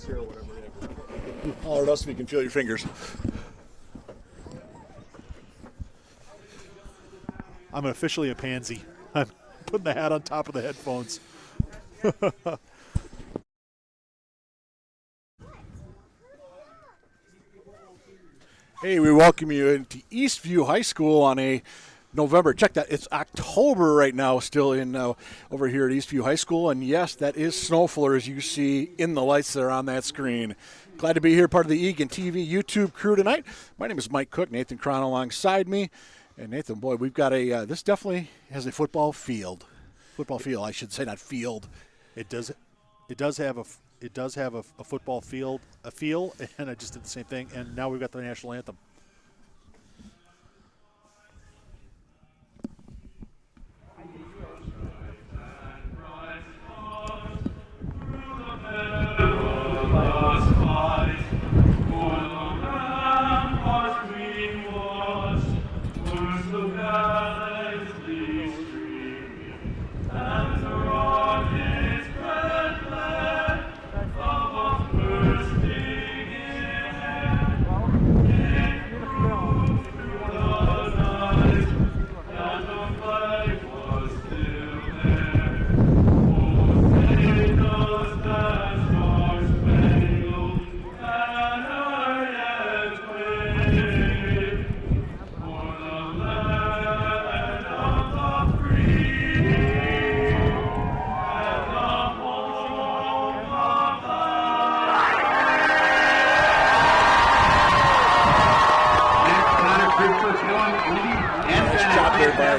here or whatever. Holler at us if you can feel your fingers. I'm officially a pansy. I'm putting the hat on top of the headphones. Hey, we welcome you into Eastview High School on a November. Check that. It's October right now still in over here at Eastview High School. And, yes, that is Snowfiller, as you see in the lights that are on that screen. Glad to be here, part of the Eagan TV YouTube crew tonight. My name is Mike Cook, Nathan Cron alongside me. And, Nathan, boy, we've got a this definitely has a football field. Football field, I should say, not field. It does have a football field, a feel, and I just did the same thing. And now we've got the national anthem.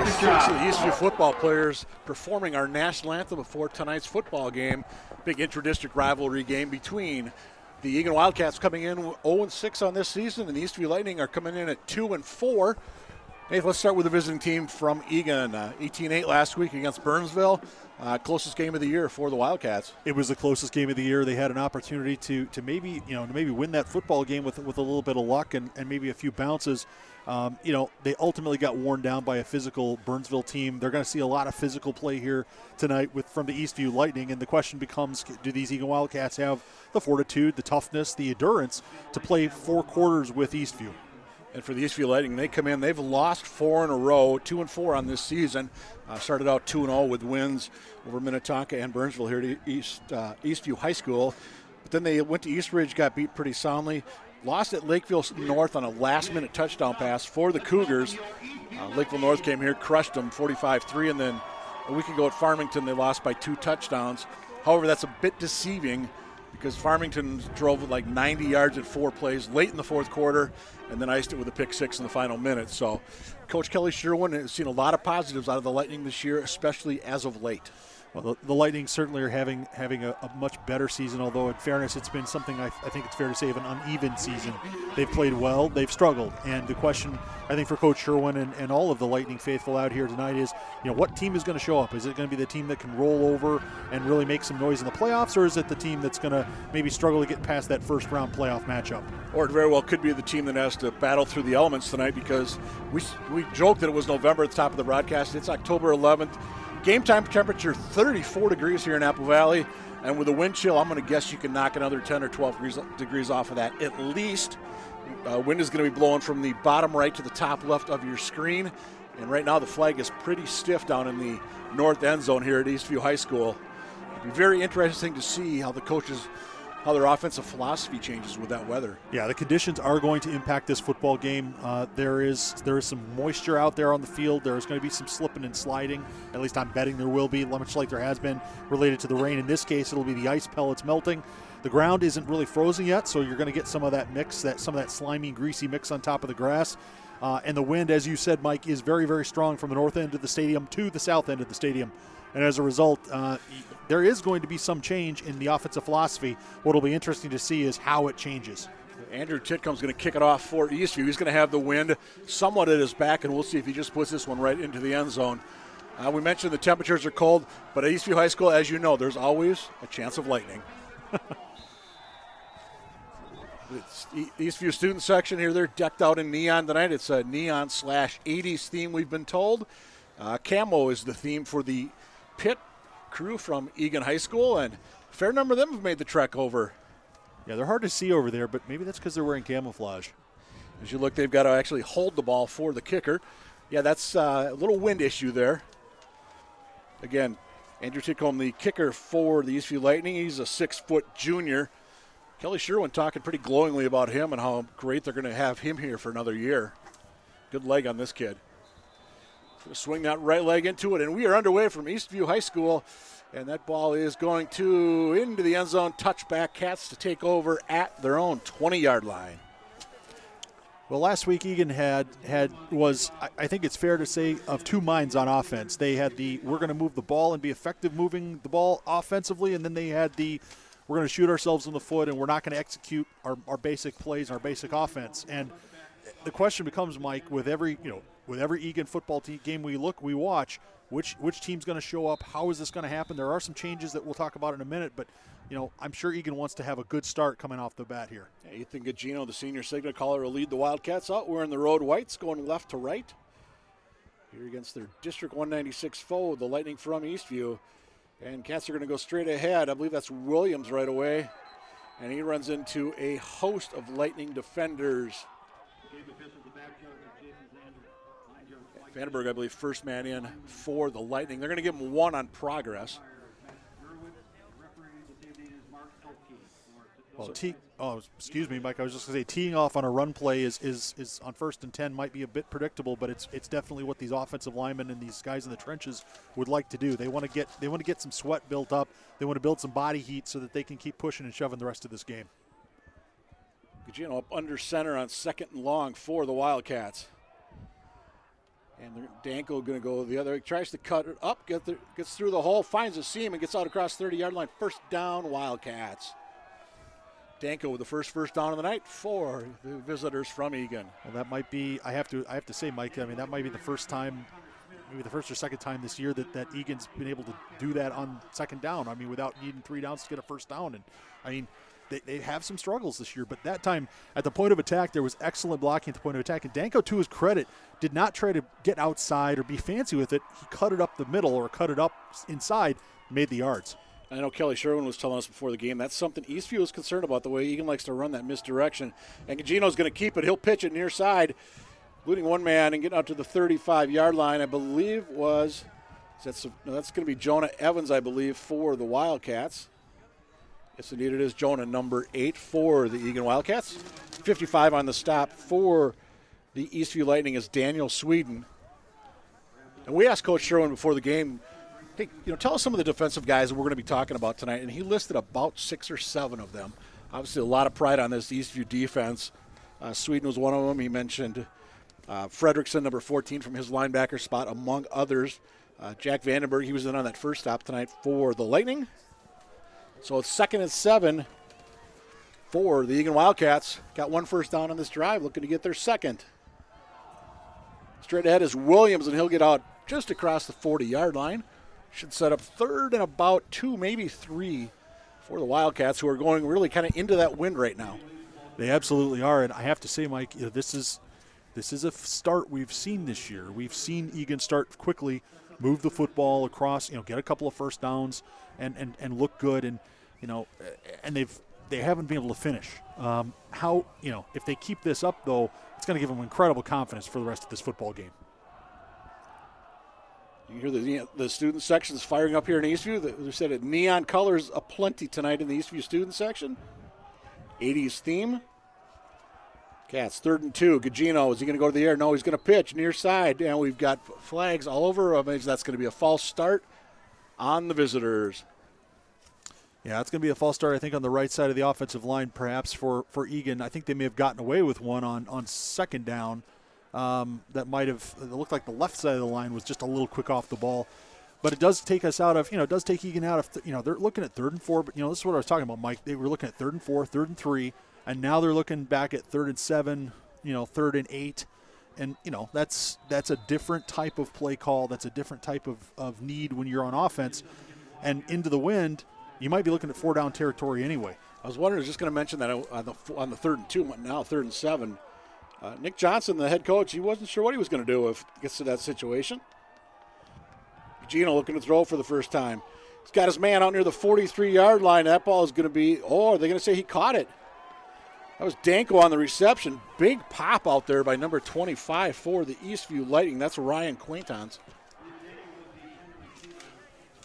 Six of the Eastview football players performing our national anthem before tonight's football game. Big inter-district rivalry game between the Eagan Wildcats coming in 0-6 on this season, and the Eastview Lightning are coming in at 2-4. Hey, let's start with the visiting team from Eagan. 18-8 last week against Burnsville. Closest game of the year for the Wildcats. It was the closest game of the year. They had an opportunity to maybe win that football game with a little bit of luck and maybe a few bounces. They ultimately got worn down by a physical Burnsville team. They're going to see a lot of physical play here tonight from the Eastview Lightning, and the question becomes, do these Eagan Wildcats have the fortitude, the toughness, the endurance to play 4 quarters with Eastview? And for the Eastview Lightning, they come in, they've lost 4 in a row, 2-4 on this season. Started out 2-0 with wins over Minnetonka and Burnsville here at Eastview High School. But then they went to East Ridge, got beat pretty soundly. Lost at Lakeville North on a last-minute touchdown pass for the Cougars. Lakeville North came here, crushed them 45-3, and then a week ago at Farmington they lost by 2 touchdowns. However, that's a bit deceiving because Farmington drove like 90 yards at 4 plays late in the fourth quarter and then iced it with a pick 6 in the final minute. So Coach Kelly Sherwin has seen a lot of positives out of the Lightning this year, especially as of late. Well, the Lightning certainly are having a much better season, although in fairness it's been something I think it's fair to say of an uneven season. They've played well, they've struggled, and the question I think for Coach Sherwin and all of the Lightning faithful out here tonight is, what team is going to show up? Is it going to be the team that can roll over and really make some noise in the playoffs, or is it the team that's going to maybe struggle to get past that first round playoff matchup? Or it very well could be the team that has to battle through the elements tonight, because we joked that it was November at the top of the broadcast. It's October 11th. Game time temperature 34 degrees here in Apple Valley, and with a wind chill, I'm going to guess you can knock another 10 or 12 degrees off of that at least. Wind is going to be blowing from the bottom right to the top left of your screen, and right now the flag is pretty stiff down in the north end zone here at Eastview High School. It'll be very interesting to see how their offensive philosophy changes with that weather. Yeah, the conditions are going to impact this football game. There is some moisture out there on the field. There's going to be some slipping and sliding. At least I'm betting there will be, much like there has been related to the rain. In this case, it'll be the ice pellets melting. The ground isn't really frozen yet, so you're going to get some of that mix, some of that slimy, greasy mix on top of the grass. And the wind, as you said, Mike, is very, very strong from the north end of the stadium to the south end of the stadium. And as a result, there is going to be some change in the offensive philosophy. What will be interesting to see is how it changes. Andrew Titcomb's going to kick it off for Eastview. He's going to have the wind somewhat at his back, and we'll see if he just puts this one right into the end zone. We mentioned the temperatures are cold, but at Eastview High School, as you know, there's always a chance of lightning. It's Eastview student section here. They're decked out in neon tonight. It's a neon/80s theme, we've been told. Camo is the theme for the pit crew from Eagan High School, and a fair number of them have made the trek over Yeah, they're hard to see over there, but maybe that's because they're wearing camouflage. As you look, they've got to actually hold the ball for the kicker. Yeah, that's a little wind issue there. Again, Andrew Tickholm, the kicker for the Eastview Lightning. He's a 6-foot junior. Kelly Sherwin talking pretty glowingly about him and how great they're going to have him here for another year. Good leg on this kid. Going to swing that right leg into it, and we are underway from Eastview High School. And that ball is going into the end zone. Touchback, Cats to take over at their own 20-yard line. Well, last week Eagan was, I think it's fair to say, of two minds on offense. They had we're going to move the ball and be effective moving the ball offensively, and then they had we're going to shoot ourselves in the foot and we're not going to execute our basic plays, our basic offense. And the question becomes, Mike, with every Eagan football game we watch, which team's going to show up? How is this going to happen? There are some changes that we'll talk about in a minute, but I'm sure Eagan wants to have a good start coming off the bat here. Yeah, Ethan Gugino, the senior signal caller, will lead the Wildcats out. We're in the road whites, going left to right. Here against their District 196 foe, the Lightning from Eastview. And Cats are going to go straight ahead. I believe that's Williams right away. And he runs into a host of Lightning defenders. Vandenberg, I believe, first man in for the Lightning. They're going to give him one on progress. Well, excuse me, Mike. I was just going to say, teeing off on a run play is on 1st and 10 might be a bit predictable, but it's definitely what these offensive linemen and these guys in the trenches would like to do. They want to get some sweat built up. They want to build some body heat so that they can keep pushing and shoving the rest of this game. Gugino up under center on 2nd and long for the Wildcats. And Danko going to go the other. He tries to cut it up, gets through the hole, finds a seam, and gets out across 30-yard line. First down, Wildcats. Danko with the first down of the night for the visitors from Eagan. Well, that might be. I have to say, Mike. I mean, that might be the first time, maybe the first or second time this year that Eagan's been able to do that on 2nd down. I mean, without needing 3 downs to get a first down. And I mean, they have some struggles this year, but that time at the point of attack, there was excellent blocking at the point of attack. And Danko, to his credit, did not try to get outside or be fancy with it. He cut it up the middle or cut it up inside, made the yards. I know Kelly Sherwin was telling us before the game that's something Eastview is concerned about, the way Eagan likes to run that misdirection. And Gugino's going to keep it. He'll pitch it near side, including one man and getting out to the 35-yard line. I believe that's going to be Jonah Evans, I believe, for the Wildcats. Yes, indeed it is Jonah, number 8 for the Eagan Wildcats. 55 on the stop for the Eastview Lightning is Daniel Sweden. And we asked Coach Sherwin before the game, hey, tell us some of the defensive guys that we're going to be talking about tonight, and he listed about 6 or 7 of them. Obviously, a lot of pride on this Eastview defense. Sweden was one of them. He mentioned Fredrickson, number 14, from his linebacker spot, among others. Jack Vandenberg, he was in on that first stop tonight for the Lightning. So it's 2nd and 7 for the Eagan Wildcats. Got one first down on this drive, looking to get their second. Straight ahead is Williams, and he'll get out just across the 40-yard line. Should set up 3rd and about 2, maybe 3 for the Wildcats, who are going really kind of into that wind right now. They absolutely are, and I have to say, Mike, this is a start we've seen this year. We've seen Eagan start quickly, move the football across, get a couple of first downs, and look good, and they haven't been able to finish. If they keep this up, though, it's going to give them incredible confidence for the rest of this football game. You hear the student sections firing up here in Eastview. They said it neon colors aplenty tonight in the Eastview student section. 80s theme. Cats, 3rd and 2. Gugino, is he going to go to the air? No, he's going to pitch near side. And we've got flags all over. That's going to be a false start on the visitors. Yeah, it's going to be a false start, I think, on the right side of the offensive line, perhaps, for Eagan. I think they may have gotten away with one on 2nd down. That might have looked like the left side of the line was just a little quick off the ball. But it does take us out of, it does take Eagan out of, they're looking at 3rd and 4. But, this is what I was talking about, Mike. They were looking at 3rd and 4, 3rd and 3. And now they're looking back at 3rd and 7, 3rd and 8. And, that's a different type of play call. That's a different type of need when you're on offense. And into the wind, you might be looking at 4-down territory anyway. I was wondering, I was just going to mention that on the 3rd and 2, now 3rd and 7. Nick Johnson, the head coach, he wasn't sure what he was going to do if it gets to that situation. Gugino looking to throw for the first time. He's got his man out near the 43-yard line. That ball is going to be, are they going to say he caught it? That was Danko on the reception. Big pop out there by number 25 for the Eastview Lightning. That's Ryan Quaintons.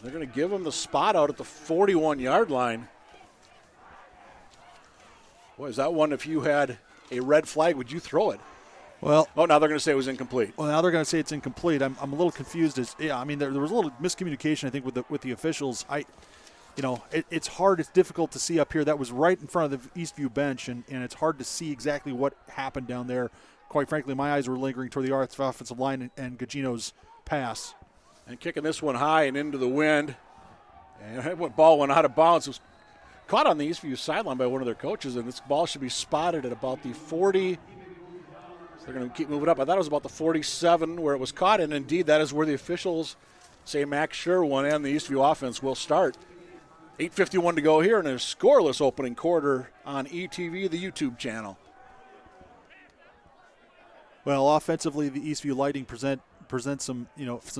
They're going to give him the spot out at the 41-yard line. Boy, is that one, if you had a red flag, would you throw it? Well, now they're going to say it was incomplete. Well, now they're going to say it's incomplete. I'm a little confused. There was a little miscommunication, I think, with the officials. It's hard. It's difficult to see up here. That was right in front of the Eastview bench, and it's hard to see exactly what happened down there. Quite frankly, my eyes were lingering toward the offensive line and Gugino's pass. And kicking this one high and into the wind. And that ball went out of bounds. It was caught on the Eastview sideline by one of their coaches, and this ball should be spotted at about the 40. So they're going to keep moving up. I thought it was about the 47 where it was caught, and indeed that is where the officials say Max Sherwin and the Eastview offense will start. 8:51 to go here in a scoreless opening quarter on ETV, the YouTube channel. Well, offensively, the Eastview Lightning present some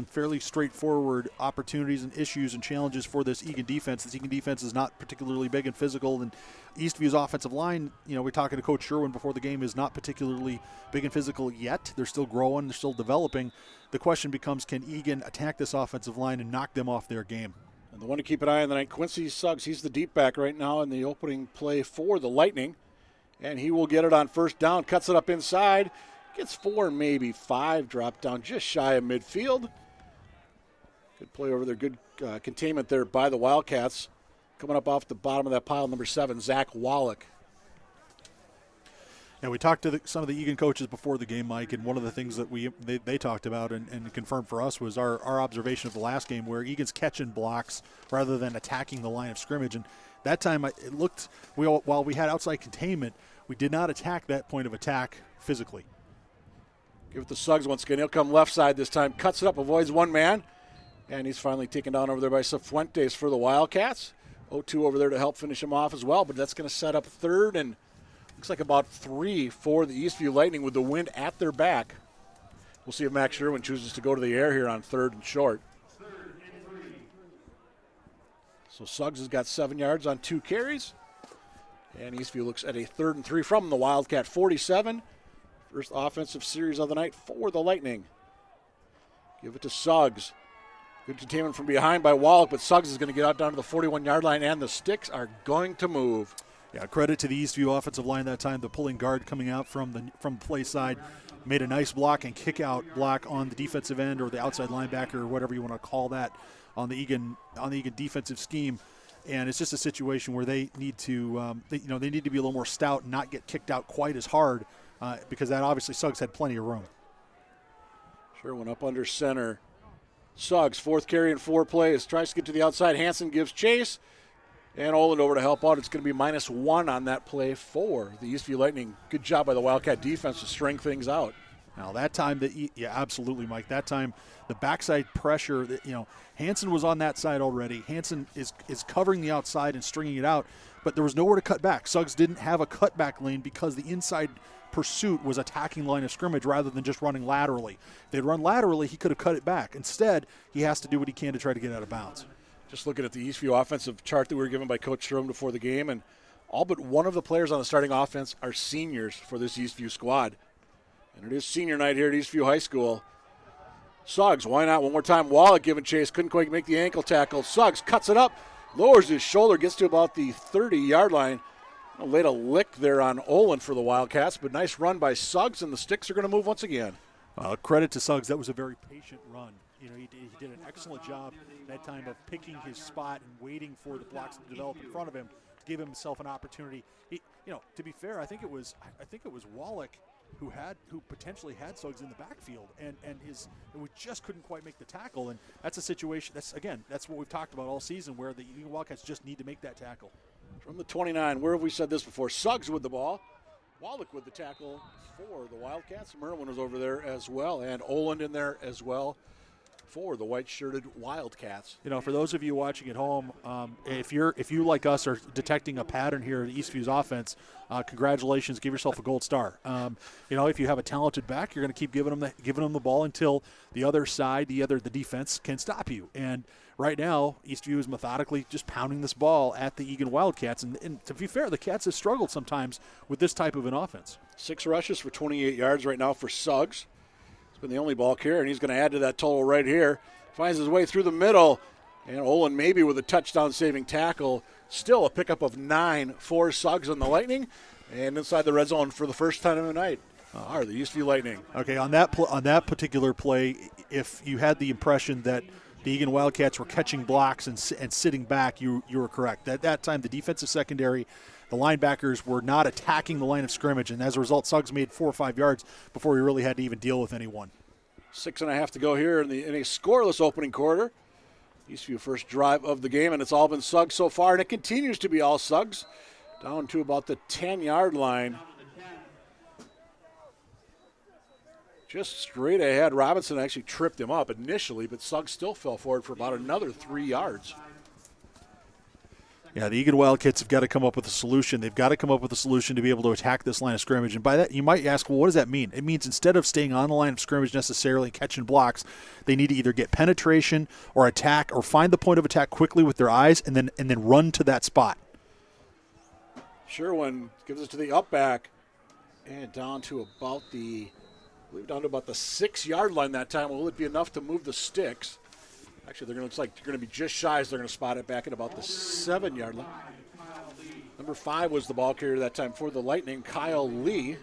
fairly straightforward opportunities and issues and challenges for this Eagan defense. This Eagan defense is not particularly big and physical, and Eastview's offensive line, we're talking to Coach Sherwin before the game, is not particularly big and physical yet. They're still growing, they're still developing. The question becomes, can Eagan attack this offensive line and knock them off their game? And the one to keep an eye on tonight, Quincy Suggs. He's the deep back right now in the opening play for the Lightning, and he will get it on first down, cuts it up inside. Gets 4, maybe 5, drop down just shy of midfield. Good play over there, good containment there by the Wildcats. Coming up off the bottom of that pile, number 7, Zach Wallach. And we talked to some of the Eagan coaches before the game, Mike, and one of the things that they talked about and confirmed for us was our observation of the last game where Eagan's catching blocks rather than attacking the line of scrimmage. And that time it looked, while we had outside containment, we did not attack that point of attack physically. Give it to Suggs once again. He'll come left side this time. Cuts it up, avoids one man. And he's finally taken down over there by Cifuentes for the Wildcats. 0-2 over there to help finish him off as well. But that's going to set up third and looks like about 3 for the Eastview Lightning with the wind at their back. We'll see if Max Sherwin chooses to go to the air here on 3rd and short. So Suggs has got 7 yards on 2 carries. And Eastview looks at a 3rd and 3 from the Wildcat 47. First offensive series of the night for the Lightning. Give it to Suggs. Good containment from behind by Wallach, but Suggs is going to get out down to the 41-yard line, and the sticks are going to move. Yeah, credit to the Eastview offensive line that time. The pulling guard coming out from the play side made a nice block and kick-out block on the defensive end or the outside linebacker or whatever you want to call that on the Eagan defensive scheme. And it's just a situation where they need to they need to be a little more stout and not get kicked out quite as hard. Because that obviously Suggs had plenty of room. Sherwin up under center. Suggs, 4th carry and 4 plays. Tries to get to the outside. Hansen gives chase. And Oland over to help out. It's going to be -1 on that play for the Eastview Lightning. Good job by the Wildcat defense to string things out. Now that time, absolutely, Mike. That time, the backside pressure, Hansen was on that side already. Hansen is covering the outside and stringing it out, but there was nowhere to cut back. Suggs didn't have a cutback lane because the inside pursuit was attacking line of scrimmage rather than just running laterally. If they'd run laterally, he could have cut it back. Instead, he has to do what he can to try to get out of bounds. Just looking at the Eastview offensive chart that we were given by Coach Sherwin before the game, and all but one of the players on the starting offense are seniors for this Eastview squad. And it is senior night here at Eastview High School. Suggs, why not? One more time. Wallach giving chase. Couldn't quite make the ankle tackle. Suggs cuts it up, lowers his shoulder, gets to about the 30-yard line. Laid a lick there on Olin for the Wildcats, but nice run by Suggs, and the sticks are going to move once again. Credit to Suggs. That was a very patient run. He did an excellent job that time of picking his spot and waiting for the blocks to develop in front of him to give himself an opportunity. To be fair, I think it was Wallach who potentially had Suggs in the backfield, and we just couldn't quite make the tackle. And that's a situation. That's what we've talked about all season, where the Wildcats just need to make that tackle. From the 29, where have we said this before? Suggs with the ball. Wallach with the tackle for the Wildcats. Merwin was over there as well, and Oland in there as well for the white-shirted Wildcats. For those of you watching at home, if you like us are detecting a pattern here in Eastview's offense, congratulations, give yourself a gold star. If you have a talented back, you're going to keep giving them the ball until the other side, the defense can stop you. And right now, Eastview is methodically just pounding this ball at the Eagan Wildcats. And to be fair, the Cats have struggled sometimes with this type of an offense. 6 rushes for 28 yards right now for Suggs. He's been the only ball carrier, and he's going to add to that total right here. Finds his way through the middle, and Olin maybe with a touchdown-saving tackle. Still a pickup of 9 for Suggs on the Lightning, and inside the red zone for the first time of the night are the Eastview Lightning. Okay, on that particular play, if you had the impression that the Eagan Wildcats were catching blocks and sitting back, you were correct. At that time, the defensive secondary, the linebackers were not attacking the line of scrimmage, and as a result, Suggs made 4 or 5 yards before he really had to even deal with anyone. 6.5 to go here in a scoreless opening quarter. Eastview first drive of the game, and it's all been Suggs so far, and it continues to be all Suggs down to about the 10-yard line. Just straight ahead. Robinson actually tripped him up initially, but Suggs still fell forward for about another 3 yards. Yeah, the Eagan Wildcats have got to come up with a solution. They've got to come up with a solution to be able to attack this line of scrimmage. And by that, you might ask, well, what does that mean? It means instead of staying on the line of scrimmage necessarily and catching blocks, they need to either get penetration or attack or find the point of attack quickly with their eyes and then run to that spot. Sherwin gives it to the up back and down to about the 6-yard line that time. Will it be enough to move the sticks? Actually, looks like they're going to be just shy, so they're going to spot it back at about the 7-yard line. Number 5 was the ball carrier that time for the Lightning, Kyle Lee,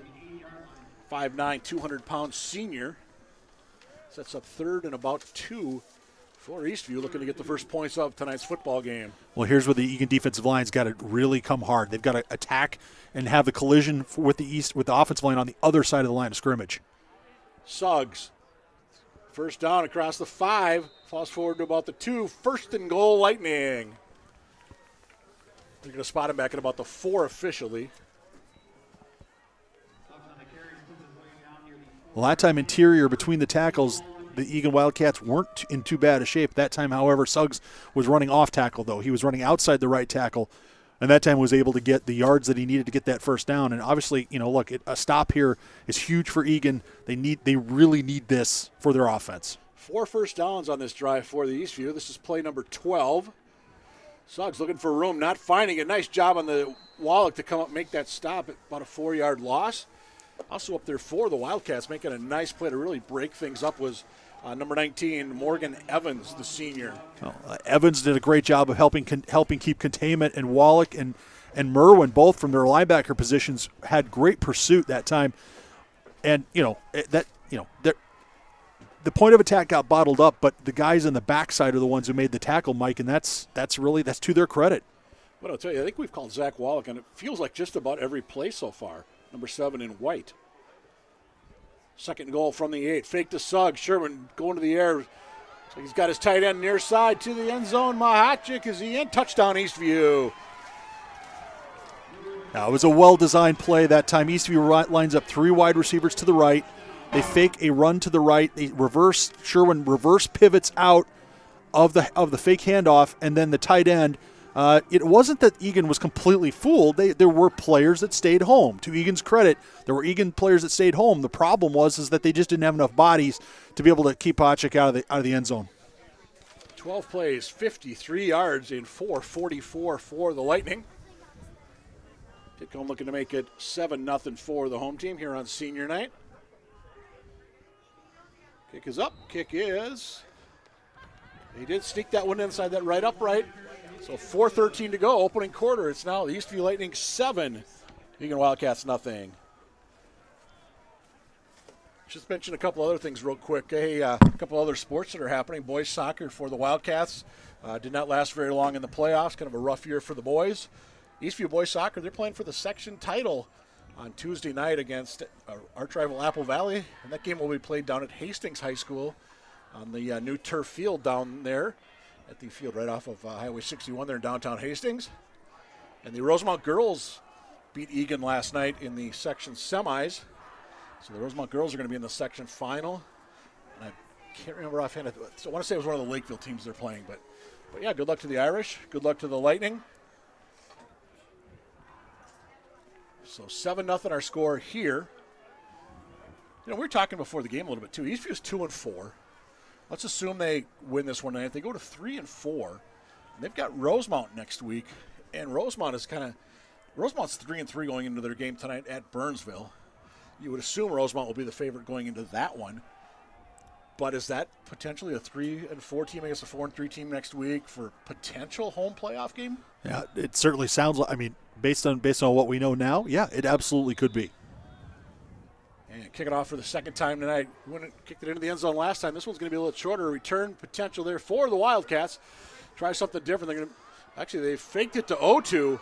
5'9", 200-pound senior. Sets up 3rd and about 2 for Eastview, looking to get the first points of tonight's football game. Well, here's where the Eagan defensive line's got to really come hard. They've got to attack and have the collision with the offensive line on the other side of the line of scrimmage. Suggs, first down across the 5, falls forward to about the 2, 1st and goal Lightning. They're going to spot him back at about the 4 officially. Well, that time interior between the tackles, the Eagan Wildcats weren't in too bad a shape. That time, however, Suggs was running off tackle, though. He was running outside the right tackle, and that time was able to get the yards that he needed to get that first down. And obviously, look, a stop here is huge for Eagan. They really need this for their offense. 4 first downs on this drive for the Eastview. This is play number 12. Suggs looking for room, not finding it. Nice job on the Wallach to come up and make that stop at about a 4-yard loss. Also up there for the Wildcats, making a nice play to really break things up was number 19, Morgan Evans, the senior. Well, Evans did a great job of helping keep containment, and Wallach and Merwin, both from their linebacker positions, had great pursuit that time. And the point of attack got bottled up, but the guys in the backside are the ones who made the tackle, Mike, and that's to their credit. But I'll tell you, I think we've called Zach Wallach, and it feels like just about every play so far. Number 7 in white. 2nd goal from the 8. Fake to Suggs. Sherman going to the air. So he's got his tight end near side to the end zone. Mahachik is he in? Touchdown Eastview. Now, it was a well-designed play that time. Eastview lines up 3 wide receivers to the right. They fake a run to the right. They Sherwin reverse pivots out of the fake handoff, and then the tight end. It wasn't that Eagan was completely fooled. There were players that stayed home. To Eagan's credit, there were Eagan players that stayed home. The problem was that they just didn't have enough bodies to be able to keep Mahachik out of the end zone. 12 plays, 53 yards in 4:44 for the Lightning. Kickoff looking to make it 7-0 for the home team here on senior night. Kick is up. Kick is. They did sneak that one inside that right upright. So 4:13 to go, opening quarter. It's now the Eastview Lightning 7, Eagan Wildcats nothing. Just mention a couple other things real quick. Hey, a couple other sports that are happening. Boys soccer for the Wildcats did not last very long in the playoffs. Kind of a rough year for the boys. Eastview boys soccer, they're playing for the section title on Tuesday night against arch rival Apple Valley. And that game will be played down at Hastings High School on the new turf field down there. At the field right off of Highway 61 there in downtown Hastings. And the Rosemount girls beat Eagan last night in the section semis. So the Rosemount girls are going to be in the section final. And I can't remember offhand. So I want to say it was one of the Lakeville teams they're playing. But yeah, good luck to the Irish. Good luck to the Lightning. So 7-0 our score here. We were talking before the game a little bit too. Eastview's 2-4. Let's assume they win this one tonight. They go to 3-4. They've got Rosemount next week, and Rosemont's 3-3 going into their game tonight at Burnsville. You would assume Rosemount will be the favorite going into that one. But is that potentially a 3-4 team against a 4-3 team next week for potential home playoff game? Yeah, it certainly sounds like. I mean, based on what we know now, yeah, it absolutely could be. And kick it off for the second time tonight. Kicked it into the end zone last time. This one's going to be a little shorter. Return potential there for the Wildcats. Try something different. They faked it to O2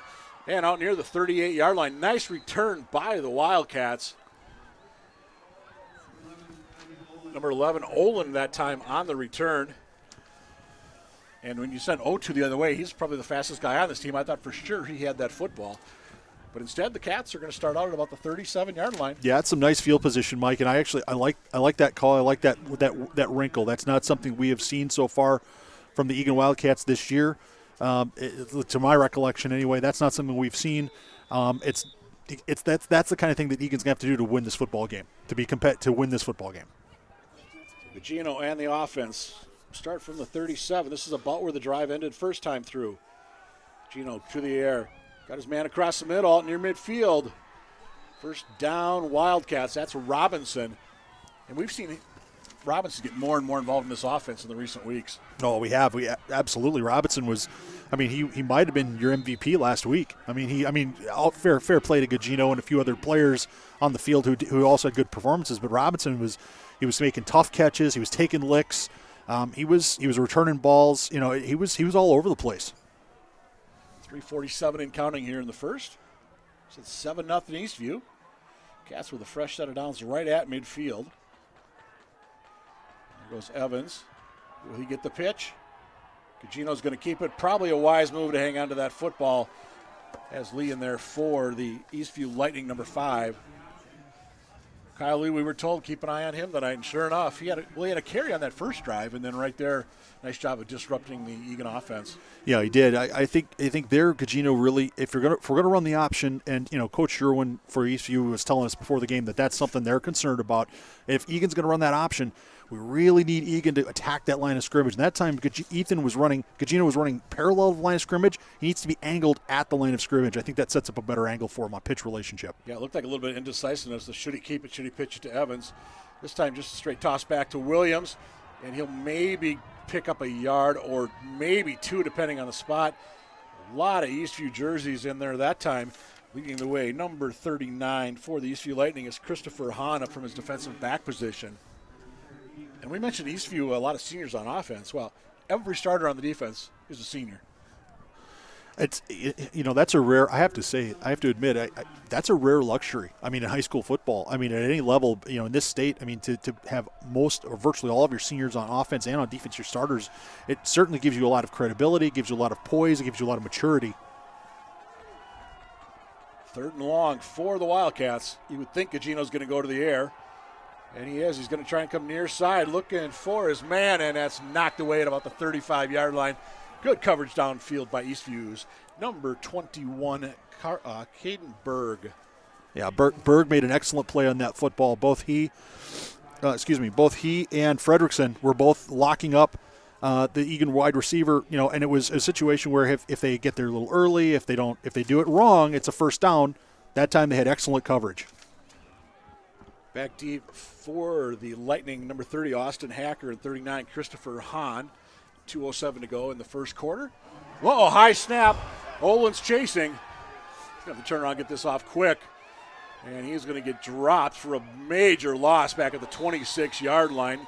and out near the 38-yard line. Nice return by the Wildcats. Number 11, Olin, that time on the return. And when you send O2 the other way, he's probably the fastest guy on this team. I thought for sure he had that football. But instead, the Cats are going to start out at about the 37-yard line. Yeah, it's some nice field position, Mike. And I like that call. I like that wrinkle. That's not something we have seen so far from the Eagan Wildcats this year. To my recollection, anyway, that's not something we've seen. That's the kind of thing that Eagan's going to have to do to win this football game, to win this football game. Gugino and the offense start from the 37. This is about where the drive ended first time through. Gugino to the air. Got his man across the middle, near midfield. First down, Wildcats. That's Robinson. And we've seen Robinson get more and more involved in this offense in the recent weeks. Oh, we have. Absolutely. Robinson was, he might have been your MVP last week. Fair play to Gugino and a few other players on the field who also had good performances. But Robinson was making tough catches. He was taking licks. He was returning balls. He was all over the place. 3:47 and counting here in the first. It's 7-0 Eastview. Cats with a fresh set of downs right at midfield. There goes Evans. Will he get the pitch? Gugino's going to keep it. Probably a wise move to hang on to that football. Has Lee in there for the Eastview Lightning, number 5. Kyle Lee, we were told, keep an eye on him tonight, and sure enough, he had a carry on that first drive, and then right there, nice job of disrupting the Eagan offense. Yeah, he did. I think there, Gugino really, if we're gonna run the option, and Coach Sherwin for Eastview was telling us before the game that that's something they're concerned about. If Eagan's gonna run that option, we really need Eagan to attack that line of scrimmage. And that time, Gugino was running parallel to the line of scrimmage. He needs to be angled at the line of scrimmage. I think that sets up a better angle for him on pitch relationship. Yeah, it looked like a little bit of indecisiveness. Should he keep it? Should he pitch it to Evans? This time, just a straight toss back to Williams, and he'll maybe pick up a yard or maybe 2, depending on the spot. A lot of Eastview jerseys in there that time. Leading the way, number 39 for the Eastview Lightning is Christopher Hahn up from his defensive back position. And we mentioned Eastview, a lot of seniors on offense. Well, every starter on the defense is a senior. That's a rare. I have to admit, that's a rare luxury. In high school football. At any level, in this state. To have most or virtually all of your seniors on offense and on defense, your starters, it certainly gives you a lot of credibility. It gives you a lot of poise. It gives you a lot of maturity. 3rd and long for the Wildcats. You would think Gugino's going to go to the air. And he is. He's going to try and come near side, looking for his man, and that's knocked away at about the 35-yard line. Good coverage downfield by Eastview's number 21, Caden Berg. Yeah, Berg made an excellent play on that football. Both he and Fredrickson were both locking up the Eagan wide receiver. And it was a situation where if they get there a little early, if they do it wrong, it's a first down. That time they had excellent coverage. Back deep for the Lightning, number 30, Austin Hacker, and 39, Christopher Hahn. 2:07 to go in the first quarter. Whoa, high snap. Olin's chasing. He's going to turn around and get this off quick. And he's going to get dropped for a major loss back at the 26-yard line.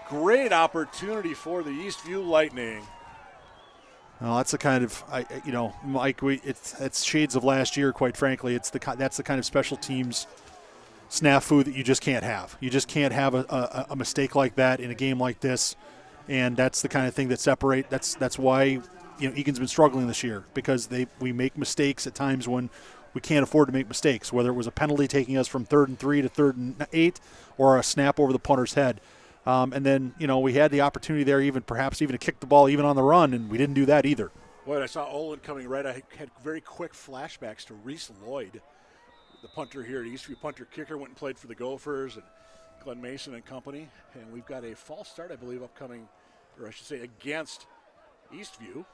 Great opportunity for the Eastview Lightning. Well, that's the kind of, Mike, it's shades of last year, quite frankly. That's the kind of special teams snafu that you just can't have. You just can't have a mistake like that in a game like this, and that's the kind of thing that separate. That's why Eagan's been struggling this year, because we make mistakes at times when we can't afford to make mistakes, whether it was a penalty taking us from 3rd and 3 to 3rd and 8 or a snap over the punter's head. And then we had the opportunity there perhaps even to kick the ball even on the run, and we didn't do that either. Boy, I saw Olin coming right. I had very quick flashbacks to Reese Lloyd, the punter here at Eastview. Punter kicker went and played for the Gophers, and Glenn Mason and company, and we've got a false start, I believe, upcoming, or I should say against Eastview.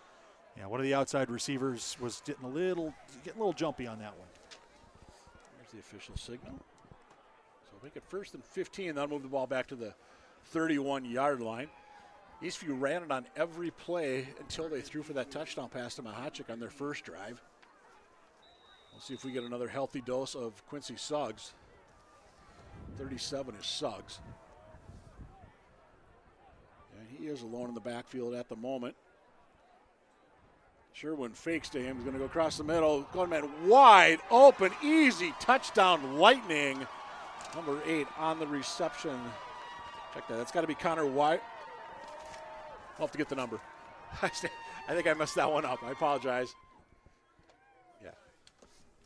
Yeah, one of the outside receivers was getting a little jumpy on that one. There's the official signal. So make it 1st and 15. They'll move the ball back to the 31-yard line. Eastview ran it on every play until they threw for that touchdown pass to Mahachik on their first drive. We'll see if we get another healthy dose of Quincy Suggs. 37 is Suggs. And he is alone in the backfield at the moment. Sherwin fakes to him. He's going to go across the middle. Going man wide open, easy touchdown, Lightning. Number 8 on the reception. Check that. That's got to be Connor White. I'll have to get the number. I think I messed that one up. I apologize. Yeah.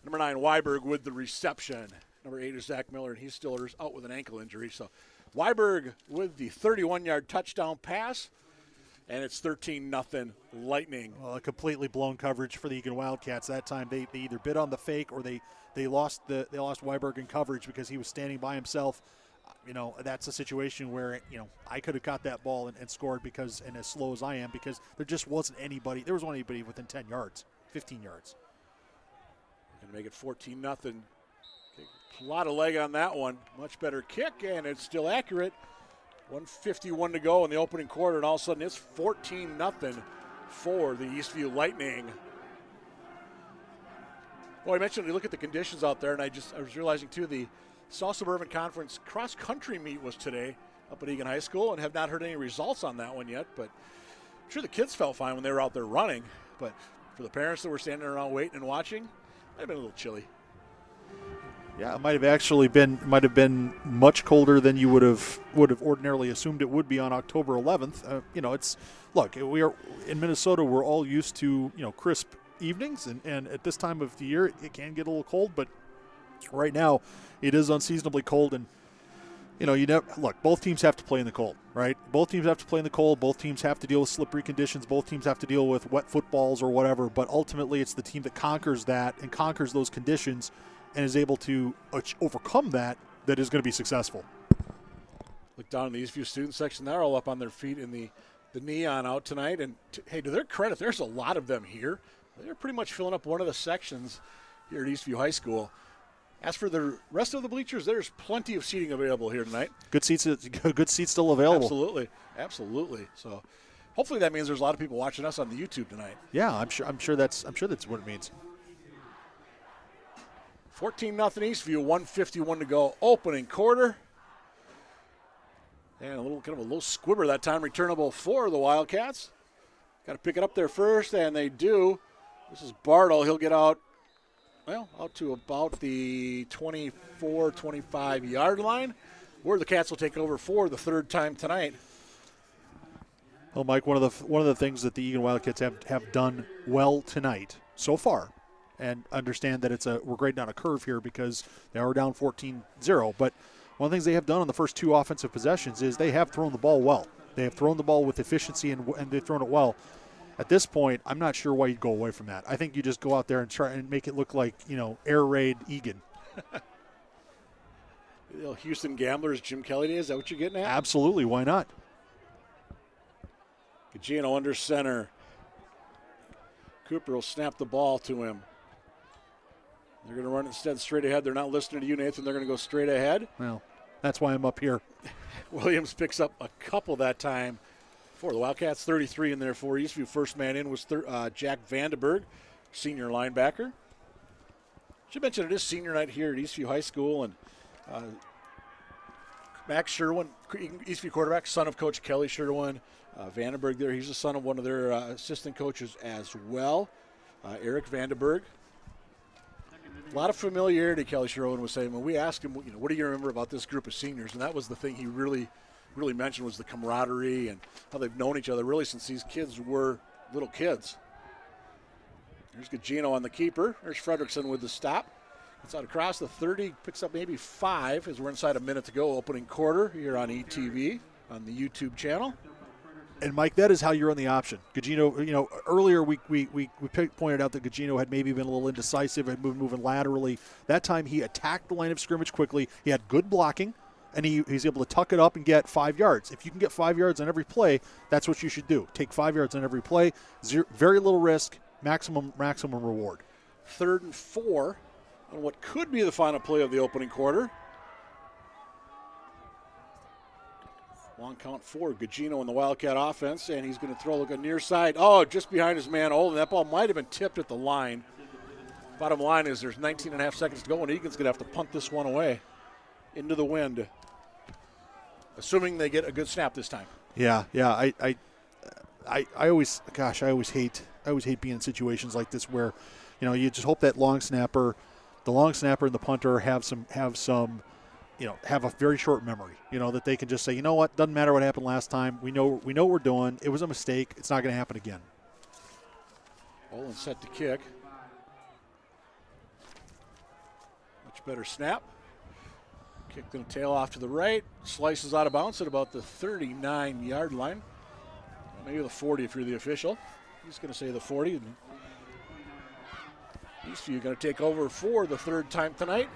Number 9, Weiberg with the reception. Number 8 is Zach Miller, and he's still out with an ankle injury. So Weiberg with the 31-yard touchdown pass, and it's 13-0 Lightning. Well, a completely blown coverage for the Eagan Wildcats. That time they either bid on the fake or they lost Weiberg in coverage because he was standing by himself. That's a situation where, I could have caught that ball and scored because, and as slow as I am, because there just wasn't anybody. There wasn't anybody within 10 yards, 15 yards. We're going to make it 14-0. A lot of leg on that one. Much better kick, and it's still accurate. 1:51 to go in the opening quarter, and all of a sudden it's 14-0 for the Eastview Lightning. Well, I mentioned you look at the conditions out there, and I was realizing too, the South Suburban Conference cross-country meet was today up at Eagan High School, and have not heard any results on that one yet, but I'm sure the kids felt fine when they were out there running, but for the parents that were standing around waiting and watching, it might have been a little chilly. Yeah, it might have been much colder than you would have ordinarily assumed it would be on October 11th. We are in Minnesota. We're all used to crisp evenings, and at this time of the year it can get a little cold. But right now, it is unseasonably cold, and both teams have to play in the cold, right? Both teams have to play in the cold. Both teams have to deal with slippery conditions. Both teams have to deal with wet footballs or whatever. But ultimately, it's the team that conquers that and conquers those conditions and is able to overcome that is going to be successful. Look down in the Eastview student section. They're all up on their feet in the neon out tonight. And, hey, to their credit, there's a lot of them here. They're pretty much filling up one of the sections here at Eastview High School. As for the rest of the bleachers, there's plenty of seating available here tonight. Good seats still available. Absolutely. So hopefully that means there's a lot of people watching us on the YouTube tonight. Yeah, I'm sure that's what it means. 14-0 Eastview, 1:51 to go. Opening quarter. And a little squibber that time, returnable for the Wildcats. Got to pick it up there first, and they do. This is Bartle. He'll get out to about the 24, 25-yard line, where the Cats will take over for the third time tonight. Well, Mike, one of the things that the Eagan Wildcats have done well tonight so far, and understand that we're grading on a curve here because they are down 14-0, but one of the things they have done on the first 2 offensive possessions is they have thrown the ball well. They have thrown the ball with efficiency and they've thrown it well. At this point, I'm not sure why you'd go away from that. I think you just go out there and try and make it look like, air raid Eagan. Houston Gamblers, Jim Kelly Day, is that what you're getting at? Absolutely, why not? Gugino under center. Cooper will snap the ball to him. They're going to run instead straight ahead. They're not listening to you, Nathan. They're going to go straight ahead. Well, that's why I'm up here. Williams picks up a couple that time for the Wildcats. 33 in there for Eastview. First man in was Jack Vandenberg, senior linebacker. Should mention it is senior night here at Eastview High School, and Max Sherwin, Eastview quarterback, son of Coach Kelly Sherwin. Vandenberg there, he's the son of one of their assistant coaches as well, Eric Vandenberg. A lot of familiarity, Kelly Sherwin was saying. When we asked him, what do you remember about this group of seniors? And that was the thing he really mentioned, was the camaraderie and how they've known each other really since these kids were little kids. There's Gugino on the keeper. There's Fredrickson with the stop. It's out across the 30, picks up maybe 5 as we're inside a minute to go, opening quarter here on ETV on the YouTube channel. And, Mike, that is how you run the option. Gugino, earlier we pointed out that Gugino had maybe been a little indecisive and moving laterally. That time he attacked the line of scrimmage quickly. He had good blocking. and he's able to tuck it up and get 5 yards. If you can get 5 yards on every play, that's what you should do. Take 5 yards on every play. Very little risk, maximum reward. 3rd and 4 on what could be the final play of the opening quarter. Long count for Gugino in the Wildcat offense, and he's going to throw a near side. Oh, just behind his man Olin. That ball might have been tipped at the line. Bottom line is there's 19 and a half seconds to go, and Eagan's going to have to punt this one away into the wind, assuming they get a good snap this time. Yeah. I always hate being in situations like this where, you just hope that the long snapper and the punter have a very short memory, that they can just say, you know what, doesn't matter what happened last time. We know what we're doing. It was a mistake. It's not going to happen again. Olin set to kick. Much better snap. Kick going to tail off to the right. Slices out of bounds at about the 39-yard line. Maybe the 40 if you're the official. He's going to say the 40. And Eastview going to take over for the 3rd time tonight.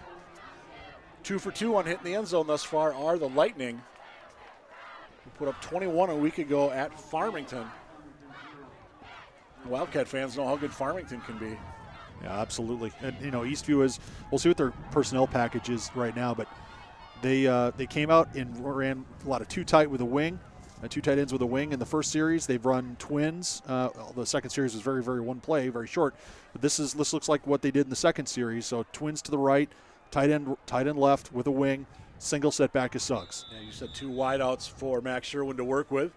2 for 2 on hitting the end zone thus far are the Lightning, who put up 21 a week ago at Farmington. Wildcat fans know how good Farmington can be. Yeah, absolutely. And, Eastview we'll see what their personnel package is right now, but they came out and ran a lot of two tight with a wing, 2 tight ends with a wing in the first series. They've run twins. The second series was very, very one play, very short. But this looks like what they did in the second series. So twins to the right, tight end left with a wing, single setback is Suggs. Yeah, you said 2 wideouts for Max Sherwin to work with.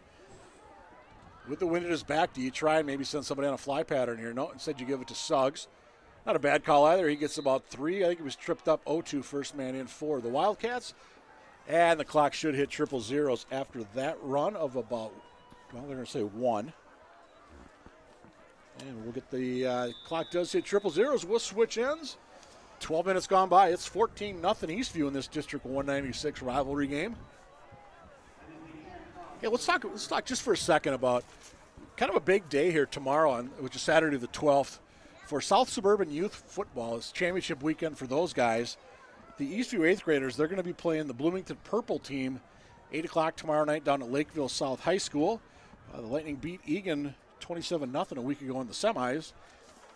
With the wind at his back, do you try and maybe send somebody on a fly pattern here? No, instead you give it to Suggs. Not a bad call either. He gets about 3. I think he was tripped up 0-2 first man in for the Wildcats. And the clock should hit triple zeros after that run of about, they're going to say 1. And we'll get the clock does hit triple zeros. We'll switch ends. 12 minutes gone by. It's 14-0 Eastview in this District 196 rivalry game. Yeah, let's talk just for a second about kind of a big day here tomorrow, which is Saturday the 12th. For South Suburban Youth Football, it's championship weekend for those guys. The Eastview 8th graders, they're going to be playing the Bloomington Purple team 8 o'clock tomorrow night down at Lakeville South High School. The Lightning beat Eagan 27-0 a week ago in the semis.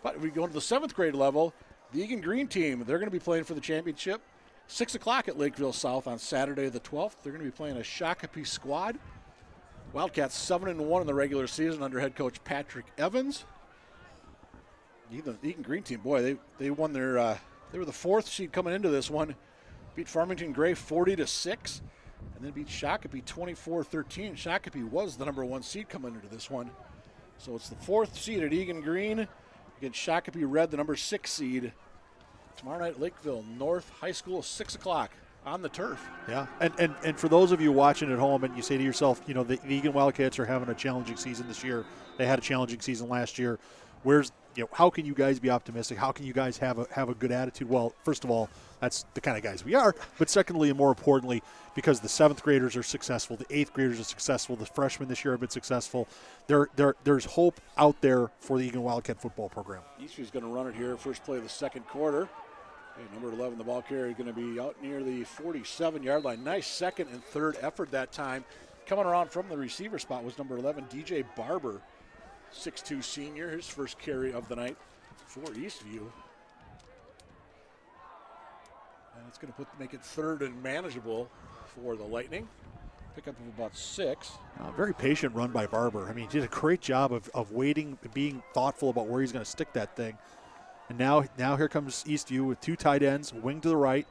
But if we go to the 7th grade level, the Eagan Green team, they're going to be playing for the championship 6 o'clock at Lakeville South on Saturday the 12th. They're going to be playing a Shakopee squad. Wildcats 7-1 in the regular season under head coach Patrick Evans. The Eagan Green team, boy, they won their they were the 4th seed coming into this one. Beat Farmington Gray 40-6, and then beat Shakopee 24-13. Shakopee was the number 1 seed coming into this one. So it's the 4th seed at Eagan Green against Shakopee Red, the number 6 seed. Tomorrow night, Lakeville North High School, 6 o'clock on the turf. Yeah, and for those of you watching at home and you say to yourself, the Eagan Wildcats are having a challenging season this year. They had a challenging season last year. How can you guys be optimistic? How can you guys have a good attitude? Well, first of all, that's the kind of guys we are. But secondly, and more importantly, because the 7th graders are successful, the 8th graders are successful, the freshmen this year have been successful. There's hope out there for the Eagan Wildcat football program. Eastview's going to run it here. First play of the second quarter. Okay, number 11, the ball carrier, is going to be out near the 47-yard line. Nice second and third effort that time. Coming around from the receiver spot was number 11, DJ Barber. 6'2 senior, his first carry of the night for Eastview. And it's going to make it 3rd and manageable for the Lightning. Pickup of about 6. Very patient run by Barber. I mean, he did a great job of waiting, being thoughtful about where he's going to stick that thing. And now here comes Eastview with 2 tight ends, wing to the right.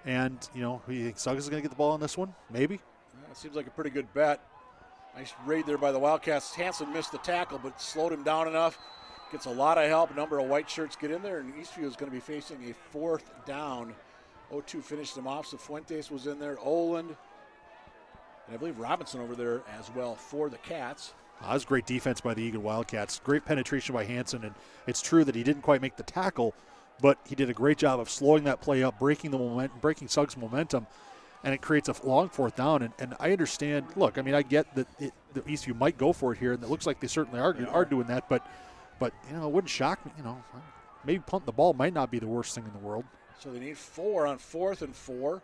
And, you think Suggs is going to get the ball on this one? Maybe. Yeah, it seems like a pretty good bet. Nice raid there by the Wildcats. Hansen missed the tackle, but slowed him down enough. Gets a lot of help. A number of white shirts get in there, and Eastview is going to be facing a 4th down. 0-2 finished them off. So Fuentes was in there. Oland. And I believe Robinson over there as well for the Cats. That was great defense by the Eagan Wildcats. Great penetration by Hansen, and it's true that he didn't quite make the tackle, but he did a great job of slowing that play up, breaking Suggs' momentum. And it creates a long 4th down. And I understand, look, I mean, I get that the Eastview might go for it here, and it looks like they certainly are doing that. But it wouldn't shock me. Maybe punting the ball might not be the worst thing in the world. So they need 4 on 4th and 4.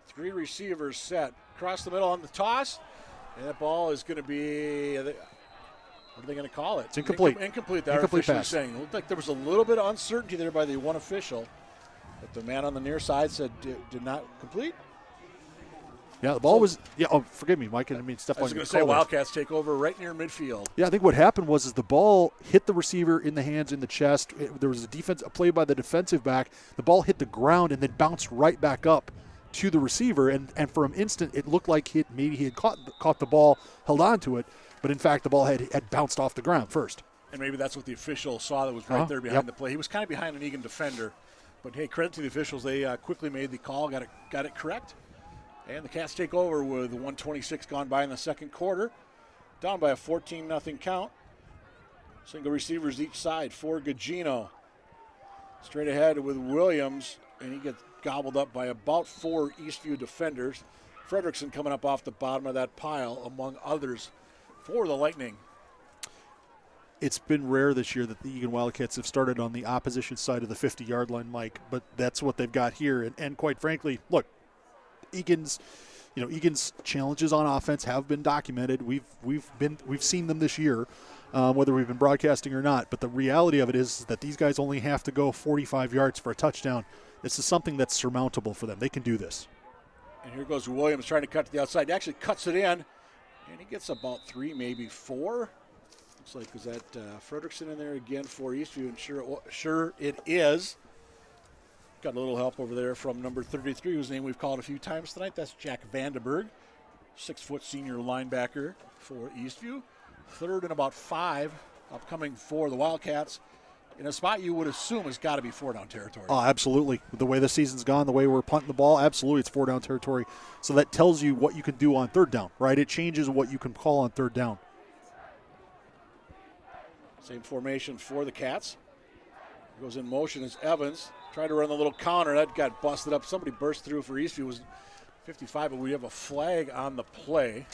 Three receivers set. Across the middle on the toss. And that ball is going to be, what are they going to call it? It's incomplete. Incomplete, that incomplete official pass. saying. It looked like there was a little bit of uncertainty there by the one official. But the man on the near side said did not complete. Yeah, the ball was. Yeah, oh, forgive me, Mike. I didn't mean to step on your I was going to say Wildcats take over right near midfield. Yeah, I think what happened was the ball hit the receiver in the hands, in the chest. There was a play by the defensive back. The ball hit the ground and then bounced right back up to the receiver. And for an instant, it looked like maybe he had caught the ball, held on to it, but in fact, the ball had bounced off the ground first. And maybe that's what the official saw that was right there behind the play. He was kind of behind an Eagan defender. But, hey, credit to the officials. They quickly made the call, got it correct. And the Cats take over with 1:26 gone by in the second quarter. Down by a 14-0 count. Single receivers each side for Gugino. Straight ahead with Williams, and he gets gobbled up by about 4 Eastview defenders. Fredrickson coming up off the bottom of that pile, among others, for the Lightning. It's been rare this year that the Eagan Wildcats have started on the opposition side of the 50-yard line, Mike, but that's what they've got here. And quite frankly, look, Eagan's challenges on offense have been documented. We've seen them this year, whether we've been broadcasting or not. But the reality of it is that these guys only have to go 45 yards for a touchdown. This is something that's surmountable for them. They can do this. And here goes Williams trying to cut to the outside. He actually cuts it in, and he gets about 3, maybe 4. Looks like, is that Fredrickson in there again for Eastview? And sure it is. Got a little help over there from number 33, whose name we've called a few times tonight. That's Jack Vandenberg, 6-foot senior linebacker for Eastview. 3rd and about 5 upcoming for the Wildcats in a spot you would assume has got to be 4-down territory. Oh, absolutely. The way the season's gone, the way we're punting the ball, absolutely it's 4-down territory. So that tells you what you can do on 3rd down, right? It changes what you can call on 3rd down. Same formation for the Cats. Goes in motion as Evans. Tried to run the little counter. That got busted up. Somebody burst through for Eastview. It was 55, but we have a flag on the play.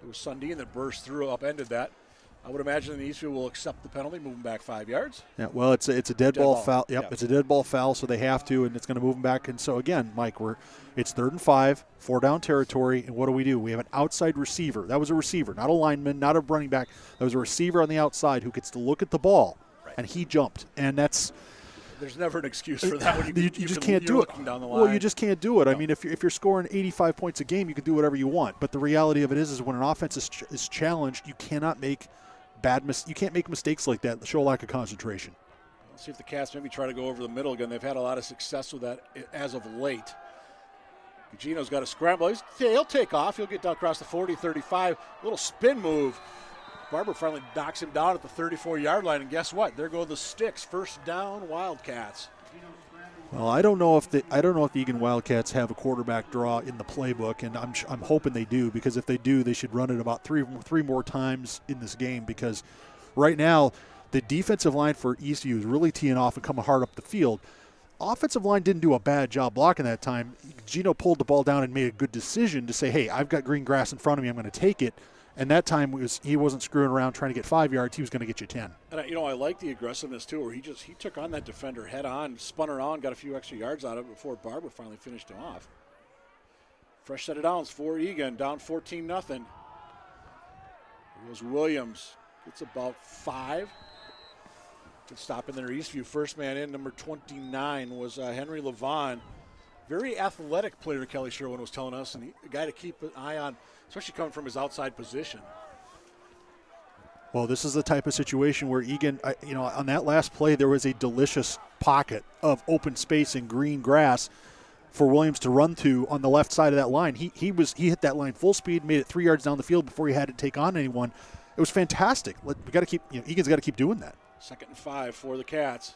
It was Sundin that burst through, upended that. I would imagine that Eastview will accept the penalty, moving back 5 yards. Yeah, well, it's a dead ball foul. Yep, it's a dead ball foul, so they have to, and it's going to move them back. And so, again, Mike, it's 3rd and 5, 4-down territory, and what do? We have an outside receiver. That was a receiver, not a lineman, not a running back. That was a receiver on the outside who gets to look at the ball, and he jumped. And there's never an excuse for that when you just can't do it. Down the line. Well, you just can't do it. No. I mean, if you're scoring 85 points a game, you can do whatever you want. But the reality of it is when an offense is challenged, you cannot make you can't make mistakes like that that show a lack of concentration. Let's see if the Cats maybe try to go over the middle again. They've had a lot of success with that as of late. Gugino's got a scramble. He'll take off. He'll get down across the 40, 35. Little spin move. Barber finally knocks him down at the 34-yard line, and guess what? There go the sticks. 1st down, Wildcats. Well, I don't know if the Eagan Wildcats have a quarterback draw in the playbook, and I'm hoping they do, because if they do, they should run it about three more times in this game, because right now the defensive line for Eastview is really teeing off and coming hard up the field. Offensive line didn't do a bad job blocking that time. Gino pulled the ball down and made a good decision to say, hey, I've got green grass in front of me, I'm going to take it. And that time he wasn't screwing around trying to get 5 yards. He was going to get you 10. And I like the aggressiveness too, where he took on that defender head on, spun around, got a few extra yards out of it before Barber finally finished him off. Fresh set of downs for Eagan, down 14-0. Here goes Williams, gets about 5. To stop in there, Eastview. First man in, number 29 was Henry Levon. Very athletic player, Kelly Sherwin was telling us, and a guy to keep an eye on, especially coming from his outside position. Well, this is the type of situation where Eagan, on that last play, there was a delicious pocket of open space and green grass for Williams to run to on the left side of that line. He hit that line full speed, made it 3 yards down the field before he had to take on anyone. It was fantastic. We got to keep, Eagan's got to keep doing that. 2nd and 5 for the Cats.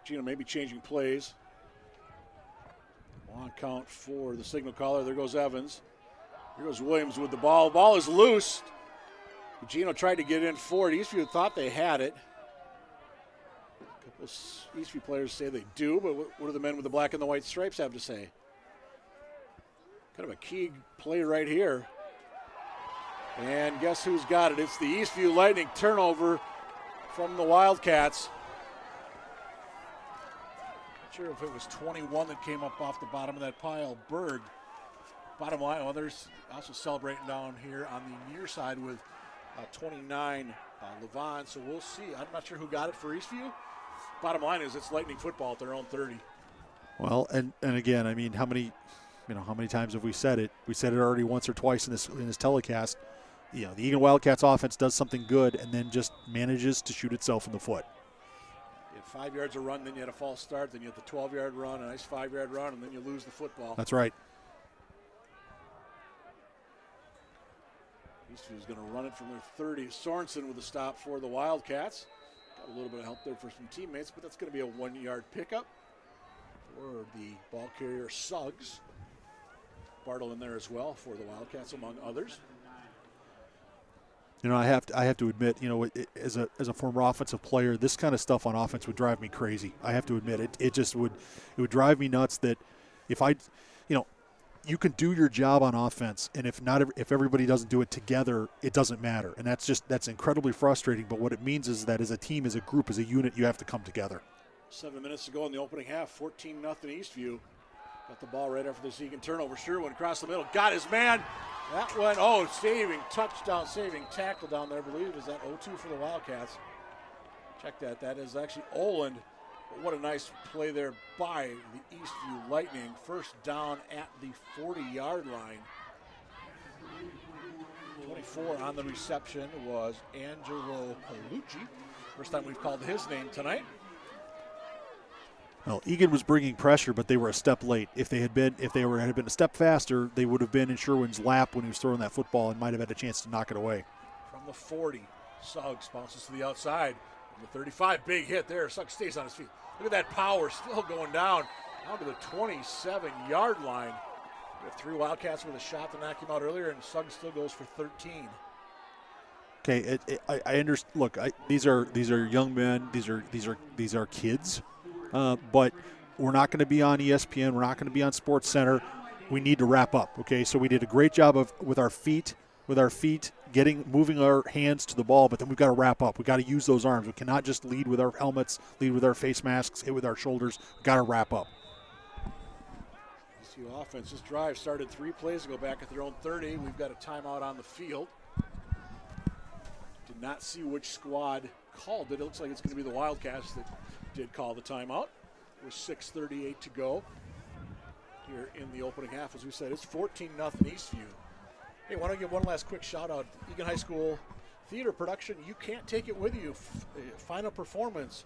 Gino maybe changing plays. Long count for the signal caller. There goes Evans. Here goes Williams with the ball. Ball is loose. Gino tried to get in for it. Eastview thought they had it. A couple of Eastview players say they do, but what do the men with the black and the white stripes have to say? Kind of a key play right here. And guess who's got it? It's the Eastview Lightning turnover from the Wildcats. sure if it was 21 that came up off the bottom of that pile. Berg. Bottom line, well, there's also celebrating down here on the near side with 29 Levon. So we'll see. I'm not sure who got it for Eastview. Bottom line is it's Lightning football at their own 30. Well, and again, I mean, how many times have we said it? We said it already once or twice in this telecast. You know, the Eagan Wildcats offense does something good and then just manages to shoot itself in the foot. You had 5 yards of run, then you had a false start, then you had the 12-yard run, a nice 5-yard run, and then you lose the football. That's right. Eastview's going to run it from their 30. Sorensen with a stop for the Wildcats. Got a little bit of help there for some teammates, but that's going to be a 1-yard pickup for the ball carrier Suggs. Bartle in there as well for the Wildcats, among others. You know, I have to admit, you know, as a former offensive player, this kind of stuff on offense would drive me crazy. I have to admit, it would drive me nuts that if you can do your job on offense, and if everybody doesn't do it together, it doesn't matter, and that's incredibly frustrating. But what it means is that as a team, as a group, as a unit, you have to come together. 7 minutes to go in the opening half, 14-0 Eastview. Got the ball right after this Eagan turnover. Sherwin across the middle, got his man. That went, touchdown, saving tackle down there, I believe. Is that 0-2 for the Wildcats? Check that. That is actually Oland. But what a nice play there by the Eastview Lightning. First down at the 40-yard line. 24 on the reception was Angelo Palucci. First time we've called his name tonight. Well, Eagan was bringing pressure, but they were a step late. If they had been a step faster, they would have been in Sherwin's lap when he was throwing that football and might have had a chance to knock it away. From the 40, Suggs bounces to the outside. From the 35, big hit there. Suggs stays on his feet. Look at that power still going down to the 27-yard line. We have 3 Wildcats with a shot to knock him out earlier, and Suggs still goes for 13. Okay, I understand. Look, these are young men. These are kids. But we're not going to be on ESPN. We're not going to be on Sports Center. We need to wrap up. Okay, so we did a great job with our feet, moving our hands to the ball. But then we've got to wrap up. We've got to use those arms. We cannot just lead with our helmets, lead with our face masks, hit with our shoulders. We've got to wrap up. ECU offense. This drive started 3 plays ago back at their own 30. We've got a timeout on the field. Did not see which squad called it. It looks like it's going to be the Wildcats that did call the timeout. With 6:38 to go here in the opening half. As we said, it's 14-0 Eastview. Hey, why don't I give one last quick shout out? Eagan High School Theater Production, You Can't Take It With You. Final performance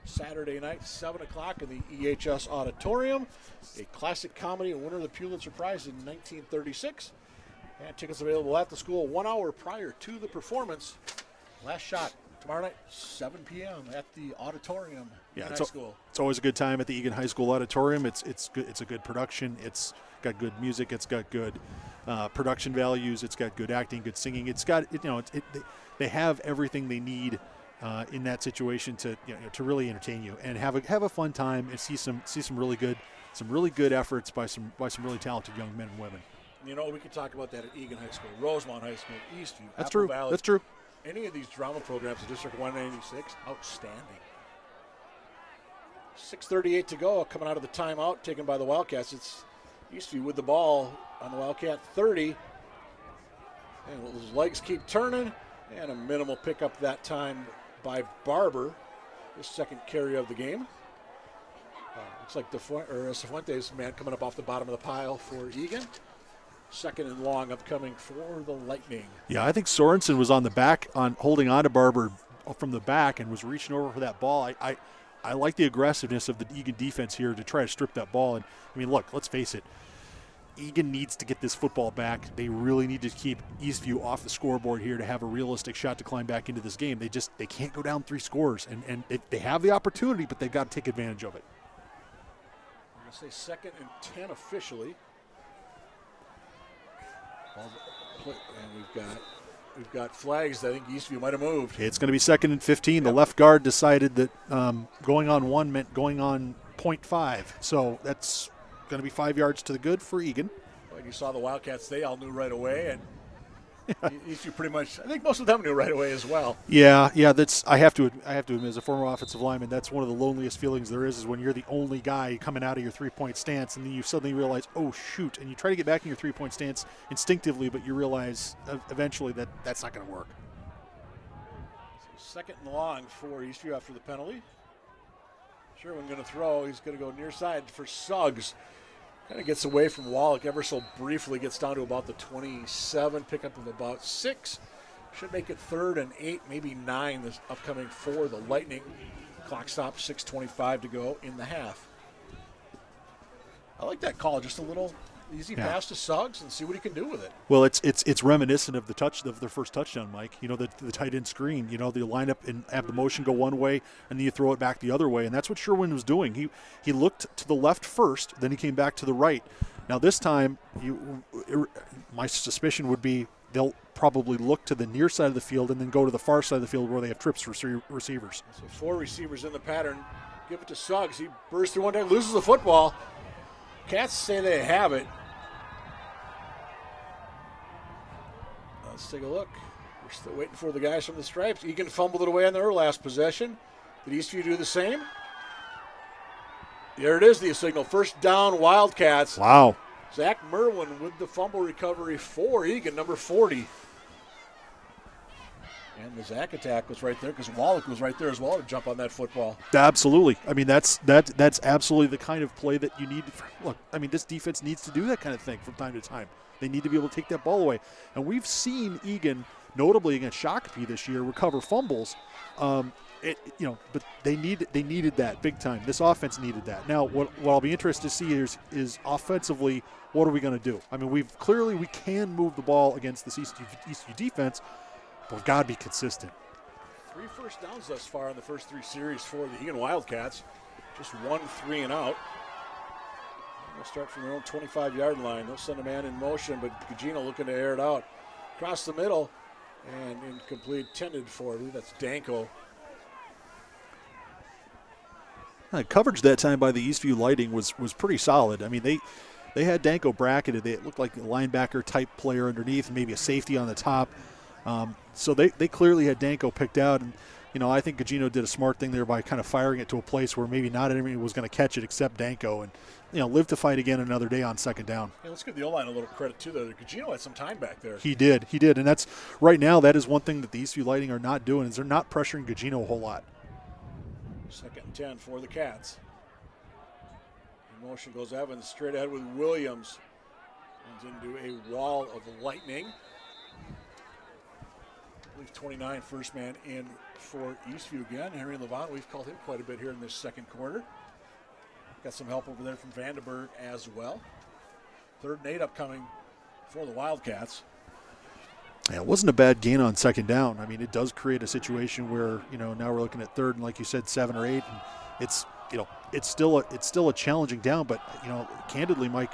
Saturday night, 7 o'clock in the EHS Auditorium. A classic comedy and winner of the Pulitzer Prize in 1936. And tickets available at the school 1 hour prior to the performance. Last shot tomorrow night, 7 p.m. at the auditorium. Yeah, it's always a good time at the Eagan High School Auditorium. It's good. It's a good production. It's got good music. It's got good production values. It's got good acting, good singing. It's got they have everything they need in that situation to really entertain you and have a fun time and see some really good efforts by some really talented young men and women. You know, we could talk about that at Eagan High School, Rosemont High School, Eastview, That's Apple true. Valley. That's true. Any of these drama programs in District 196, outstanding. 6:38 to go, coming out of the timeout taken by the Wildcats. It's Eastview with the ball on the Wildcat 30. And those legs keep turning, and a minimal pickup that time by Barber, his second carry of the game. Looks like Cifuentes' man coming up off the bottom of the pile for Eagan. Second and long upcoming for the Lightning. Yeah, I think Sorensen was on the back, holding on to Barber from the back and was reaching over for that ball. I like the aggressiveness of the Eagan defense here to try to strip that ball. And I mean, look, let's face it. Eagan needs to get this football back. They really need to keep Eastview off the scoreboard here to have a realistic shot to climb back into this game. They can't go down 3 scores. And they have the opportunity, but they've got to take advantage of it. I'm going to say 2nd and 10 officially. And we've got flags. I think Eastview might have moved. It's going to be 2nd and 15. Yep. The left guard decided that going on 1 meant going on 0.5. So that's going to be 5 yards to the good for Eagan. Well, you saw the Wildcats. They all knew right away. And Eastview pretty much, I think most of them knew right away as well. Yeah. That's I have to admit, as a former offensive lineman, that's one of the loneliest feelings there is when you're the only guy coming out of your three-point stance, and then you suddenly realize, oh shoot, and you try to get back in your three-point stance instinctively, but you realize eventually that that's not going to work. So 2nd and long for Eastview after the penalty. Sherwin going to throw. He's going to go near side for Suggs. Kind of gets away from Wallach ever so briefly, gets down to about the 27, pickup of about 6. Should make it 3rd and 8, maybe 9 this upcoming for the Lightning. Clock stops, 6:25 to go in the half. I like that call, just a little easy pass to Suggs and see what he can do with it. Well, it's reminiscent of their first touchdown, Mike. You know, the tight end screen. You know, they line up and have the motion go one way, and then you throw it back the other way, and that's what Sherwin was doing. He looked to the left first, then he came back to the right. Now this time, my suspicion would be they'll probably look to the near side of the field and then go to the far side of the field where they have trips for receivers. So 4 receivers in the pattern. Give it to Suggs. He bursts through one time, loses the football. Cats say they have it. Let's take a look. We're still waiting for the guys from the Stripes. Eagan fumbled it away on their last possession. Did Eastview do the same? There it is, the signal. First down, Wildcats. Wow. Zach Merwin with the fumble recovery for Eagan, number 40. And the Zach attack was right there because Wallach was right there as well to jump on that football. Absolutely. I mean, that's absolutely the kind of play that you need. Look, I mean, this defense needs to do that kind of thing from time to time. They need to be able to take that ball away. And we've seen Eagan, notably against Shakopee this year, recover fumbles. But they needed that big time. This offense needed that. Now, what I'll be interested to see is offensively, what are we going to do? I mean, we can move the ball against this Eastview defense, but we've got to be consistent. 3 first downs thus far in the first 3 series for the Eagan Wildcats. Just 1 3 and out. They'll start from their own 25-yard line. They'll send a man in motion, but Gugino looking to air it out. Across the middle and incomplete, intended for, I believe that's Danko. Coverage that time by the Eastview Lighting was pretty solid. I mean, they had Danko bracketed. It looked like a linebacker-type player underneath, maybe a safety on the top. So they clearly had Danko picked out. And, you know, I think Gugino did a smart thing there by kind of firing it to a place where maybe not anybody was going to catch it except Danko and, you know, live to fight again another day on 2nd down. Yeah, let's give the O-line a little credit, too, though. Gugino had some time back there. He did. And that's right now that is one thing that the Eastview Lighting are not doing is they're not pressuring Gugino a whole lot. 2nd and 10 for the Cats. In motion goes Evans straight ahead with Williams. Runs into a wall of lightning. I believe 29, first man in for Eastview again. Henry Levant, we've called him quite a bit here in this 2nd quarter. Got some help over there from Vandenberg as well. 3rd and 8 upcoming for the Wildcats. Yeah, it wasn't a bad gain on 2nd down. I mean, it does create a situation where, you know, now we're looking at 3rd and, like you said, 7 or 8, and it's, you know, it's still a challenging down. But, you know, candidly, Mike,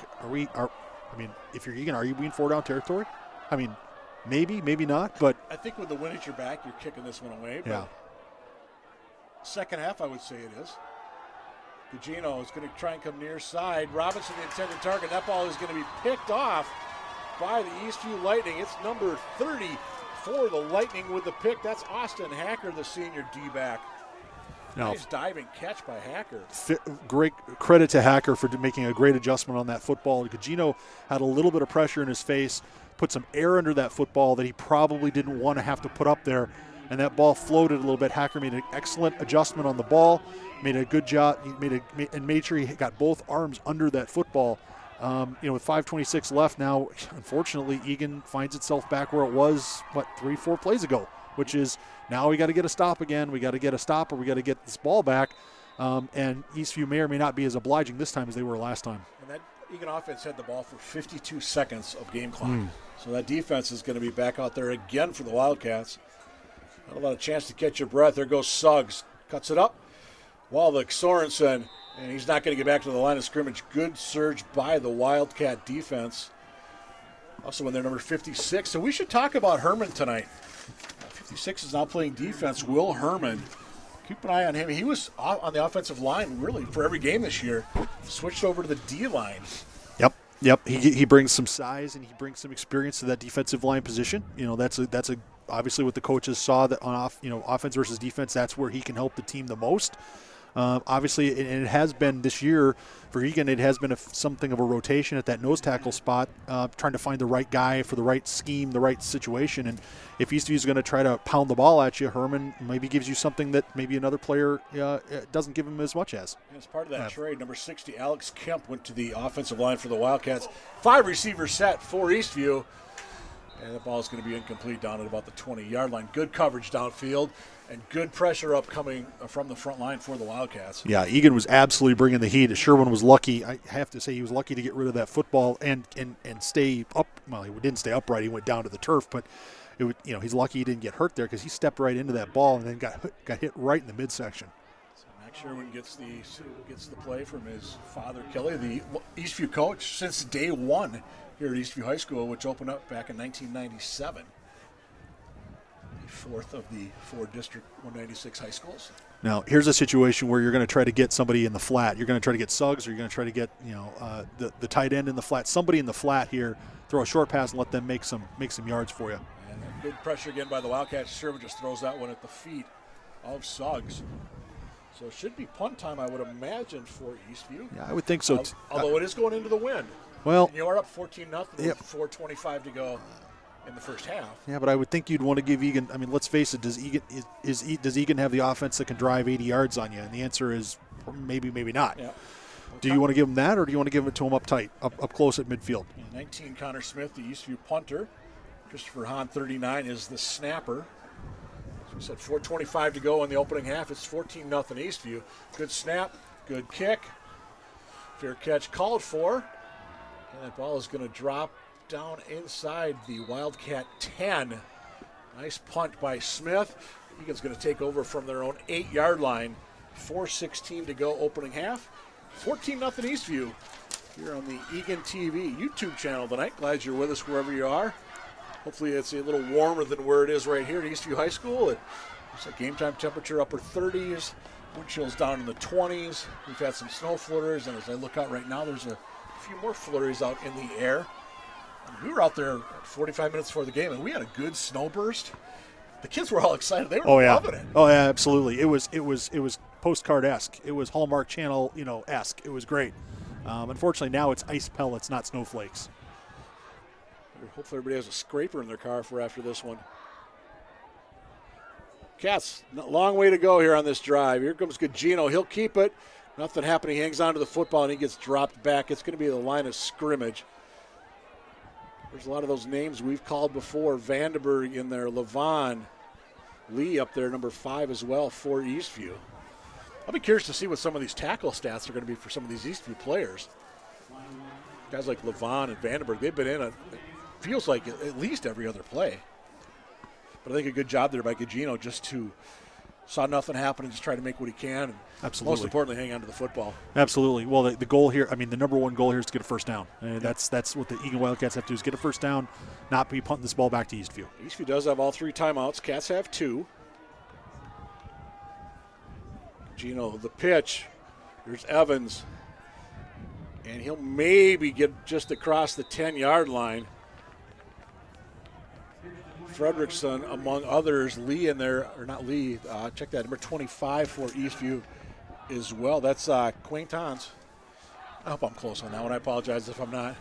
if you're Eagan, are you being 4-down territory? I mean, maybe not. But I think with the win at your back, you're kicking this one away. But yeah. 2nd half, I would say it is. Gugino is going to try and come near side. Robinson, the intended target. That ball is going to be picked off by the Eastview Lightning. It's number 30 for the Lightning with the pick. That's Austin Hacker, the senior D-back. Nice diving catch by Hacker. Great credit to Hacker for making a great adjustment on that football. Gugino had a little bit of pressure in his face, put some air under that football that he probably didn't want to have to put up there, and that ball floated a little bit. Hacker made an excellent adjustment on the ball, made a good job, and made sure he got both arms under that football. With 5:26 left now, unfortunately, Eagan finds itself back where it was, 3-4 plays ago, which is now we got to get a stop again. We got to get a stop or we got to get this ball back. And Eastview may or may not be as obliging this time as they were last time. And that Eagan offense had the ball for 52 seconds of game clock. So that defense is going to be back out there again for the Wildcats. Not a lot of chance to catch your breath. There goes Suggs. Cuts it up. Wallach Sorensen. And he's not going to get back to the line of scrimmage. Good surge by the Wildcat defense. Also in there, number 56. So we should talk about Herman tonight. 56 is now playing defense. Will Herman. Keep an eye on him. He was on the offensive line really for every game this year. Switched over to the D line. Yep. Yep, he brings some size and he brings some experience to that defensive line position. That's a obviously what the coaches saw that on offense versus defense. That's where he can help the team the most. Obviously, it has been this year for Eagan. It has been something of a rotation at that nose tackle spot, trying to find the right guy for the right scheme, the right situation. And if Eastview is going to try to pound the ball at you, Herman maybe gives you something that maybe another player doesn't give him as much as. As part of that trade, number 60, Alex Kemp, went to the offensive line for the Wildcats. 5 receiver set for Eastview. And the ball is going to be incomplete down at about the 20-yard line. Good coverage downfield and good pressure up coming from the front line for the Wildcats. Yeah, Eagan was absolutely bringing the heat. Sherwin was lucky. I have to say he was lucky to get rid of that football and stay up. Well, he didn't stay upright. He went down to the turf, but he's lucky he didn't get hurt there because he stepped right into that ball and then got hit right in the midsection. So Max Sherwin gets the play from his father, Kelly, the Eastview coach since day one here at Eastview High School, which opened up back in 1997. The fourth of the 4 District 196 high schools. Now, here's a situation where you're going to try to get somebody in the flat. You're going to try to get Suggs, or you're going to try to get the tight end in the flat. Somebody in the flat here. Throw a short pass and let them make some yards for you. And good pressure again by the Wildcats. Sherman just throws that one at the feet of Suggs. So it should be punt time, I would imagine, for Eastview. Yeah, I would think so. Although it is going into the wind. Well, and you are up 14-0 with 4:25 to go in the first half. Yeah, but I would think you'd want to give Eagan. I mean, let's face it. Does Eagan have the offense that can drive 80 yards on you? And the answer is maybe not. Yeah. Do you want to give him that, or do you want to give it to him up tight, up close at midfield? 19, Connor Smith, the Eastview punter. Christopher Hahn, 39, is the snapper. As we said, 4:25 to go in the opening half. It's 14-0 Eastview. Good snap, good kick. Fair catch called for. And that ball is going to drop down inside the Wildcat 10. Nice punt by Smith. Eagan's going to take over from their own 8-yard line. 4:16 to go opening half. 14-0 Eastview here on the Eagan TV YouTube channel tonight. Glad you're with us wherever you are. Hopefully it's a little warmer than where it is right here at Eastview High School. It's a game time temperature upper 30s. Wind chills down in the 20s. We've had some snow flurries, and as I look out right now, there's a few more flurries out in the air. And we were out there 45 minutes before the game, and we had a good snow burst. The kids were all excited. They were loving it. Oh yeah, absolutely. It was postcard-esque. It was Hallmark Channel, esque. It was great. Unfortunately, now it's ice pellets, not snowflakes. Hopefully everybody has a scraper in their car for after this one. Cats, long way to go here on this drive. Here comes Gugino. He'll keep it. Nothing happening. He hangs on to the football, and he gets dropped back. It's going to be the line of scrimmage. There's a lot of those names we've called before. Vandenberg in there. Levon. Lee up there, number 5 as well for Eastview. I'll be curious to see what some of these tackle stats are going to be for some of these Eastview players. Guys like Levon and Vandenberg, they've been in it feels like at least every other play. But I think a good job there by Gugino just to saw nothing happen and just try to make what he can. And absolutely. Most importantly, hang on to the football. Absolutely. Well, the goal here, the number one goal here is to get a first down. And that's what the Eagan Wildcats have to do is get a first down, not be punting this ball back to Eastview. Eastview does have all 3 timeouts. Cats have 2. Gino, the pitch. There's Evans. And he'll maybe get just across the 10-yard line. Fredrickson, among others, Lee in there, or not Lee, check that, number 25 for Eastview as well. That's Quaintance. I hope I'm close on that one. I apologize if I'm not.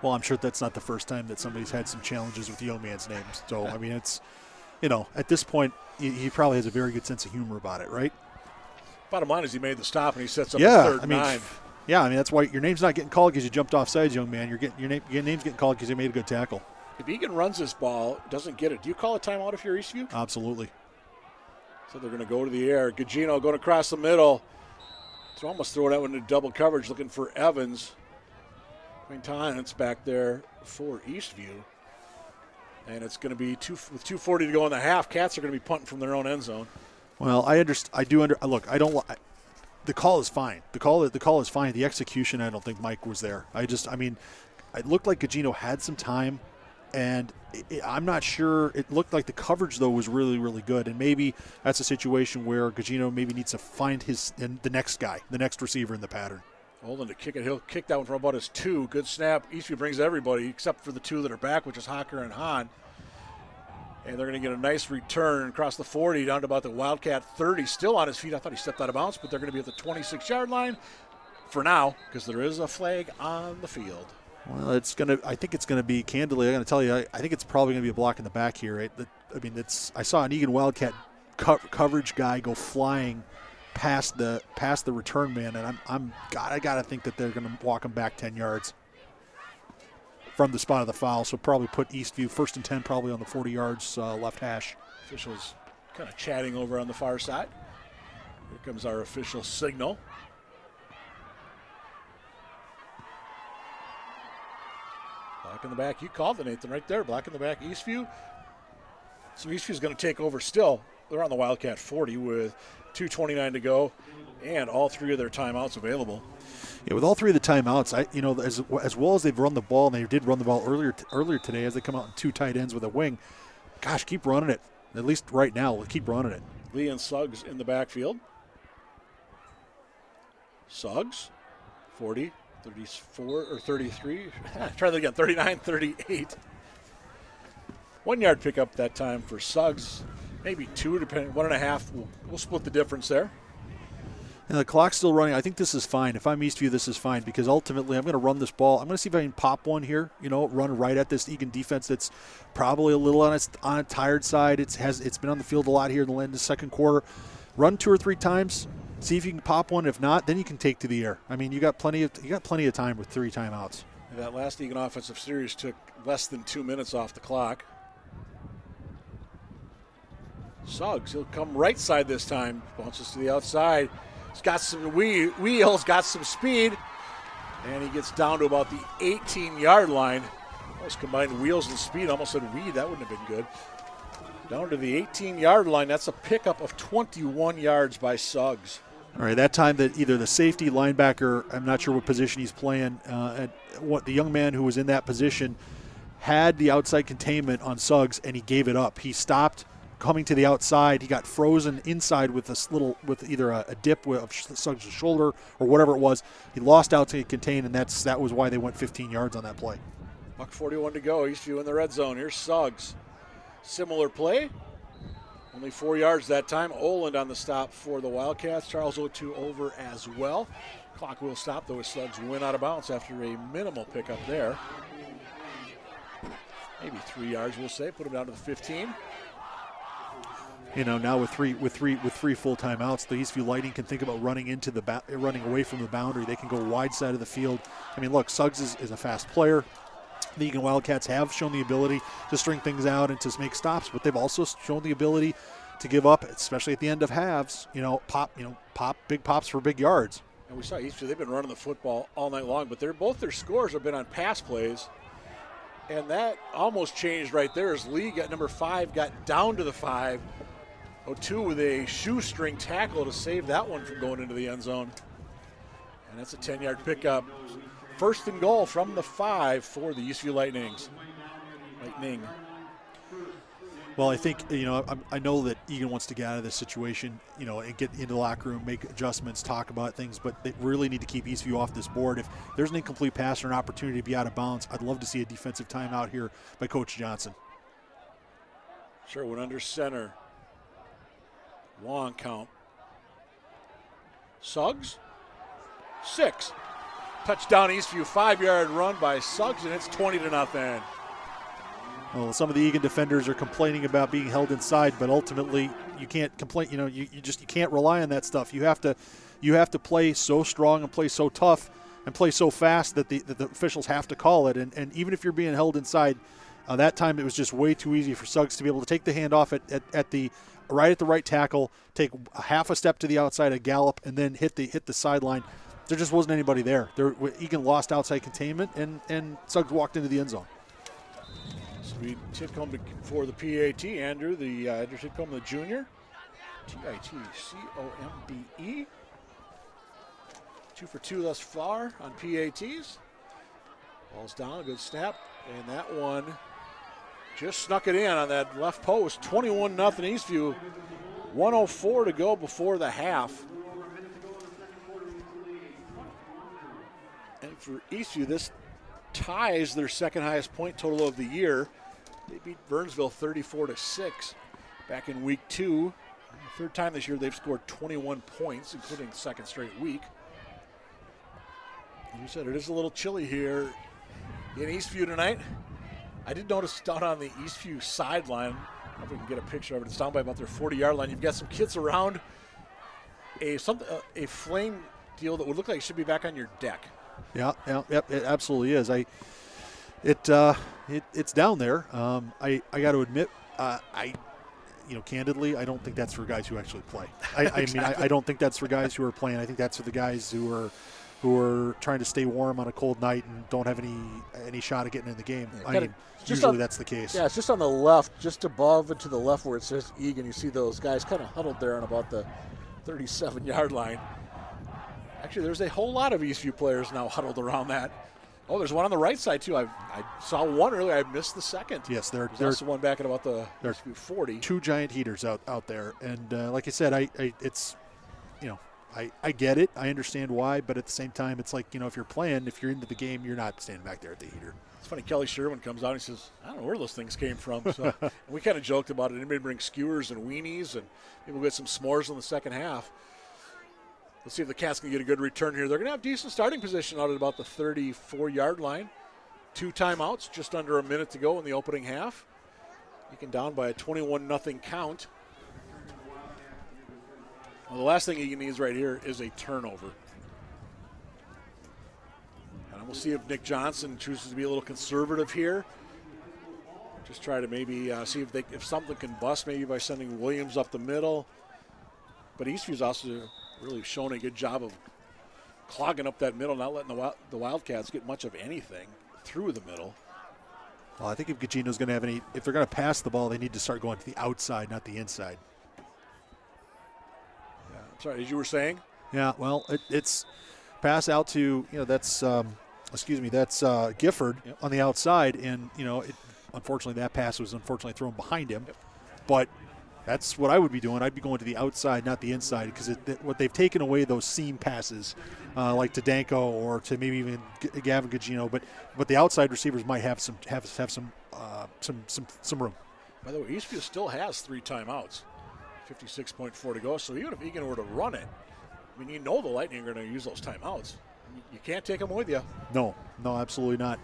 Well, I'm sure that's not the first time that somebody's had some challenges with the young man's name. So, it's, at this point, he probably has a very good sense of humor about it, right? Bottom line is he made the stop and he sets up the 3rd and 9. Yeah, that's why your name's not getting called because you jumped off sides, young man. Your name's getting called because you made a good tackle. If Eagan runs this ball, doesn't get it, do you call a timeout if you're Eastview? Absolutely. So they're going to go to the air. Gugino going across the middle. To almost throw that one into double coverage, looking for Evans. Quaintance back there for Eastview. And it's going to be with 2:40 to go in the half. Cats are going to be punting from their own end zone. Well, look, the call is fine. The call is fine. The execution, I don't think Mike was there. It looked like Gugino had some time. And I'm not sure. It looked like the coverage, though, was really, really good. And maybe that's a situation where Gugino maybe needs to find the next guy, the next receiver in the pattern. Olin to kick it. He'll kick that one from about his 2. Good snap. Eastview brings everybody except for the 2 that are back, which is Hocker and Hahn. And they're going to get a nice return across the 40 down to about the Wildcat 30. Still on his feet. I thought he stepped out of bounds, but they're going to be at the 26-yard line for now because there is a flag on the field. Well, I think it's gonna be, candidly, I'm gonna tell you, I think it's probably gonna be a block in the back here. Right? I saw an Eagan Wildcat coverage guy go flying past the return man, and I gotta think that they're gonna walk him back 10 yards from the spot of the foul. So probably put Eastview 1st and 10, probably on the 40 yards left hash. Officials kind of chatting over on the far side. Here comes our official signal. Block in the back. You called it, Nathan, right there. Block in the back, Eastview. So Eastview's going to take over still. They're on the Wildcat 40 with 2:29 to go and all 3 of their timeouts available. Yeah, with all 3 of the timeouts, as well as they've run the ball, and they did run the ball earlier today as they come out in 2 tight ends with a wing. Gosh, keep running it. At least right now, we'll keep running it. Lee and Suggs in the backfield. Suggs, 40. 34 or 33. Try that again. 39, 38. 1 yard pickup that time for Suggs. Maybe 2, depending. 1.5. We'll split the difference there. And the clock's still running. I think this is fine. If I'm Eastview, this is fine because ultimately I'm going to run this ball. I'm going to see if I can pop one here. Run right at this Eagan defense that's probably a little on a tired side. It's been on the field a lot here in the end of the second quarter. Run 2 or 3 times. See if you can pop one. If not, then you can take to the air. I mean, you got plenty of time with 3 timeouts. That last Eagan offensive series took less than 2 minutes off the clock. Suggs, he'll come right side this time. Bounces to the outside. He's got some wheels, got some speed, and he gets down to about the 18-yard line. Almost combined wheels and speed. Almost said weed. That wouldn't have been good. Down to the 18-yard line. That's a pickup of 21 yards by Suggs. All right, that time that either the safety, linebacker, I'm not sure what position he's playing, the young man who was in that position had the outside containment on Suggs, and he gave it up. He stopped coming to the outside. He got frozen inside with either a dip of Suggs' shoulder or whatever it was. He lost outside contain, and that was why they went 15 yards on that play. $1:41 to go. Eastview in the red zone. Here's Suggs. Similar play. Only 4 yards that time. Oland on the stop for the Wildcats. Charles O'Toole over as well. Clock will stop, though, as Suggs went out of bounds after a minimal pickup there. Maybe 3 yards, we'll say. Put him down to the 15. Now with three full timeouts, the Eastview Lightning can think about running away from the boundary. They can go wide side of the field. I mean, look, Suggs is a fast player. The Eagan Wildcats have shown the ability to string things out and to make stops, but they've also shown the ability to give up, especially at the end of halves. Big pops for big yards. And we saw Eastview; they've been running the football all night long, but both their scores have been on pass plays, and that almost changed right there as Lee got number 5, got down to the 5. O'Toole with a shoestring tackle to save that one from going into the end zone, and that's a 10-yard pickup. 1st and goal from the 5 for the Eastview Lightning. Well, I think, I know that Eagan wants to get out of this situation, and get into the locker room, make adjustments, talk about things, but they really need to keep Eastview off this board. If there's an incomplete pass or an opportunity to be out of bounds, I'd love to see a defensive timeout here by Coach Johnson. Sherwood under center. Long count. Suggs. 6. Touchdown Eastview, 5-yard run by Suggs, and it's 20-0. Well, some of the Eagan defenders are complaining about being held inside, but ultimately you can't complain. You can't rely on that stuff. You have to play so strong and play so tough and play so fast that the officials have to call it. And even if you're being held inside, that time it was just way too easy for Suggs to be able to take the handoff at the right tackle, take a half a step to the outside, a gallop, and then hit the sideline. There just wasn't anybody there. Eagan lost outside containment, and Suggs walked into the end zone. So we Titcomb for the PAT. Andrew Titcomb, the junior. Titcombe. 2 for 2 thus far on PATs. Ball's down, good snap, and that one just snuck it in on that left post. 21-0 Eastview. 1:04 to go before the half. And for Eastview, this ties their second highest point total of the year. They beat Burnsville 34-6 back in week 2. Third time this year they've scored 21 points, including the second straight week. As you said, it is a little chilly here in Eastview tonight. I did notice down on the Eastview sideline, I don't know if we can get a picture of it, it's down by about their 40-yard line. You've got some kids around a flame deal that would look like it should be back on your deck. Yeah, it absolutely is. It's down there. I got to admit, candidly, I don't think that's for guys who actually play. I don't think that's for guys who are playing. I think that's for the guys who are trying to stay warm on a cold night and don't have any shot at getting in the game. Yeah, usually that's the case. Yeah, it's just on the left, just above and to the left where it says Eagan. You see those guys kind of huddled there on about the 37-yard line. Actually, there's a whole lot of Eastview players now huddled around that. Oh, there's one on the right side, too. I saw one earlier. I missed the second. Yes, there's the one back at about the 40. Two giant heaters out there. And like I said, I get it. I understand why. But at the same time, it's like, if you're playing, if you're into the game, you're not standing back there at the heater. It's funny. Kelly Sherwin comes out and he says, I don't know where those things came from. So and we kind of joked about it. Anybody bring skewers and weenies, and maybe we'll get some s'mores in the second half. Let's see if the Cats can get a good return here. They're going to have decent starting position out at about the 34-yard line. 2 timeouts, just under a minute to go in the opening half. Eagan down by a 21-0 count. Well, the last thing Eagan needs right here is a turnover. And we'll see if Nick Johnson chooses to be a little conservative here. Just try to maybe see if something can bust, maybe by sending Williams up the middle. But Eastview's also really shown a good job of clogging up that middle, not letting the Wildcats get much of anything through the middle. Well, I think if Gugino's going to have if they're going to pass the ball, they need to start going to the outside, not the inside. Yeah, sorry, as you were saying? Yeah, well, it's pass out to, that's Gifford on the outside, and, unfortunately that pass was thrown behind him. Yep. But that's what I would be doing. I'd be going to the outside, not the inside, because what they've taken away those seam passes, like to Danko or to maybe even Gavin Gugino, but the outside receivers might have some room. By the way, Eastview still has 3 timeouts, 56.4 to go. So even if Eagan were to run it, the Lightning are going to use those timeouts. You can't take them with you. No, absolutely not.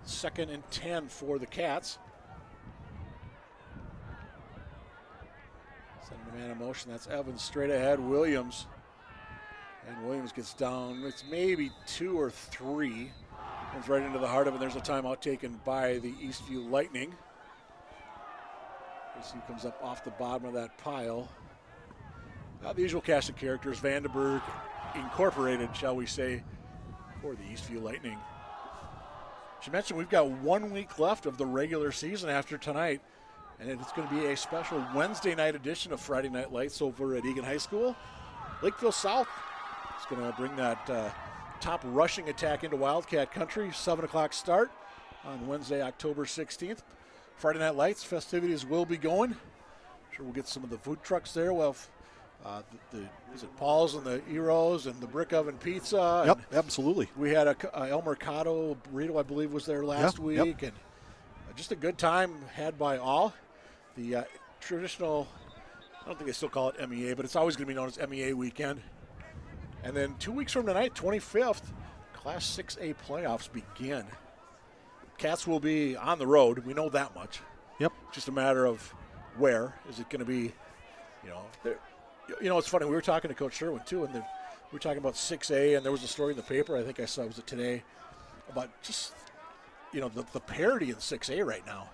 2nd and 10 for the Cats. Sending the man in motion. That's Evans straight ahead. Williams. And Williams gets down. It's maybe 2 or 3. Comes right into the heart of it. There's a timeout taken by the Eastview Lightning. He comes up off the bottom of that pile. The usual cast of characters. Vandenberg Incorporated, shall we say, for the Eastview Lightning. She mentioned we've got 1 week left of the regular season after tonight. And it's going to be a special Wednesday night edition of Friday Night Lights over at Eagan High School. Lakeville South is going to bring that top rushing attack into Wildcat country. 7 o'clock start on Wednesday, October 16th. Friday Night Lights festivities will be going. I'm sure we'll get some of the food trucks there. Well, is it Paul's and the Eros and the Brick Oven Pizza? Yep, absolutely. We had a El Mercado burrito, I believe, was there last week. Yep. And just a good time had by all. The traditional, I don't think they still call it MEA, but it's always going to be known as MEA weekend. And then 2 weeks from tonight, 25th, Class 6A playoffs begin. Cats will be on the road. We know that much. Yep. Just a matter of where. Is it going to be, it's funny. We were talking to Coach Sherwin, too, and we were talking about 6A, and there was a story in the paper, I think I saw, was it today, about just, the parity in 6A right now.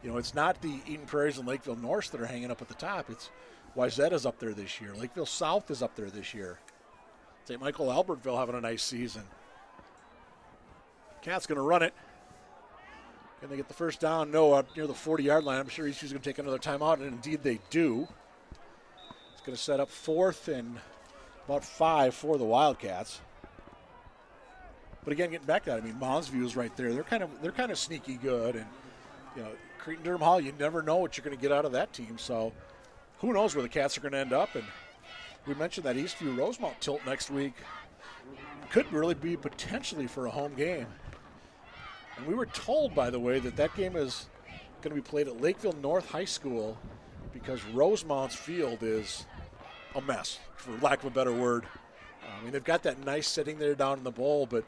It's not the Eden Prairies and Lakeville North that are hanging up at the top. It's Wayzata's up there this year. Lakeville South is up there this year. St. Michael Albertville having a nice season. Cat's going to run it. Can they get the first down? No, up near the 40-yard line. I'm sure Eastview's going to take another timeout, and indeed they do. It's going to set up 4th and about 5 for the Wildcats. But again, getting back to that, Monsview is right there. They're kind of sneaky good, and Cretin-Durham Hall, you never know what you're going to get out of that team. So who knows where the Cats are going to end up. And we mentioned that Eastview Rosemount tilt next week. could really be potentially for a home game. And we were told, by the way, that that game is going to be played at Lakeville North High School because Rosemount's field is a mess, for lack of a better word. I mean, they've got that nice setting there down in the bowl, but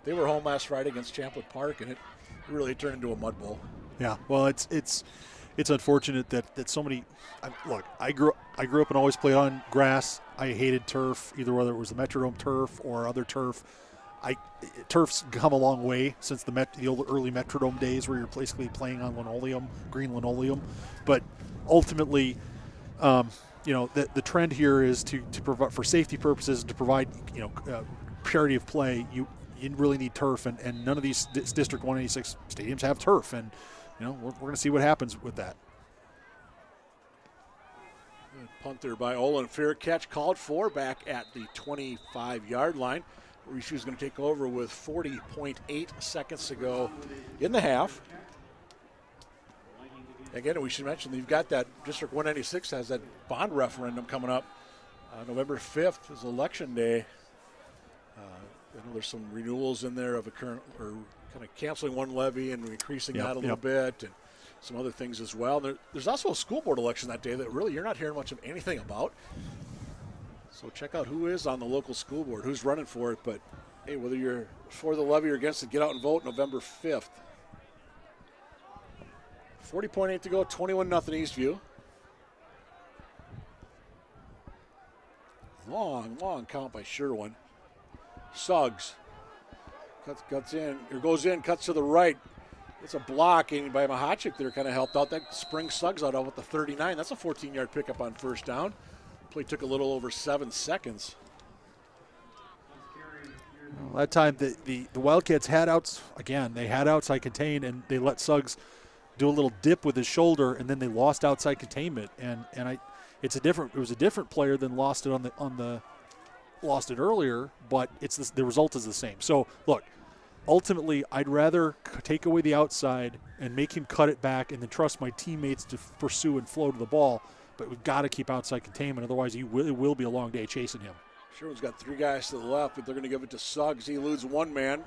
they were home last Friday against Champlain Park, and it really turned into a mud bowl. Yeah, well, it's unfortunate that so many. Look, I grew up and always played on grass. I hated turf, either whether it was the Metrodome turf or other turf. Turf's come a long way since the old early Metrodome days, where you're basically playing on linoleum, green linoleum. But ultimately, the trend here is to provide, for safety purposes, to provide purity of play. You really need turf, and none of these District 186 stadiums have turf, and we're going to see what happens with that. Good punt there by Olin. Fair catch called for back at the 25-yard line. Eastview is going to take over with 40.8 seconds to go in the half. Again, we should mention that you've got that District 196 has that bond referendum coming up. November 5th is election day. I know there's some renewals in there of a current, or kind of canceling one levy and increasing that a little bit, and some other things as well. There's also a school board election that day that really you're not hearing much of anything about. So check out who is on the local school board, who's running for it. But, hey, whether you're for the levy or against it, get out and vote November 5th. 40.8 to go, 21-0 Eastview. Long count by Sherwin. Suggs cuts in, or goes in, cuts to the right. It's a block by Mahachik there, kind of helped out. That springs Suggs out with the 39. That's a 14-yard pickup on first down. Play took a little over 7 seconds. Well, that time the Wildcats had outs again. They had outside contain, and they let Suggs do a little dip with his shoulder, and then they lost outside containment. It was a different player than lost it earlier, but the result is the same. So look, ultimately, I'd rather take away the outside and make him cut it back, and then trust my teammates to pursue and flow to the ball. But we've got to keep outside containment, otherwise it will be a long day chasing him. Sherwood's got 3 guys to the left, but they're going to give it to Suggs. He eludes one man.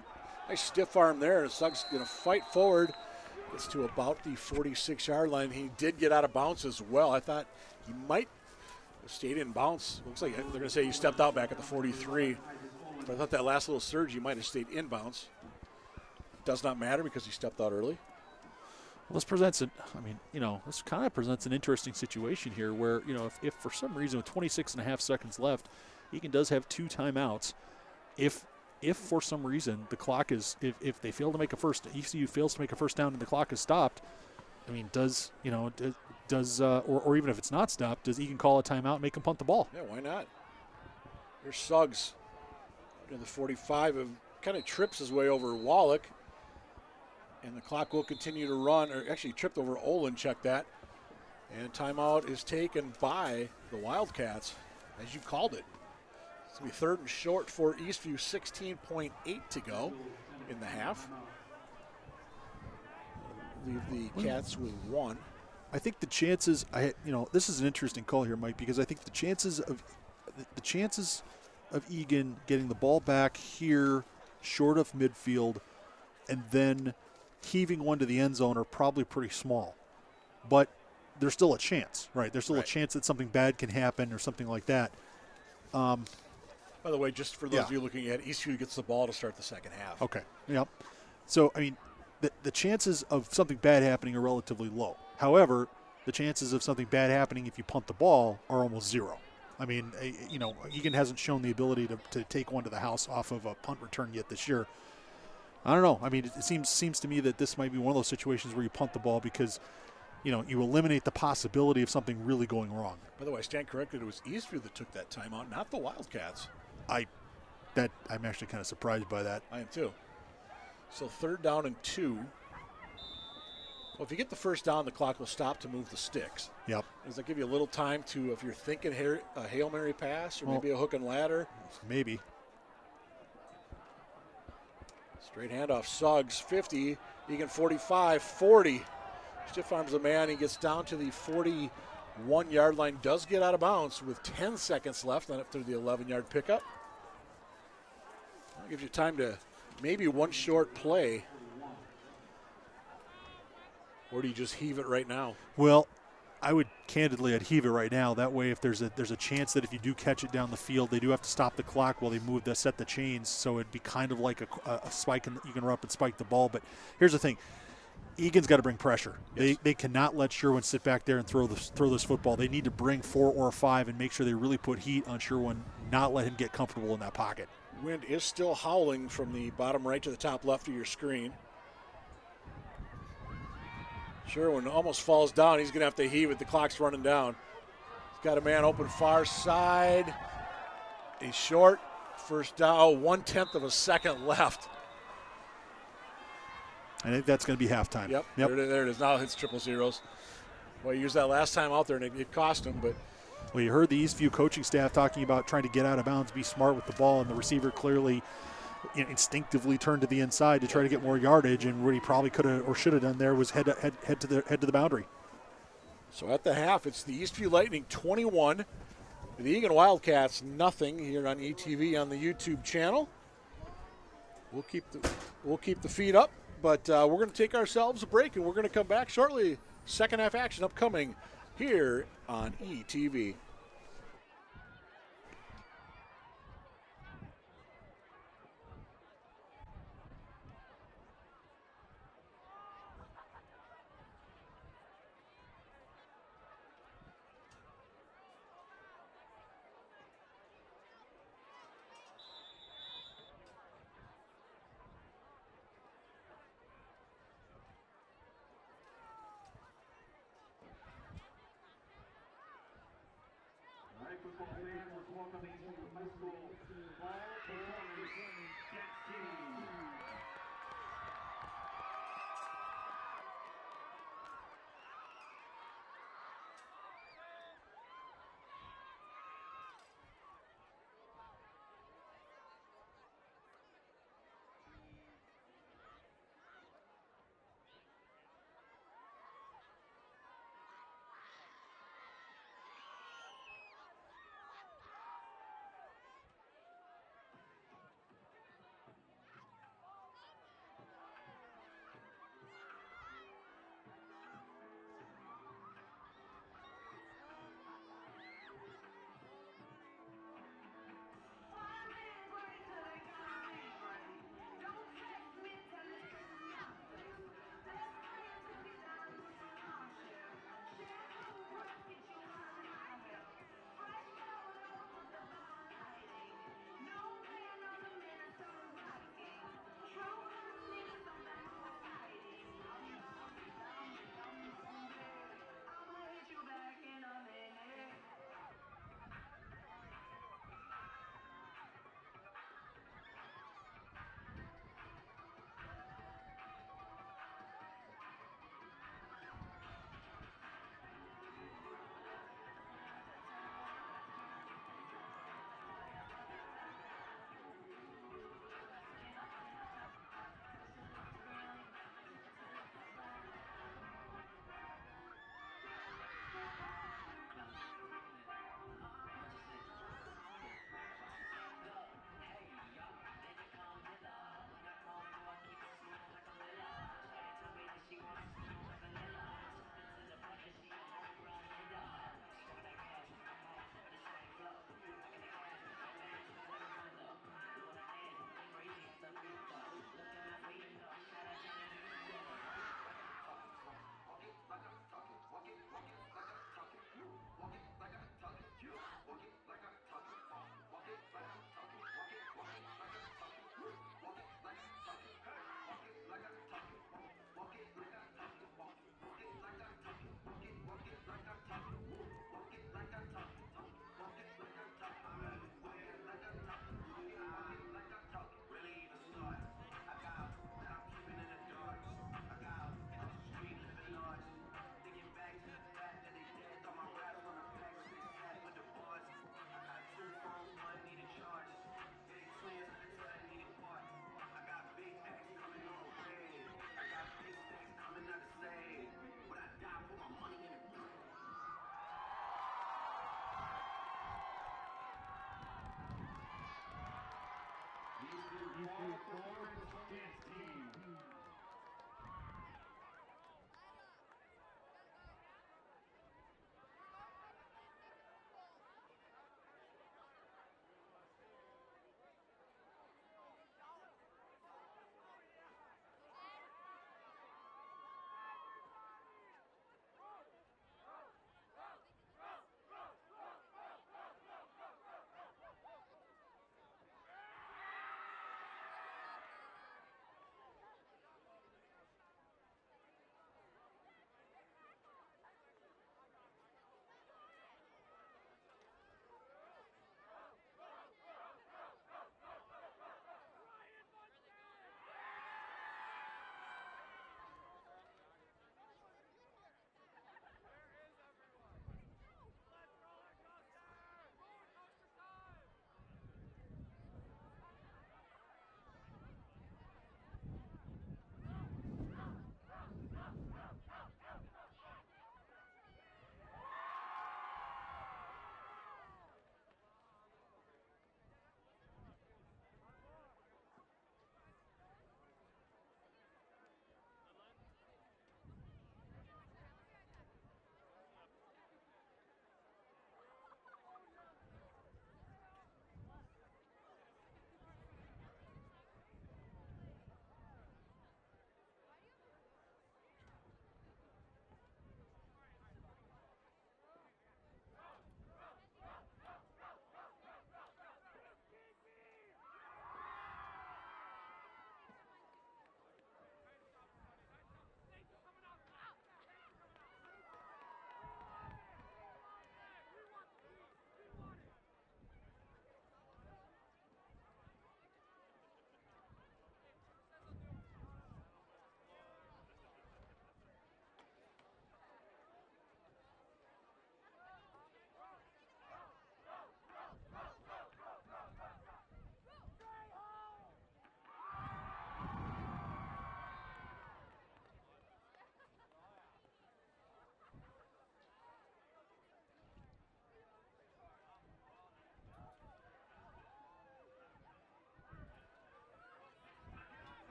Nice stiff arm there, and Suggs going to fight forward. Gets to about the 46-yard line. He did get out of bounds as well. I thought he might have stayed in bounds. Looks like they're going to say he stepped out back at the 43. But I thought that last little surge, he might have stayed in bounds. Does not matter because he stepped out early. Well, this kind of presents an interesting situation here where, if for some reason with 26.5 seconds left, Eagan does have 2 timeouts. If for some reason the clock is, if they fail to make ECU fails to make a first down and the clock is stopped, I mean, or even if it's not stopped, does Eagan call a timeout and make him punt the ball? Yeah, why not? Here's Suggs in the 45, and kind of trips his way over Wallach. And the clock will continue to run, or actually tripped over Olin, check that. And timeout is taken by the Wildcats, as you called it. It's going to be 3rd and short for Eastview, 16.8 to go in the half. Leave the Cats with 1. I think the chances, this is an interesting call here, Mike, because I think the chances of Eagan getting the ball back here short of midfield and then heaving one to the end zone are probably pretty small. But there's still a chance, right? There's still a chance that something bad can happen or something like that. By the way, just for those of you looking at, Eastview gets the ball to start the second half. Okay, yep. So, I mean, the chances of something bad happening are relatively low. However, the chances of something bad happening if you punt the ball are almost 0. I mean, Eagan hasn't shown the ability to take one to the house off of a punt return yet this year. I don't know. I mean, it seems to me that this might be one of those situations where you punt the ball because, you eliminate the possibility of something really going wrong. By the way, I stand corrected. It was Eastview that took that timeout, not the Wildcats. I'm actually kind of surprised by that. I am too. So 3rd down and 2. Well, if you get the first down, the clock will stop to move the sticks. Yep. Does that give you a little time to, if you're thinking a Hail Mary pass or maybe a hook and ladder? Maybe. Straight handoff, Suggs, 50, Eagan 45, 40. Stiff arms the man, he gets down to the 41-yard line, does get out of bounds with 10 seconds left on it through the 11-yard pickup. Gives you time to maybe one short play. Or do you just heave it right now? Well, I would candidly, I'd heave it right now. That way, if there's a chance that if you do catch it down the field, they do have to stop the clock while they set the chains. So it'd be kind of like a spike, and you can run up and spike the ball. But here's the thing: Egan's got to bring pressure. Yes. They cannot let Sherwin sit back there and throw this football. They need to bring 4 or 5 and make sure they really put heat on Sherwin, not let him get comfortable in that pocket. Wind is still howling from the bottom right to the top left of your screen. Sherwin almost falls down. He's going to have to heave it. The clock's running down. He's got a man open far side. He's short. First down, 1/10 of a second left. I think that's going to be halftime. Yep. There it is. Now it hits triple zeros. Well, he used that last time out there, and it cost him. But well, you heard the Eastview coaching staff talking about trying to get out of bounds, be smart with the ball, and the receiver clearly instinctively turned to the inside to try to get more yardage, and what he probably could have or should have done there was head to the boundary. So at the half, it's the Eastview Lightning 21, the Eagan Wildcats nothing here on ETV on the YouTube channel. We'll keep the feed up, but we're going to take ourselves a break, and we're going to come back shortly. Second half action upcoming here on ETV.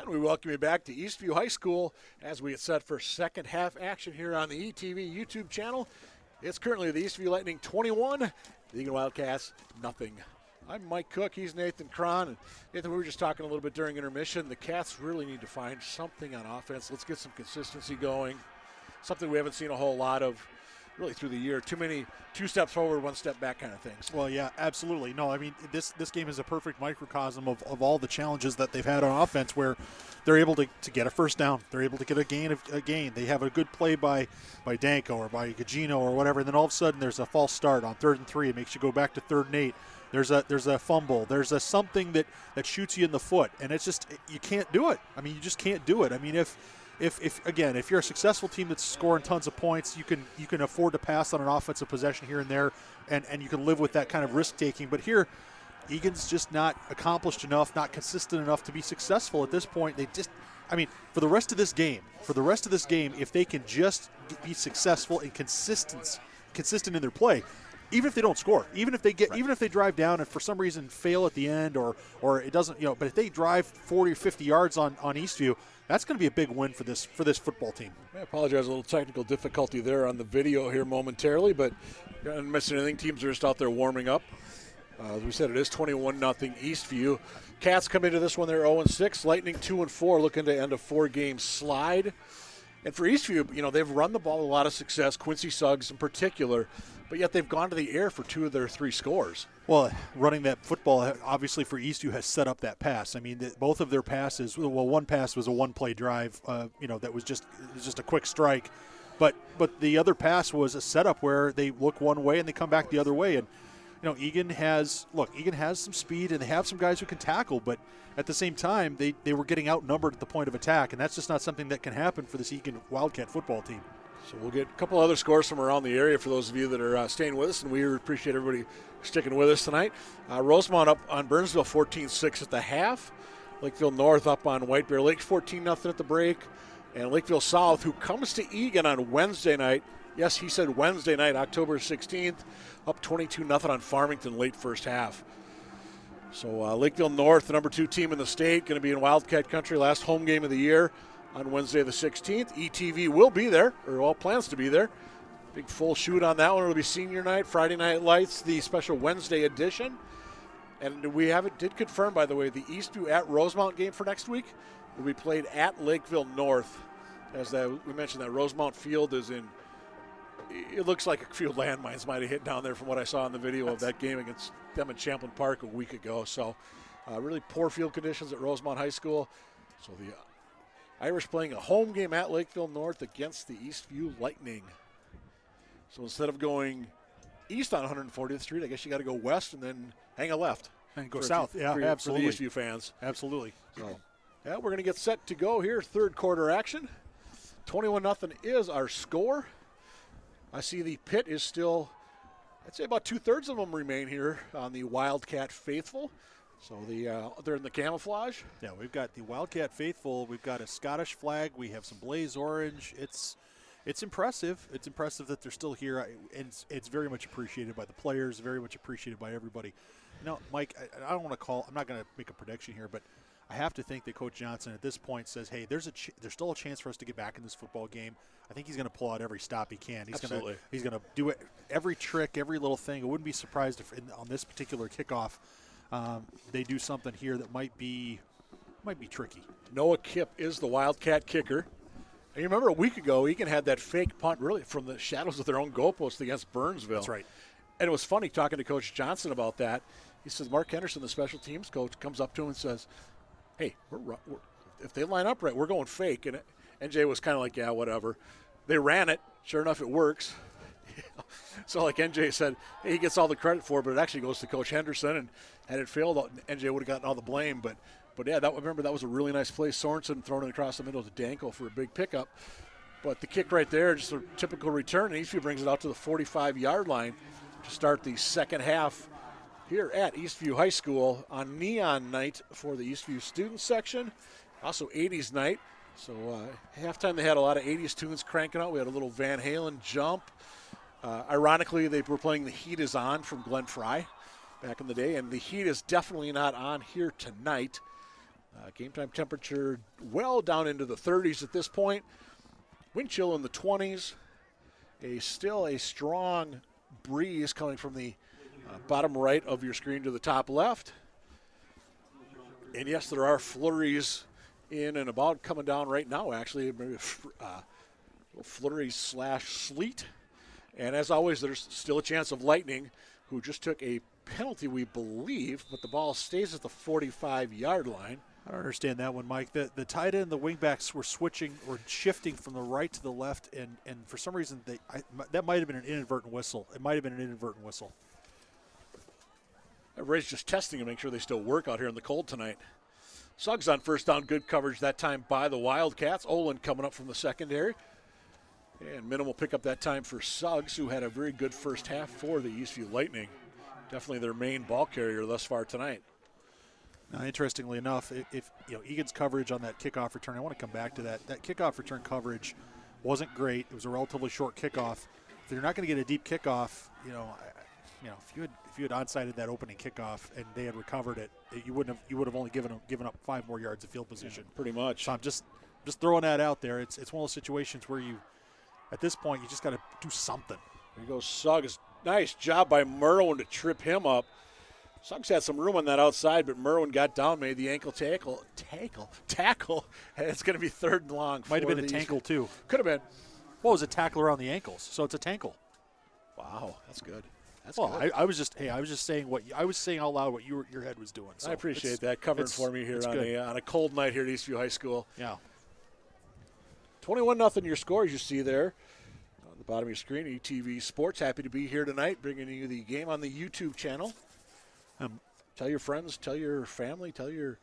And we welcome you back to Eastview High School as we get set for second half action here on the ETV YouTube channel. It's currently the Eastview Lightning 21, the Eagan Wildcats nothing. I'm Mike Cook, he's Nathan Cron. And Nathan, we were just talking a little bit during intermission. The Cats really need to find something on offense. Let's get some consistency going. Something we haven't seen a whole lot of really through the year. Too many 2 steps forward, 1 step back kind of things. Well, yeah, absolutely. No, I mean, this game is a perfect microcosm of all the challenges that they've had on offense where they're able to get a first down. They're able to get a gain. They have a good play by Danko or by Gugino or whatever, and then all of a sudden there's a false start on 3rd and 3. It makes you go back to 3rd and 8. There's a fumble. There's a something that shoots you in the foot, and it's just you can't do it. I mean, you just can't do it. I mean, if you're a successful team that's scoring tons of points, you can afford to pass on an offensive possession here and there, and you can live with that kind of risk taking. But here, Eagan's just not accomplished enough, not consistent enough to be successful at this point. For the rest of this game, if they can just be successful and consistent in their play, even if they don't score, even if they drive down and for some reason fail at the end or it doesn't, but if they drive 40 or 50 yards on Eastview, that's going to be a big win for this football team. I apologize, a little technical difficulty there on the video here momentarily, but you're not missing anything. Teams are just out there warming up. As we said, it is 21-0 Eastview. Cats come into this one, they're 0-6. Lightning 2-4, looking to end a 4-game slide. And for Eastview, they've run the ball with a lot of success, Quincy Suggs in particular, but yet they've gone to the air for 2 of their 3 scores. Well, running that football, obviously for Eastview, has set up that pass. I mean, both of their passes, one pass was a one-play drive, that was just a quick strike. But the other pass was a setup where they look one way and they come back the other way. And, Eagan has some speed and they have some guys who can tackle, but at the same time, they were getting outnumbered at the point of attack, and that's just not something that can happen for this Eagan Wildcat football team. So we'll get a couple other scores from around the area for those of you that are staying with us, and we appreciate everybody sticking with us tonight. Rosemont up on Burnsville 14-6 at the half. Lakeville North up on White Bear Lakes 14-0 at the break. And Lakeville South, who comes to Eagan on Wednesday night, yes, he said Wednesday night, October 16th, up 22-0 on Farmington late first half. So Lakeville North, the number 2 team in the state, going to be in Wildcat country, last home game of the year on Wednesday the 16th. ETV will be there, or all plans to be there. Big full shoot on that one. It'll be senior night, Friday Night Lights, the special Wednesday edition. And did confirm, by the way, the Eastview at Rosemount game for next week will be played at Lakeville North. As we mentioned, that Rosemount field is in, it looks like a few landmines might have hit down there from what I saw in the video of that game against them at Champlain Park a week ago. So really poor field conditions at Rosemount High School. So the Irish playing a home game at Lakeville North against the Eastview Lightning. So instead of going east on 140th Street, I guess you got to go west and then hang a left. And go south, absolutely. For the Eastview fans. Absolutely. So, we're going to get set to go here, third quarter action. 21-0 is our score. I see the pit is still, I'd say about 2/3 of them remain here on the Wildcat faithful. So they're in the camouflage. Yeah, we've got the Wildcat faithful. We've got a Scottish flag. We have some blaze orange. It's impressive. It's impressive that they're still here, and it's very much appreciated by the players, very much appreciated by everybody. Mike, I don't want to call. I'm not going to make a prediction here, but I have to think that Coach Johnson at this point says, "Hey, there's still a chance for us to get back in this football game." I think he's going to pull out every stop he can. He's going to do it, every trick, every little thing. I wouldn't be surprised if on this particular kickoff they do something here that might be tricky. Noah Kipp is the Wildcat kicker. And you remember a week ago, Eagan had that fake punt really from the shadows of their own goalpost against Burnsville. That's right. And it was funny talking to Coach Johnson about that. He says Mark Henderson, the special teams coach, comes up to him and says, "Hey, if they line up right, we're going fake." And NJ was kind of like, "Yeah, whatever." They ran it. Sure enough, it works. So like NJ said, hey, he gets all the credit for it, but it actually goes to Coach Henderson. And had it failed, NJ would have gotten all the blame. But yeah, remember that was a really nice play. Sorensen throwing it across the middle to Danko for a big pickup. But the kick right there, just a typical return. And Eastview brings it out to the 45-yard line to start the second half here at Eastview High School on Neon Night for the Eastview student section. Also 80s night. So halftime they had a lot of 80s tunes cranking out. We had a little Van Halen jump. Ironically, they were playing The Heat Is On from Glenn Frey back in the day. And The Heat is definitely not on here tonight. Game time temperature well down into the 30s at this point. Wind chill in the 20s. Still a strong breeze coming from the bottom right of your screen to the top left. And yes, there are flurries in and about coming down right now, actually. Maybe flurries / sleet. And as always, there's still a chance of lightning, who just took a penalty, we believe, but the ball stays at the 45-yard line. I don't understand that one, Mike. The tight end and the wingbacks were shifting from the right to the left, and for some reason that might have been an inadvertent whistle. It might have been an inadvertent whistle. Everybody's just testing to make sure they still work out here in the cold tonight. Suggs on first down, good coverage that time by the Wildcats. Olin coming up from the secondary. And minimal pickup that time for Suggs, who had a very good first half for the Eastview Lightning. Definitely their main ball carrier thus far tonight. Now, interestingly enough, if Eagan's coverage on that kickoff return, I want to come back to that. That kickoff return coverage wasn't great. It was a relatively short kickoff. If you're not going to get a deep kickoff, if you had onside that opening kickoff and they had recovered it, you would have only given up 5 more yards of field position. Yeah, pretty much. So I'm just throwing that out there. It's one of those situations where at this point you just got to do something. There goes Suggs. Nice job by Merwin to trip him up. Suggs had some room on that outside, but Merwin got down, made the ankle tackle, and it's going to be 3rd and long. Might have been a tackle too. Could have been. Well, it was a tackle around the ankles, so it's a tackle. Wow, that's good. Good. I was just saying I was saying out loud what your head was doing. So I appreciate that covering for me here on a cold night here at Eastview High School. Yeah. 21-0 your score, as you see there on the bottom of your screen. ETV Sports, happy to be here tonight, bringing you the game on the YouTube channel. Tell your friends, tell your family, tell your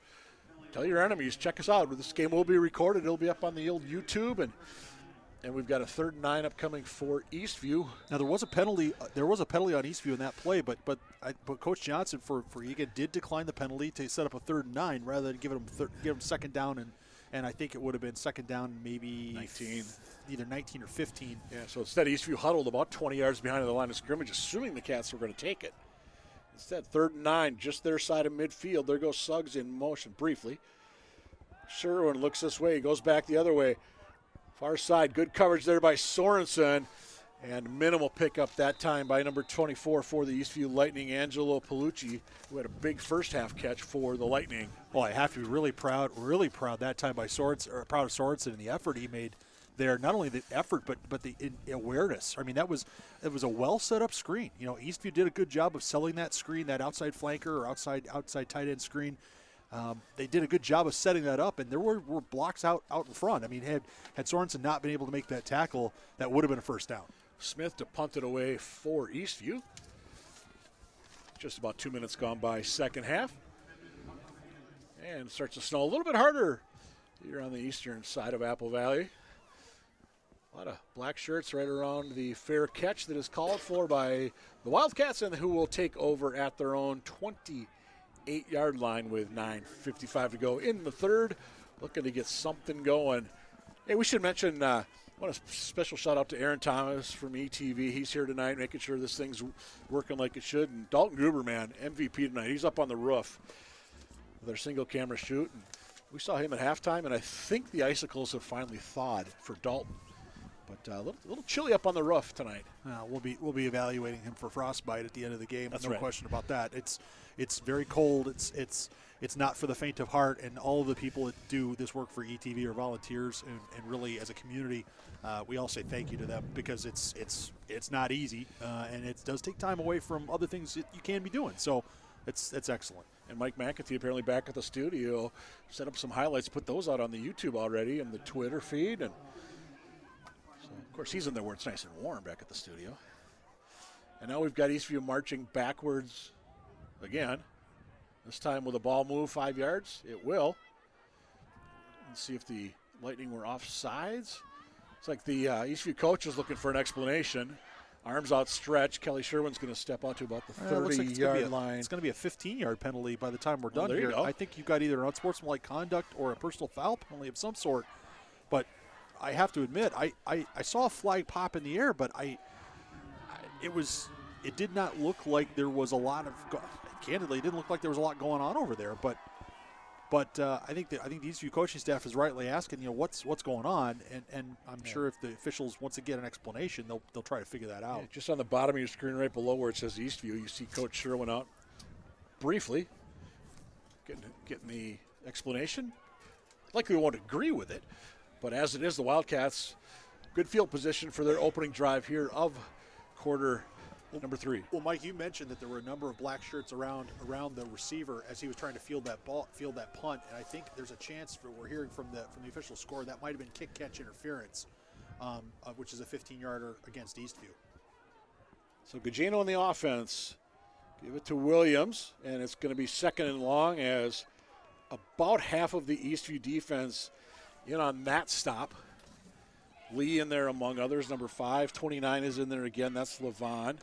enemies. Check us out. This game will be recorded. It'll be up on the old YouTube, and we've got a 3rd and 9 upcoming for Eastview. Now there was a penalty. There was a penalty on Eastview in that play, but Coach Johnson for Eagan did decline the penalty to set up a 3rd and 9 rather than give him 2nd down and I think it would have been 2nd down maybe 19. Either 19 or 15. Yeah. So instead, Eastview huddled about 20 yards behind the line of scrimmage, assuming the Cats were going to take it. Instead, 3rd and 9, just their side of midfield. There goes Suggs in motion briefly. Sherwin looks this way. He goes back the other way. Far side, good coverage there by Sorensen. And minimal pickup that time by number 24 for the Eastview Lightning, Angelo Palucci, who had a big first half catch for the Lightning. Well, I have to be really proud that time by Sorensen, proud of Sorensen and the effort he made there. Not only the effort, but the awareness. I mean, it was a well set up screen. Eastview did a good job of selling that screen, that outside flanker or outside tight end screen. They did a good job of setting that up, and there were blocks out in front. I mean, had Sorensen not been able to make that tackle, that would have been a 1st down. Smith to punt it away for Eastview. Just about 2 minutes gone by second half. And it starts to snow a little bit harder here on the eastern side of Apple Valley. A lot of black shirts right around the fair catch that is called for by the Wildcats, and who will take over at their own 28-yard line with 9:55 to go in the 3rd. Looking to get something going. Hey, we should mention, I want a special shout out to Aaron Thomas from ETV. He's here tonight making sure this thing's working like it should. And Dalton Gruber, man, MVP tonight. He's up on the roof with our single camera shoot. And we saw him at halftime, and I think the icicles have finally thawed for Dalton. But a little chilly up on the roof tonight. We'll be evaluating him for frostbite at the end of the game. That's no right. question about that. It's very cold. It's not for the faint of heart. And all of the people that do this work for ETV are volunteers, and really as a community, we all say thank you to them, because it's not easy, and it does take time away from other things that you can be doing. So it's excellent. And Mike McAtee apparently back at the studio, set up some highlights, put those out on the YouTube already and the Twitter feed, and. Of course, he's in there where it's nice and warm back at the studio. And now we've got Eastview marching backwards again. This time with a ball move 5 yards. It will. Let's see if the Lightning were offsides. It's like the Eastview coach is looking for an explanation. Arms outstretched. Kelly Sherwin's going to step out to about the 30-yard line. It's going to be a 15-yard penalty by the time we're done there here. You go. I think you've got either an unsportsmanlike conduct or a personal foul penalty of some sort. But I have to admit, I saw a flag pop in the air, but it did not look like there was a lot of, candidly, it didn't look like there was a lot going on over there. But But I think the Eastview coaching staff is rightly asking, what's going on, and I'm sure if the officials once again an explanation, they'll try to figure that out. Yeah, just on the bottom of your screen, right below where it says Eastview, you see Coach Sherwin out briefly, getting the explanation. Likely won't agree with it, but as it is, the Wildcats good field position for their opening drive here of quarter number 3. Well, Mike, you mentioned that there were a number of black shirts around the receiver as he was trying to field that punt, and I think there's a chance we're hearing from the official score that might have been kick catch interference, which is a 15-yarder against Eastview. So Gugino in the offense, give it to Williams, and it's going to be second and long as about half of the Eastview defense in on that stop. Lee in there among others, number 5. 29 is in there again, that's Levon.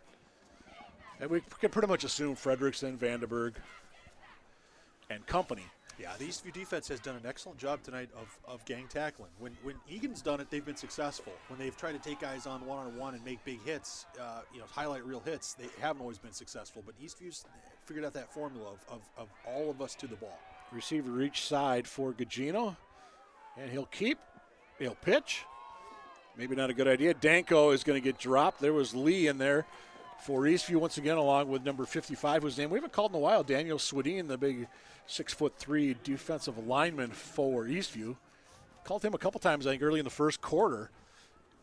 And we can pretty much assume Frederickson, Vandenberg, and company. Yeah, the Eastview defense has done an excellent job tonight of gang tackling. When Eagan's done it, they've been successful. When they've tried to take guys on one-on-one and make big hits, highlight real hits, they haven't always been successful. But Eastview's figured out that formula of all of us to the ball. Receiver reach side for Gugino, and he'll pitch. Maybe not a good idea. Danko is going to get dropped. There was Lee in there for Eastview once again, along with number 55, whose name we haven't called in a while, Daniel Swedin, the big 6'3" defensive lineman for Eastview. Called him a couple times, I think, early in the first quarter.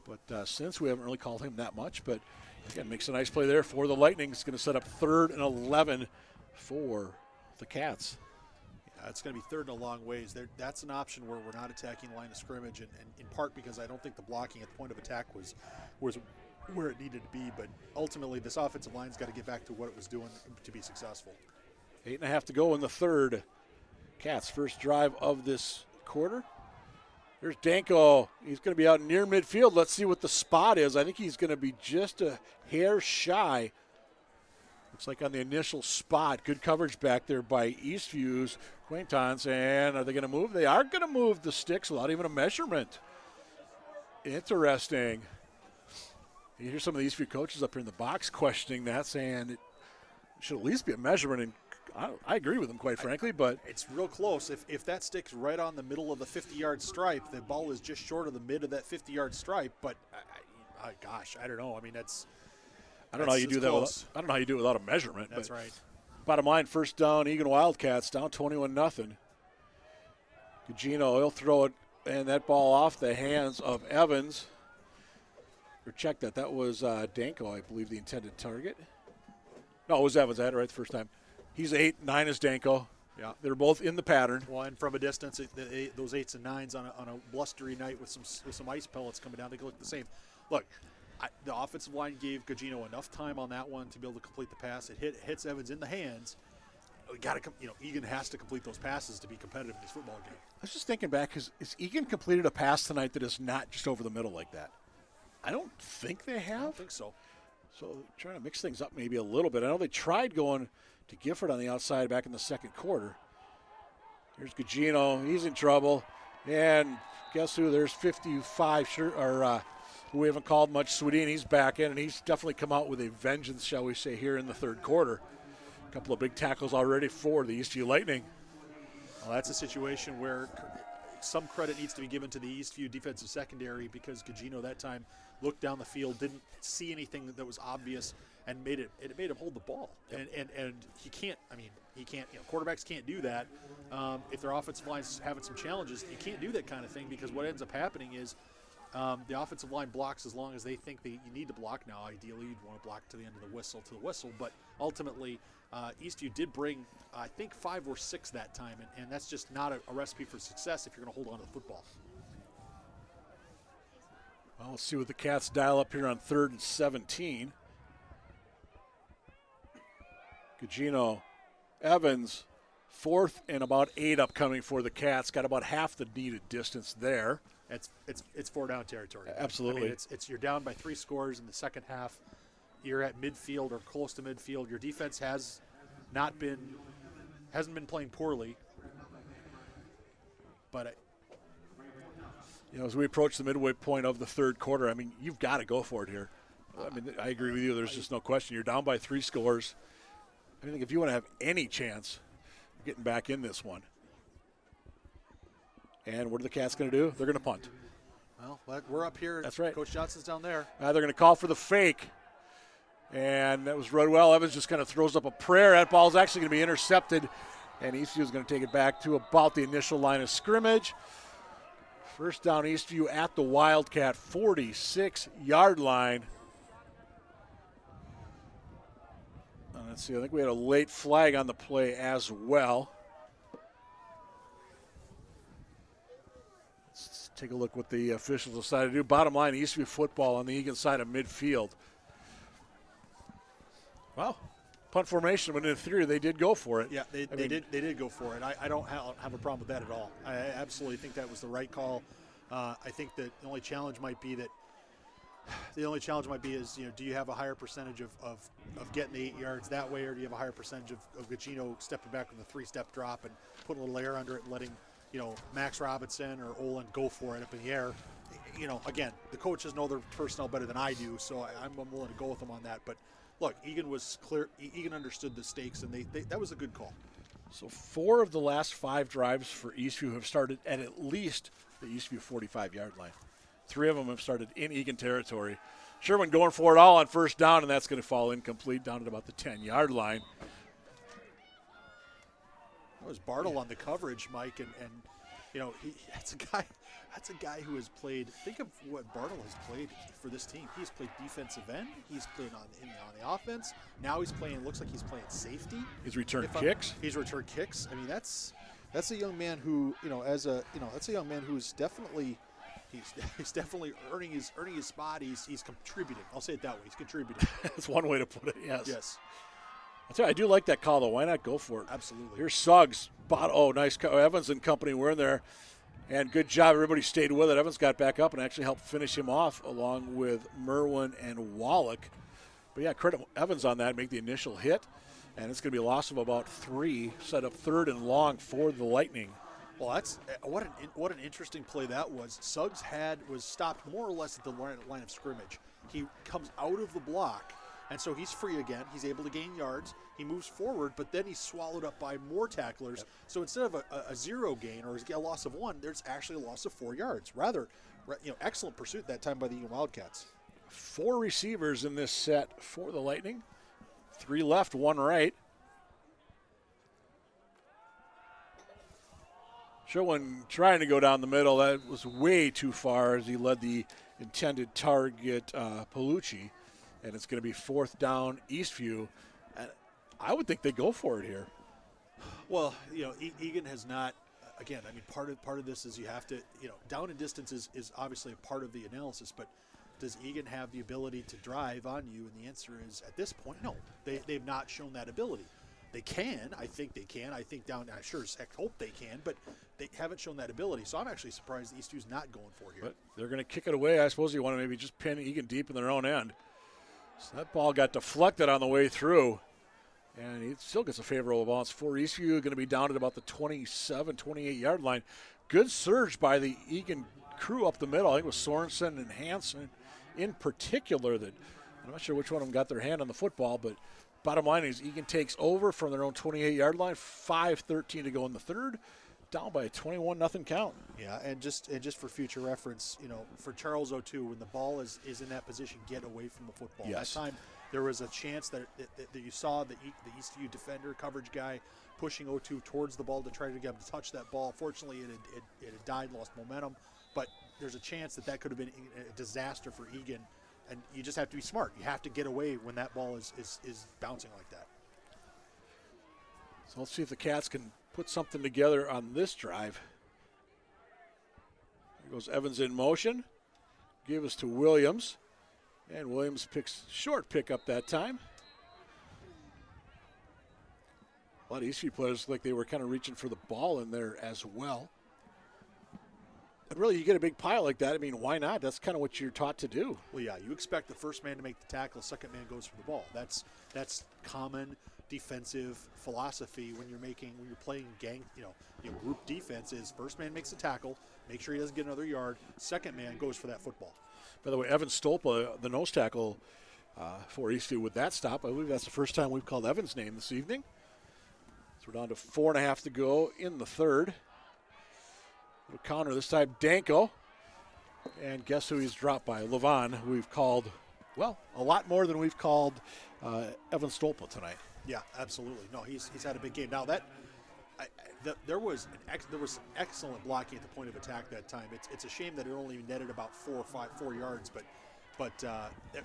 But since we haven't really called him that much. But again, makes a nice play there for the Lightning. It's going to set up 3rd and 11 for the Cats. Yeah, it's going to be 3rd and a long ways. That's an option where we're not attacking line of scrimmage, and in part because I don't think the blocking at the point of attack was where it needed to be. But ultimately, this offensive line's got to get back to what it was doing to be successful. 8.5 to go in the third. Cats' first drive of this quarter. There's Danko. He's going to be out near midfield. Let's see what the spot is. I think he's going to be just a hair shy. Looks like on the initial spot. Good coverage back there by Eastview's Quaintance. And are they going to move? They are going to move the sticks without even a measurement. Interesting. You hear some of the Eastview coaches up here in the box questioning that, saying it should at least be a measurement. And I agree with them, quite frankly, but it's real close. If that stick's right on the middle of the 50-yard stripe, the ball is just short of the mid of that 50-yard stripe. But gosh, I don't know. I mean, I don't know how you do that. I don't know how you do it without a measurement. That's right. Bottom line, first down, Eagan Wildcats down 21-0. Gugino, he'll throw it, and that ball off the hands of Evans. Or check that. That was Danko, I believe, the intended target. No, it was Evans. I had it right the first time. He's 8, 9 is Danko. Yeah, they're both in the pattern. Well, and from a distance, those 8s and 9s on a blustery night with some ice pellets coming down, they look the same. Look, the offensive line gave Gugino enough time on that one to be able to complete the pass. It hits Evans in the hands. Eagan has to complete those passes to be competitive in this football game. I was just thinking back, is Eagan completed a pass tonight that is not just over the middle like that? I don't think they have. I don't think so. So trying to mix things up maybe a little bit. I know they tried going to Gifford on the outside back in the second quarter. Here's Gugino. He's in trouble. And guess who? There's 55, who we haven't called much, Swedin. He's back in, and he's definitely come out with a vengeance, shall we say, here in the third quarter. A couple of big tackles already for the Eastview Lightning. Well, that's a situation where some credit needs to be given to the Eastview defensive secondary because Gugino that time looked down the field, didn't see anything that was obvious, and made him hold the ball. Yep. And he can't. Quarterbacks can't do that. If their offensive line's having some challenges, you can't do that kind of thing because what ends up happening is the offensive line blocks as long as they think you need to block. Now, ideally, you'd want to block to the end of the whistle, but ultimately, Eastview did bring, I think, 5 or 6 that time, and that's just not a recipe for success if you're going to hold on to the football. Well, let's see what the Cats dial up here on 3rd and 17. Gugino, Evans, 4th and about 8 upcoming for the Cats. Got about half the needed distance there. It's 4 down territory. Absolutely. I mean, you're down by 3 scores in the second half. You're at midfield or close to midfield. Your defense hasn't been playing poorly. But as we approach the midway point of the third quarter, I mean, you've got to go for it here. I mean, I agree with you. There's just no question. You're down by 3 scores. I think if you want to have any chance of getting back in this one, And what are the Cats going to do? They're going to punt. Well, we're up here. That's right. Coach Johnson's down there. They're going to call for the fake. And that was run well. Evans just kind of throws up a prayer. That ball is actually going to be intercepted. And Eastview is going to take it back to about the initial line of scrimmage. First down, Eastview at the Wildcat 46-yard line. Let's see, I think we had a late flag on the play as well. Let's take a look what the officials decided to do. Bottom line, Eastview football on the Eagan side of midfield. Wow. Punt formation, but in theory, they did go for it. Yeah, they did go for it. I don't have a problem with that at all. I absolutely think that was the right call. I think that the only challenge might be is, do you have a higher percentage of getting the 8 yards that way, or do you have a higher percentage of Gacino stepping back from the 3-step drop and putting a little air under it and letting, Max Robinson or Olin go for it up in the air? Again, the coaches know their personnel better than I do, so I'm willing to go with them on that. But look, Eagan was clear. Eagan understood the stakes, and that was a good call. So 4 of the last 5 drives for Eastview have started at least the Eastview 45-yard line. 3 of them have started in Eagan territory. Sherman going for it all on first down, and that's going to fall incomplete down at about the 10-yard line. That was Bartle on the coverage, Mike, and that's a guy who has played. Think of what Bartle has played for this team. He's played defensive end. He's played on the offense. Now he's playing. Looks like he's playing safety. He's returned kicks. He's returned kicks. I mean, that's a young man who that's a young man who's definitely. He's definitely earning his spot. He's contributing. I'll say it that way. He's contributing. That's one way to put it. Yes. Yes. I do like that call though. Why not go for it? Absolutely. Here's Suggs. Nice. Evans and company were in there, and good job. Everybody stayed with it. Evans got back up and actually helped finish him off along with Merwin and Wallach. But yeah, credit Evans on that. Make the initial hit, and it's going to be a loss of about 3. Set up 3rd and long for the Lightning. Well, that's what an interesting play that was. Suggs was stopped more or less at the line of scrimmage. He comes out of the block, and so he's free again. He's able to gain yards. He moves forward, but then he's swallowed up by more tacklers. Yep. So instead of a 0 gain or a loss of 1, there's actually a loss of 4 yards. Rather, excellent pursuit that time by the Eagan Wildcats. 4 receivers in this set for the Lightning. 3 left, 1 right. Sherwin trying to go down the middle. That was way too far as he led the intended target, Palucci. And it's going to be 4th down, Eastview. And I would think they go for it here. Well, Eagan has not. Again, I mean, part of this is you have to. Down and distance is obviously a part of the analysis, but does Eagan have the ability to drive on you? And the answer is, at this point, no. They've not shown that ability. They can. I think they can. I think I sure as heck hope they can, but they haven't shown that ability. So I'm actually surprised Eastview's not going for it here. But they're going to kick it away. I suppose you want to maybe just pin Eagan deep in their own end. So that ball got deflected on the way through, and he still gets a favorable bounce for Eastview. Going to be down at about the 27, 28-yard line. Good surge by the Eagan crew up the middle. I think it was Sorensen and Hansen in particular that I'm not sure which one of them got their hand on the football, but bottom line is Eagan takes over from their own 28-yard line. 5:13 to go in the third. Down by a 21-0 count. Yeah, and just for future reference, for Charles O2, when the ball is in that position, get away from the football. Yes. That time there was a chance that you saw the Eastview defender coverage guy pushing O2 towards the ball to try to get him to touch that ball. Fortunately, it had died, lost momentum. But there's a chance that could have been a disaster for Eagan. And you just have to be smart. You have to get away when that ball is bouncing like that. So let's see if the Cats can put something together on this drive. Here goes Evans in motion. Give us to Williams. And Williams picks short pickup that time. A lot of Eastview players look like they were kind of reaching for the ball in there as well. And really, you get a big pile like that, I mean, why not? That's kind of what you're taught to do. Well, yeah, you expect the first man to make the tackle, second man goes for the ball. That's common defensive philosophy when you're playing group defense. Is first man makes the tackle, make sure he doesn't get another yard. Second man goes for that football. By the way, Evan Stolpa, the nose tackle for Eastview with that stop. I believe that's the first time we've called Evan's name this evening. So we're down to 4.5 to go in the third. Little counter this time, Danko. And guess who he's dropped by? Levon, who we've called, well, a lot more than we've called Evan Stolpa tonight. Yeah, absolutely. No, he's had a big game. Now there was excellent blocking at the point of attack that time. It's a shame that it only netted about 4 yards, but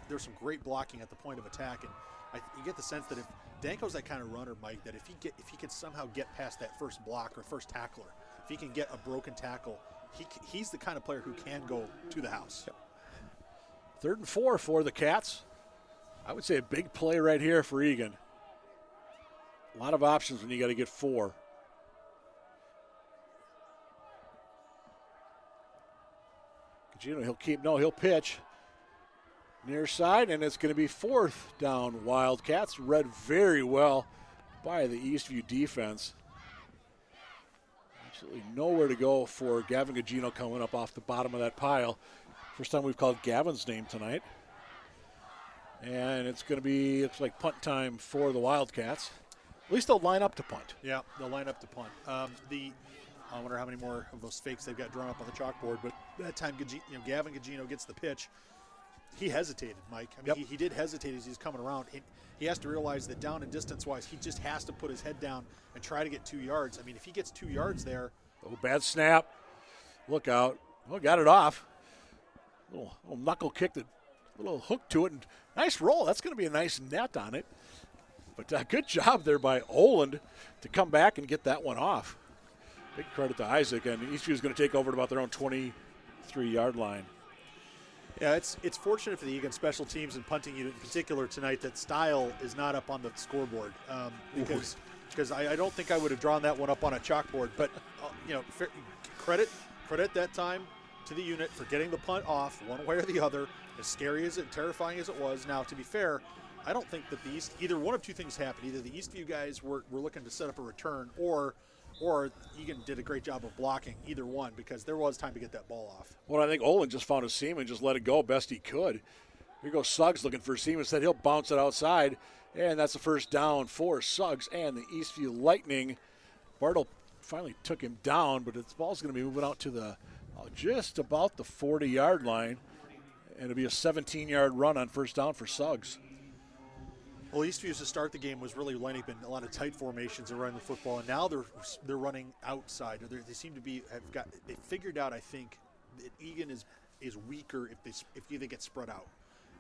there's some great blocking at the point of attack, and you get the sense that if Danko's that kind of runner, Mike, that if he could somehow get past that first block or first tackler, if he can get a broken tackle, he's the kind of player who can go to the house. Yep. 3rd and 4 for the Cats. I would say a big play right here for Eagan. A lot of options when you got to get 4. Gagino, he'll pitch. Near side, and it's going to be 4th down Wildcats. Read very well by the Eastview defense. Absolutely nowhere to go for Gavin Gagino coming up off the bottom of that pile. First time we've called Gavin's name tonight. And it's going to be, looks like punt time for the Wildcats. At least they'll line up to punt. Yeah, they'll line up to punt. I wonder how many more of those fakes they've got drawn up on the chalkboard, but that time Gavin Gagino gets the pitch. He hesitated, Mike. I mean, yep. he did hesitate as he's coming around. He has to realize that down and distance-wise, he just has to put his head down and try to get 2 yards. I mean, if he gets 2 yards there. Oh, bad snap. Look out. Oh, got it off. Little knuckle kick, a little hook to it. And nice roll. That's going to be a nice net on it. But good job there by Oland to come back and get that one off. Big credit to Isaac. And Eastview is going to take over at about their own 23-yard line. Yeah, it's fortunate for the Eagan special teams and punting unit in particular tonight that Style is not up on the scoreboard because I don't think I would have drawn that one up on a chalkboard. But credit that time to the unit for getting the punt off one way or the other. As scary as terrifying as it was. Now, to be fair, I don't think that either one of two things happened. Either the Eastview guys were looking to set up a return, or Eagan did a great job of blocking, either one, because there was time to get that ball off. Well, I think Olin just found a seam and just let it go best he could. Here goes Suggs looking for a seam. Instead, he'll bounce it outside, and that's the first down for Suggs and the Eastview Lightning. Bartle finally took him down, but the ball's going to be moving out to the just about the 40-yard line, and it'll be a 17-yard run on first down for Suggs. Well, Eastview to start the game was really lining up in a lot of tight formations around the football, and now they're running outside. They seem to they figured out, I think, that Eagan is weaker if they get spread out.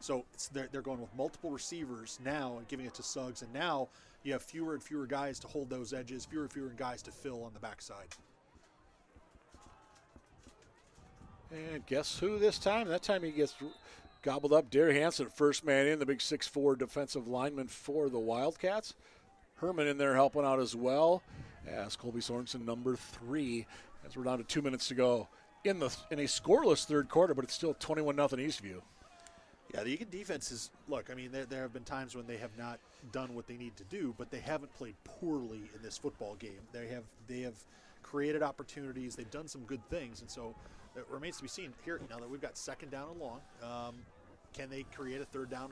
So they're going with multiple receivers now and giving it to Suggs, and now you have fewer and fewer guys to hold those edges, fewer and fewer guys to fill on the backside. And guess who this time? That time he gets gobbled up. Derry Hansen, first man in, the big 6'4" defensive lineman for the Wildcats. Herman in there helping out as well as Colby Sorensen, number 3, as we're down to 2 minutes to go in a scoreless third quarter, but it's still 21-0 Eastview. Yeah, the Eagan defense is, look, I mean, there have been times when they have not done what they need to do, but they haven't played poorly in this football game. They have created opportunities. They've done some good things, and so it remains to be seen here. Now that we've got second down and long, can they create a third down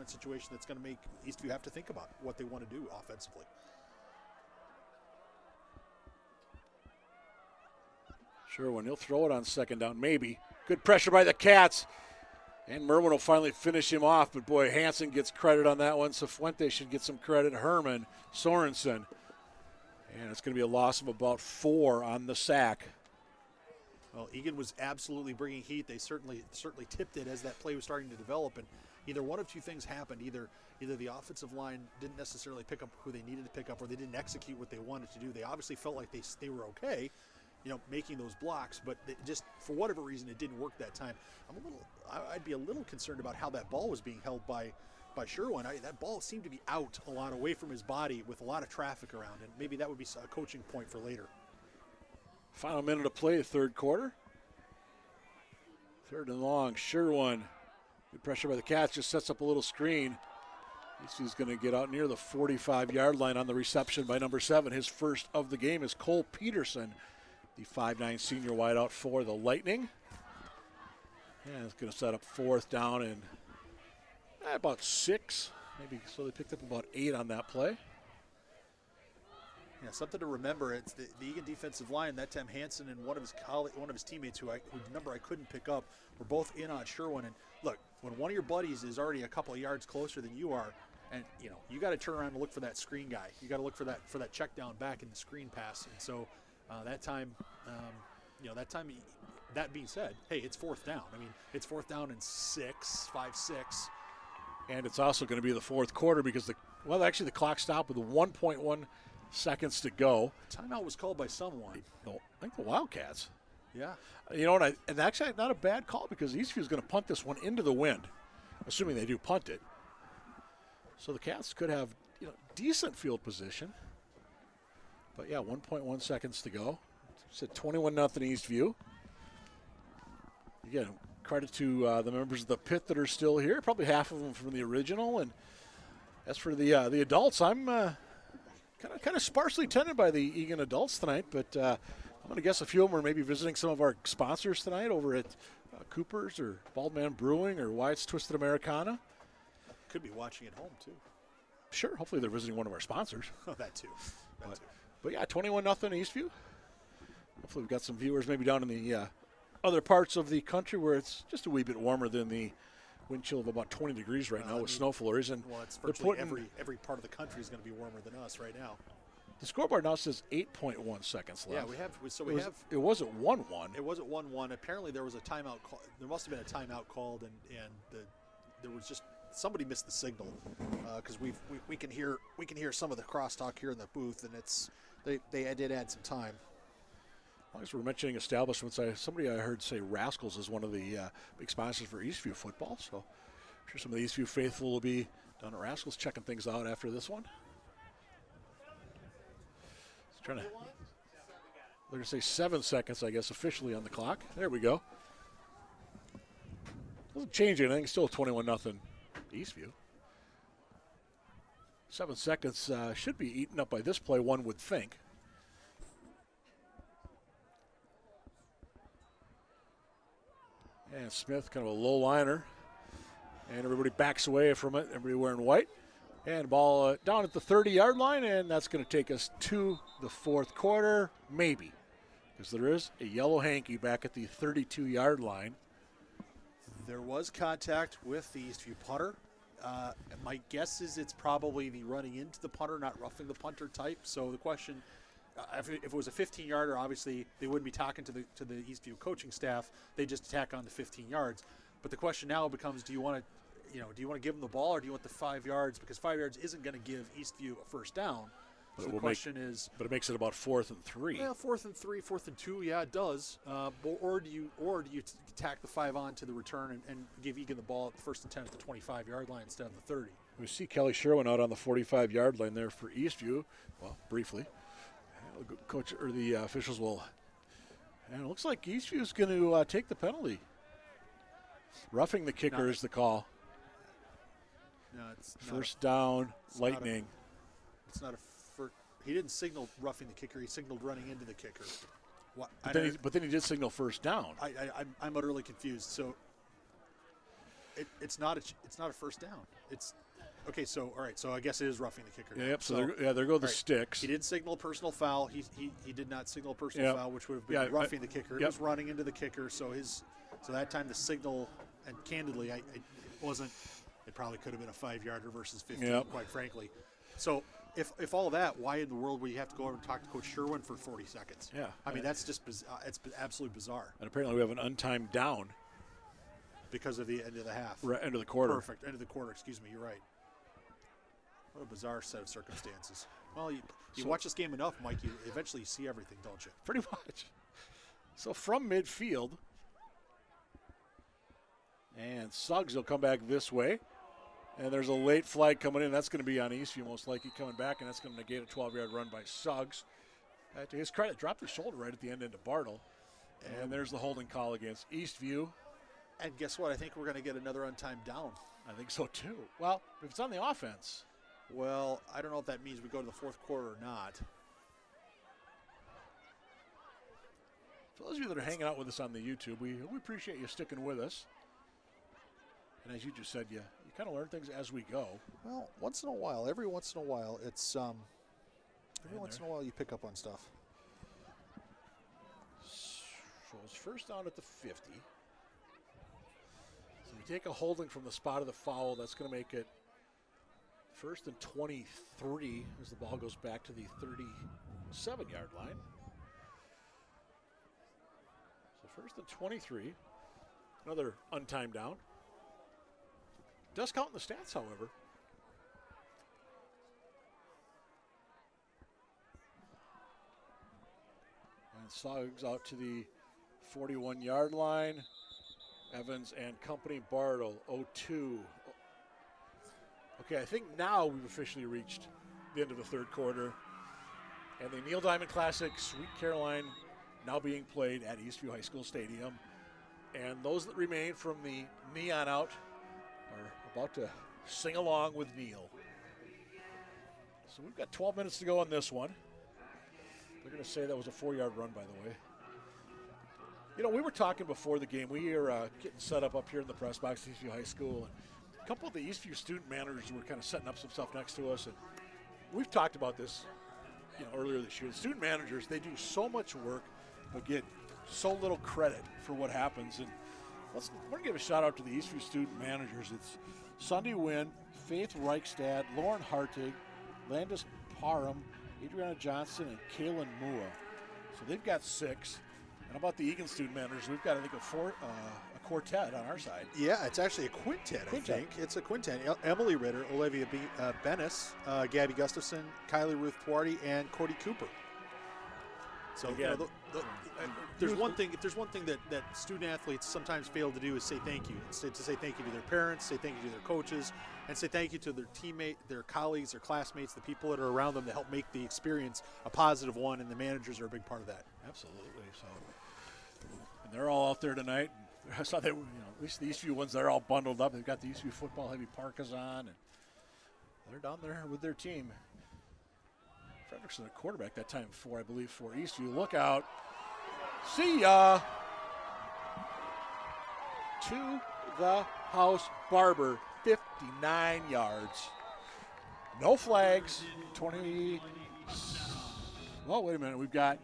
in situation that's going to make Eastview have to think about what they want to do offensively? Sherwin, he'll throw it on second down, maybe. Good pressure by the Cats. And Merwin will finally finish him off, but boy, Hansen gets credit on that one. Cifuentes should get some credit. Herman, Sorensen. And it's going to be a loss of about 4 on the sack. Well, Eagan was absolutely bringing heat. They certainly tipped it as that play was starting to develop, and either one of two things happened. Either the offensive line didn't necessarily pick up who they needed to pick up, or they didn't execute what they wanted to do. They obviously felt like they were okay, making those blocks, but just for whatever reason it didn't work that time. I'd be a little concerned about how that ball was being held by Sherwin. That ball seemed to be out a lot, away from his body, with a lot of traffic around, and maybe that would be a coaching point for later. Final minute of play, third quarter. 3rd and long, Sherwin. Good pressure by the Cats, just sets up a little screen. He's going to get out near the 45-yard line on the reception by number 7. His first of the game is Cole Peterson, the 5'9" senior wideout for the Lightning. And it's going to set up 4th down and about 6, maybe. So they picked up about 8 on that play. Yeah, something to remember. It's the Eagan defensive line. That time, Hansen and one of his teammates, whose number I couldn't pick up, were both in on Sherwin. And look, when one of your buddies is already a couple of yards closer than you are, and you got to turn around and look for that screen guy. You got to look for that check down back in the screen pass. And so that time, that being said, hey, it's fourth down. I mean, it's fourth down and 5, 6. And it's also going to be the fourth quarter because the clock stopped with 1.1 seconds to go. Timeout was called by someone. I think the Wildcats. Yeah. And actually not a bad call because Eastview is going to punt this one into the wind, assuming they do punt it. So the Cats could have decent field position. But yeah, 1.1 seconds to go. It's at 21-0 Eastview. Again, credit to the members of the pit that are still here. Probably half of them from the original. And as for the adults, I'm kind of sparsely attended by the Eagan adults tonight. But I'm going to guess a few of them are maybe visiting some of our sponsors tonight over at Cooper's or Bald Man Brewing or Wyatt's Twisted Americana. Could be watching at home too. Sure. Hopefully they're visiting one of our sponsors. Oh, that too. But yeah, 21-0 Eastview. Hopefully we've got some viewers maybe down in the other parts of the country where it's just a wee bit warmer than the wind chill of about 20 degrees right now with snow flurries. And it's virtually every part of the country is going to be warmer than us right now. The scoreboard now says 8.1 seconds left. Yeah, It was at 1-1. It was at 1-1. Apparently there was a timeout call. There must have been a timeout called, and there was just somebody missed the signal because we can hear some of the crosstalk here in the booth, and they did add some time. As long as we're mentioning establishments, somebody I heard say Rascals is one of the big sponsors for Eastview football. So I'm sure some of the Eastview faithful will be down at Rascals checking things out after this one. They're going to say 7 seconds, I guess, officially on the clock. There we go. Doesn't change anything. Still 21-0 Eastview. 7 seconds should be eaten up by this play, one would think. And Smith, kind of a low liner. And everybody backs away from it. Everybody wearing white. And ball down at the 30-yard line, and that's going to take us to the fourth quarter, maybe. Because there is a yellow hanky back at the 32-yard line. There was contact with the Eastview punter. My guess is it's probably the running into the punter, not roughing the punter type. So the question, if it was a 15-yarder, obviously they wouldn't be talking to the Eastview coaching staff. They just tack on the 15 yards. But the question now becomes, do you want to give them the ball, or do you want the 5 yards? Because 5 yards isn't going to give Eastview a first down. So the question is, but it makes it about 4th and 3. Yeah, 4th and 3, 4th and 2. Yeah, it does. Or do you tack the 5 on to the return and give Eagan the ball at the 1st and 10 at the 25-yard line instead of the 30? We see Kelly Sherwin out on the 45-yard line there for Eastview. Well, briefly, coach or the officials will. And it looks like Eastview is going to take the penalty. Roughing the kicker is the call. No, it's first down, Lightning. It's not a first. He didn't signal roughing the kicker. He signaled running into the kicker. What? But then he did signal first down. I'm utterly confused. So it's not a first down. It's okay. So all right. So I guess it is roughing the kicker. Yep. So there go the sticks. He did signal a personal foul. He did not signal a personal foul, which would have been roughing the kicker. It was running into the kicker. So that time the signal, and candidly, it wasn't. It probably could have been a 5-yarder versus 15, quite frankly. So if all that, why in the world would you have to go over and talk to Coach Sherwin for 40 seconds? Yeah. I mean, that's just it's absolutely bizarre. And apparently we have an untimed down. Because of the end of the half. Right, end of the quarter. Perfect. End of the quarter. Excuse me. You're right. What a bizarre set of circumstances. Well, you watch this game enough, Mike, you eventually see everything, don't you? Pretty much. So from midfield, and Suggs will come back this way. And there's a late flag coming in. That's going to be on Eastview most likely coming back, and that's going to negate a 12-yard run by Suggs. To his credit, dropped his shoulder right at the end into Bartle. And there's the holding call against Eastview. And guess what? I think we're going to get another untimed down. I think so, too. Well, if it's on the offense. Well, I don't know if that means we go to the fourth quarter or not. For those of you that are hanging out with us on the YouTube, we appreciate you sticking with us. And as you just said, you kind of learn things as we go. Well, every once in a while, it's Every once in a while you pick up on stuff. So it's first down at the 50. So you take a holding from the spot of the foul. That's going to make it first and 23 as the ball goes back to the 37-yard line. So first and 23. Another untimed down. Does count in the stats, however. And Suggs out to the 41-yard line. Evans and company. Bartle, 0-2. Okay, I think now we've officially reached the end of the third quarter. And the Neil Diamond Classic, Sweet Caroline, now being played at Eastview High School Stadium. And those that remain from the knee on out are about to sing along with Neil. So we've got 12 minutes to go on this one. They're going to say that was a 4-yard run, by the way. You know, we were talking before the game. We are getting set up here in the press box at Eastview High School. And a couple of the Eastview student managers were kind of setting up some stuff next to us. And we've talked about this, earlier this year. The student managers, they do so much work but get so little credit for what happens. And we're going to give a shout out to the Eastview student managers. It's Sunday Wynn, Faith Reichstad, Lauren Hartig, Landis Parham, Adriana Johnson, and Kaylin Mua. So they've got 6. And how about the Eagan student managers? We've got, I think, a quartet on our side. Yeah, it's actually a quintet, I think. It's a quintet. Emily Ritter, Olivia Bennis, Gabby Gustafson, Kylie Ruth Tuarty, and Cody Cooper. So again, there's one thing. If there's one thing that student athletes sometimes fail to do is say thank you. Instead, to say thank you to their parents, say thank you to their coaches, and say thank you to their teammate, their colleagues, their classmates, the people that are around them to help make the experience a positive one. And the managers are a big part of that. Absolutely. So, and they're all out there tonight. I saw they, at least the Eastview ones, they're all bundled up. They've got the Eastview football heavy parkas on, and they're down there with their team. Frederickson, a quarterback that time I believe, for Eastview. Look out. See ya. To the house. Barber, 59 yards. No flags. 20. Well, wait a minute. We've got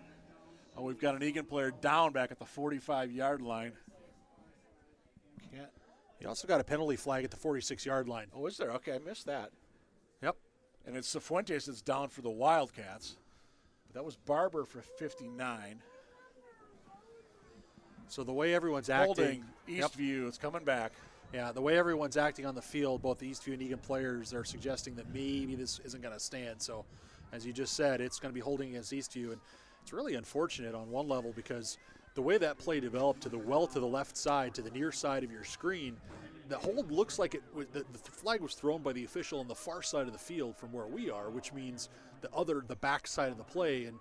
an Eagan player down back at the 45-yard line. You also got a penalty flag at the 46-yard line. Oh, is there? Okay, I missed that. Yep. And it's Cifuentes that's down for the Wildcats. But that was Barber for 59. So the way everyone's holding acting. Eastview, it's coming back. Yeah, the way everyone's acting on the field, both the Eastview and Eagan players are suggesting that maybe this isn't going to stand. So, as you just said, it's going to be holding against Eastview. And it's really unfortunate on one level because the way that play developed to the left side, to the near side of your screen, the hold looks like the flag was thrown by the official on the far side of the field from where we are, which means the back side of the play. And,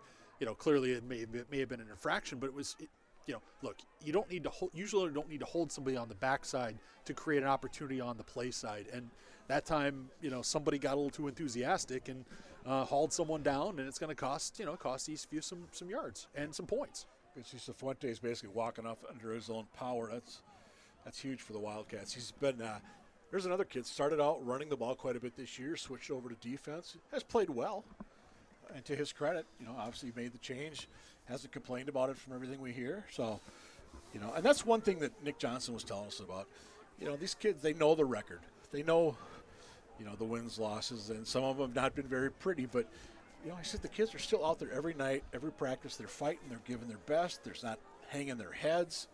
clearly it may have been an infraction, but it was, look, you usually don't need to hold somebody on the backside to create an opportunity on the play side. And that time, somebody got a little too enthusiastic and hauled someone down, and it's going to cost Eastview some yards and some points. You see Cifuentes basically walking off under his own power. That's huge for the Wildcats. He's been there's another kid, started out running the ball quite a bit this year, switched over to defense, has played well. And to his credit, obviously made the change, hasn't complained about it from everything we hear. So, and that's one thing that Nick Johnson was telling us about. These kids, they know the record. They know, the wins, losses, and some of them have not been very pretty. But, I said the kids are still out there every night, every practice. They're fighting. They're giving their best. They're not hanging their heads.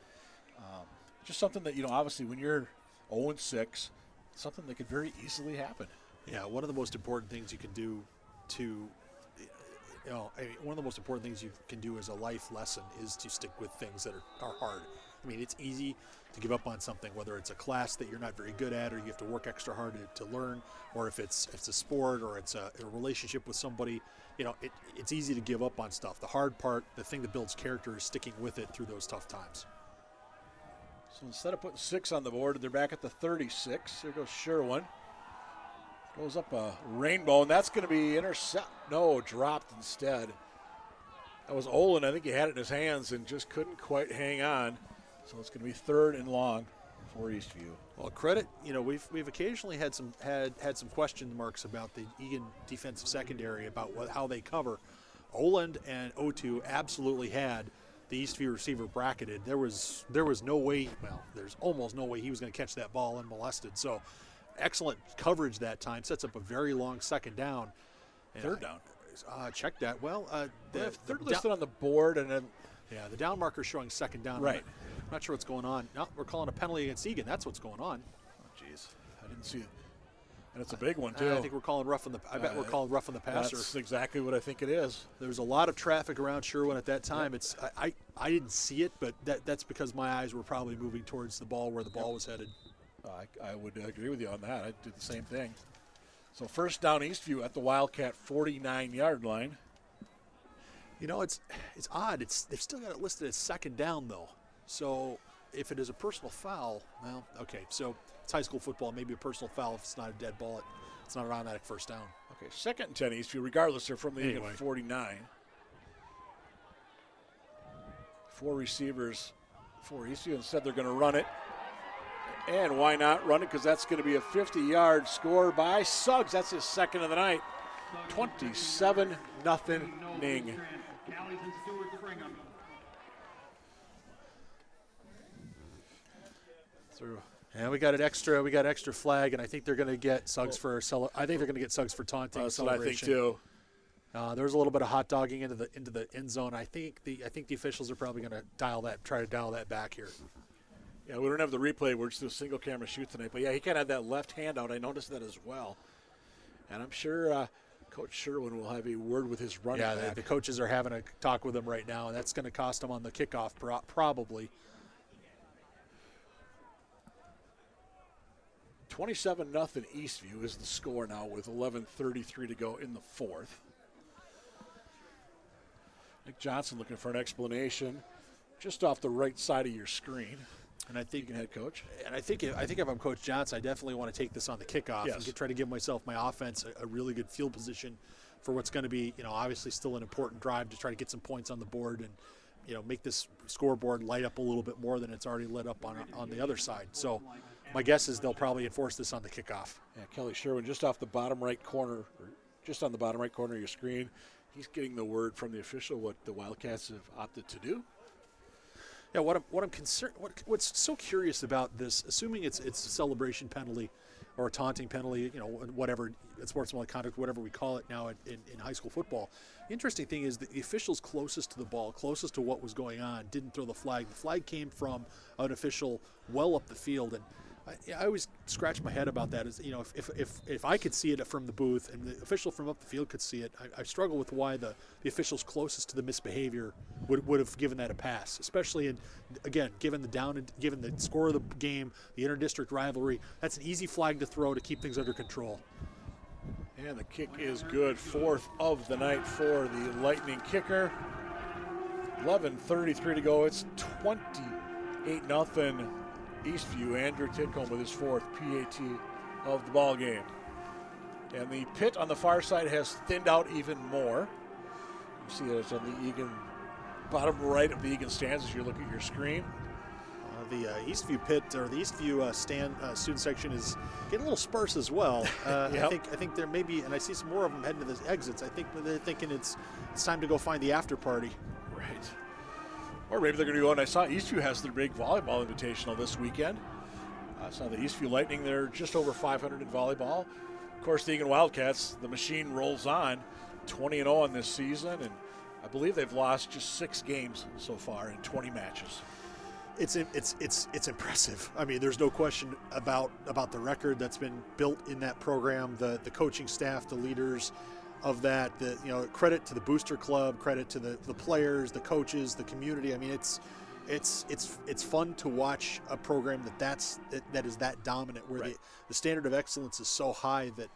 Just something that, obviously when you're 0-6, something that could very easily happen. Yeah, one of the most important things you can do one of the most important things you can do as a life lesson is to stick with things that are hard. I mean, it's easy to give up on something, whether it's a class that you're not very good at or you have to work extra hard to learn, or if it's a sport or it's a relationship with somebody. It's easy to give up on stuff. The hard part, the thing that builds character, is sticking with it through those tough times. So instead of putting 6 on the board, they're back at the 36. There goes Sherwin. Goes up a rainbow, and that's going to be dropped instead. That was Olin. I think he had it in his hands and just couldn't quite hang on. So it's going to be 3rd and long for Eastview. Well, credit, we've occasionally had some question marks about the Eagan defensive secondary about how they cover. Oland and Otu absolutely had the Eastview receiver bracketed. There was no way, there's almost no way he was going to catch that ball unmolested. So excellent coverage that time. Sets up a very long second down. Third down. Check that. Well, third listed on the board, and then the down marker showing second down. Right. I'm not sure what's going on. No, we're calling a penalty against Eagan. That's what's going on. Oh, jeez. I didn't see it. And it's a big one, too. I think we're calling rough on the. I bet we're calling rough on the passer. That's exactly what I think it is. There's a lot of traffic around Sherwin at that time. Yep. I didn't see it, but that's because my eyes were probably moving towards the ball where the ball was headed. I would agree with you on that. I did the same thing. So first down Eastview at the Wildcat 49-yard line. It's odd. They've still got it listed as second down, though. So if it is a personal foul, well, okay. So it's high school football. Maybe a personal foul if it's not a dead ball. It's not an automatic first down. Okay, second and 10 Eastview, regardless they're from the Eagan 49. 4 receivers for Eastview. Instead, they're going to run it. And why not run it? Because that's going to be a 50-yard score by Suggs. That's his second of the night. 27-0 Ning. Yeah, we got extra flag, and I think they're going to get Suggs for taunting. That's what I think too. There's a little bit of hot dogging into the end zone. I think the officials are probably going to try to dial that back here. Yeah, we don't have the replay. We're just a single camera shoot tonight. But yeah, he kind of had that left hand out. I noticed that as well. And I'm sure Coach Sherwin will have a word with his running back. Yeah, the coaches are having a talk with him right now, and that's going to cost him on the kickoff probably. 27-0 Eastview is the score now with 11:33 to go in the fourth. Nick Johnson looking for an explanation just off the right side of your screen. And I think, head coach. And I think if I'm Coach Johnson, I definitely want to take this on the kickoff and try to give myself, my offense, a really good field position for what's going to be, obviously still an important drive to try to get some points on the board and, make this scoreboard light up a little bit more than it's already lit up on the other side. So my guess is they'll probably enforce this on the kickoff. Yeah, Kelly Sherwin just off the bottom right corner, or just on the bottom right corner of your screen. He's getting the word from the official what the Wildcats have opted to do. Yeah, what I'm concerned, what's so curious about this, assuming it's a celebration penalty or a taunting penalty, whatever, sportsmanlike conduct, whatever we call it now in high school football. The interesting thing is that the officials closest to the ball, closest to what was going on, didn't throw the flag. The flag came from an official well up the field, and I always scratch my head about that. Is if I could see it from the booth and the official from up the field could see it, I struggle with why the officials closest to the misbehavior would have given that a pass, especially given the score of the game, the inter-district rivalry. That's an easy flag to throw to keep things under control. And the kick is good, fourth of the night for the Lightning kicker. 11:33 to go. It's 28-0. Eastview. Andrew Titcomb with his fourth PAT of the ball game. And the pit on the far side has thinned out even more. You see that it's on the Eagan, bottom right of the Eagan stands as you look at your screen. The Eastview pit, or the Eastview student section, is getting a little sparse as well. Yep. I think there may be, and I see some more of them heading to the exits. I think they're thinking it's time to go find the after party. Right. Or maybe they're going to go, and I saw Eastview has their big volleyball invitational this weekend. I saw the Eastview Lightning, they're just over 500 in volleyball. Of course, the Eagan Wildcats, the machine rolls on, 20-0 on this season, and I believe they've lost just 6 games so far in 20 matches. It's impressive. I mean, there's no question about the record that's been built in that program, the coaching staff, the leaders of that, credit to the booster club, credit to the players, the coaches, the community. I mean, it's fun to watch a program that is that dominant, where right. the standard of excellence is so high that,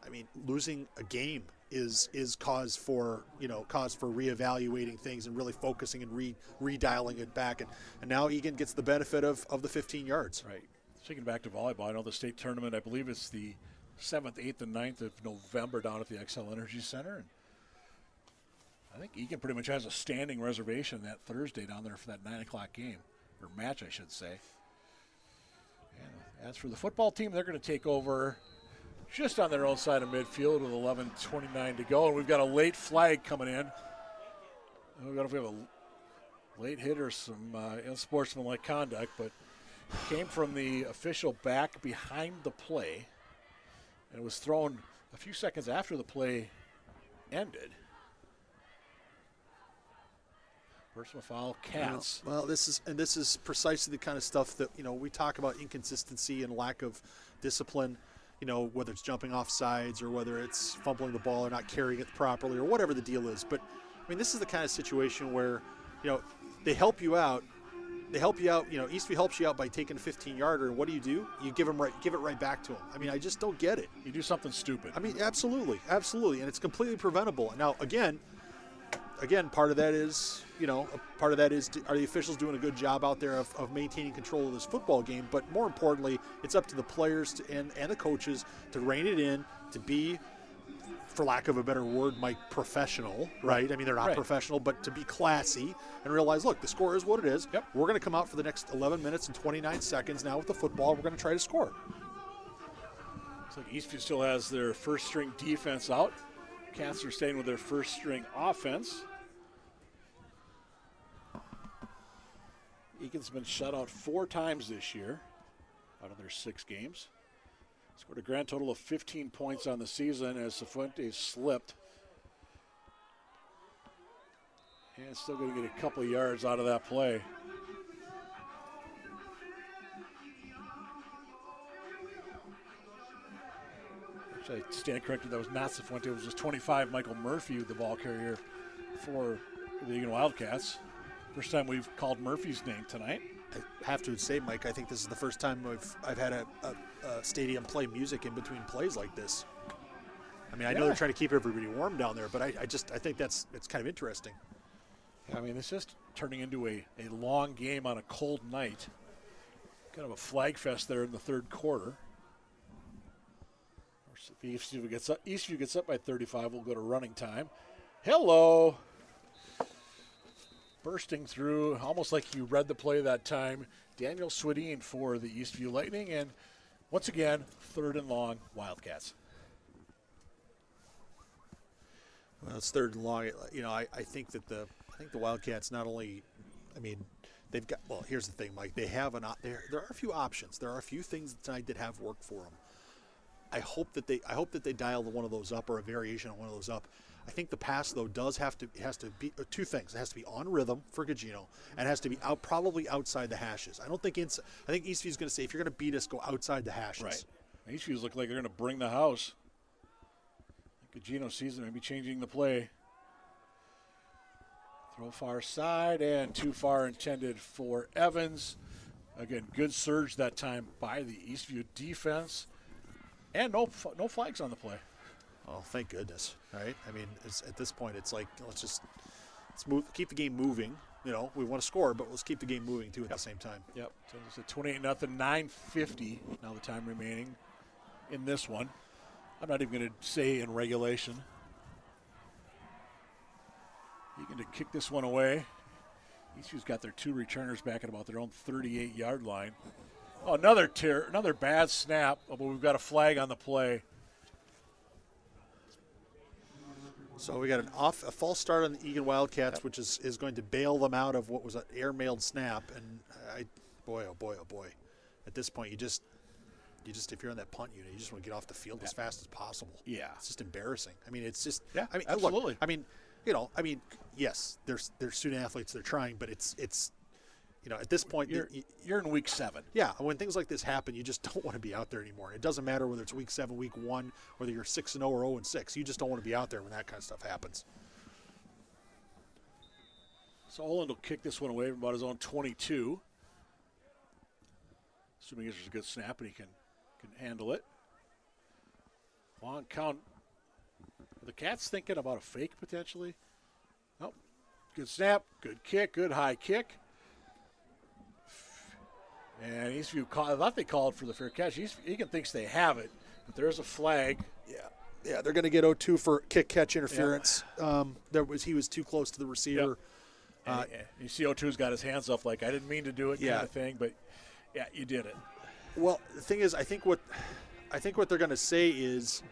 I mean, losing a game is cause for reevaluating things and really focusing and redialing it back. And now Eagan gets the benefit of the 15 yards. Right. Speaking back to volleyball, I know the state tournament, I believe it's the 7th, 8th, and 9th of November down at the Xcel Energy Center. And I think Eagan pretty much has a standing reservation that Thursday down there for that 9 o'clock game, or match, I should say. As for the football team, they're going to take over just on their own side of midfield with 11:29 to go. And we've got a late flag coming in. I don't know if we have a late hit or some unsportsmanlike conduct, but it came from the official back behind the play. And it was thrown a few seconds after the play ended. Personal foul, Cats. Well, this is precisely the kind of stuff that, we talk about inconsistency and lack of discipline, whether it's jumping off sides or whether it's fumbling the ball or not carrying it properly or whatever the deal is. But, this is the kind of situation where, they help you out. Eastview helps you out by taking a 15-yarder, and what do? You give it right back to them. I just don't get it. You do something stupid. Absolutely, and it's completely preventable. Now, again, part of that is, are the officials doing a good job out there of maintaining control of this football game? But more importantly, it's up to the players and the coaches to rein it in, to be, for lack of a better word, Mike, professional, right? They're not professional, but to be classy and realize, look, the score is what it is. Yep. We're going to come out for the next 11 minutes and 29 seconds now with the football. We're going to try to score. Looks like Eastview still has their first-string defense out. Cats are staying with their first-string offense. Eagan's been shut out 4 times this year out of their 6 games. Scored a grand total of 15 points on the season as Cifuentes slipped. And still going to get a couple of yards out of that play. Actually, I stand corrected, that was not Cifuentes. It was just 25, Michael Murphy, the ball carrier for the Eagan Wildcats. First time we've called Murphy's name tonight. I have to say, Mike, I think this is the first time I've had a stadium play music in between plays like this. I know they're trying to keep everybody warm down there, but I think it's kind of interesting. It's just turning into a long game on a cold night. Kind of a flag fest there in the third quarter. If Eastview gets up by 35, we'll go to running time. Hello. Bursting through, almost like you read the play that time, Daniel Swedin for the Eastview Lightning, and once again, 3rd and long, Wildcats. Well, it's 3rd and long. I think the Wildcats not only, they've got. Well, here's the thing, Mike. They have there are a few options. There are a few things tonight that have worked for them. I hope that they dial one of those up or a variation on one of those up. I think the pass, though, has to be 2 things. It has to be on rhythm for Gugino, and it has to be probably outside the hashes. I think Eastview's going to say, if you're going to beat us, go outside the hashes. Right. Eastview's look like they're going to bring the house. Gugino sees them, maybe changing the play. Throw far side and too far intended for Evans. Again, good surge that time by the Eastview defense, and no flags on the play. Oh, thank goodness! Right? At this point, it's like let's keep the game moving. We want to score, but let's keep the game moving too at the same time. Yep. So it's a 28-0, 9:50 now. The time remaining in this one. I'm not even going to say in regulation. Eagan to kick this one away. Eastview's got their 2 returners back at about their own 38-yard line. Oh, another bad snap, but we've got a flag on the play. So we got a false start on the Eagan Wildcats, which is going to bail them out of what was an air-mailed snap. And boy, oh boy, at this point, you just if you're on that punt unit, you just want to get off the field as fast as possible. Yeah, it's just embarrassing. It's just absolutely. Look, yes, they're student athletes, they're trying, but it's at this point you're in week 7. Yeah, when things like this happen, you just don't want to be out there anymore. It doesn't matter whether it's week 7, week 1, whether you're 6-0 or 0-6. You just don't want to be out there when that kind of stuff happens. So Oland will kick this one away from about his own 22. Assuming it's a good snap and he can handle it. Long count. Are the Cats thinking about a fake potentially? Oh, good snap, good kick, good high kick. And Eastview, I thought they called for the fair catch. Eagan thinks they have it, but there's a flag. Yeah, they're going to get 0-2 for kick-catch interference. Yep. He was too close to the receiver. Yep. You see 0-2's got his hands up like, I didn't mean to do it kind of thing, but, yeah, you did it. Well, the thing is, I think what they're going to say is,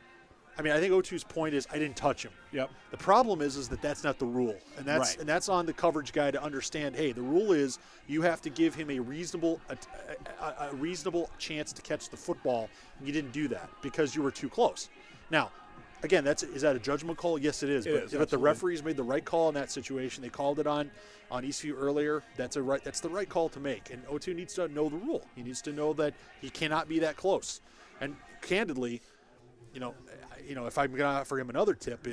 I think O2's point is I didn't touch him. Yep. The problem is that that's not the rule, and that's on the coverage guy to understand. Hey, the rule is you have to give him a reasonable chance to catch the football. And you didn't do that because you were too close. Now, again, is that a judgment call? Yes, it is. But the referees made the right call in that situation. They called it on Eastview earlier. That's the right call to make. And O2 needs to know the rule. He needs to know that he cannot be that close. And candidly, if I'm going to offer him another tip,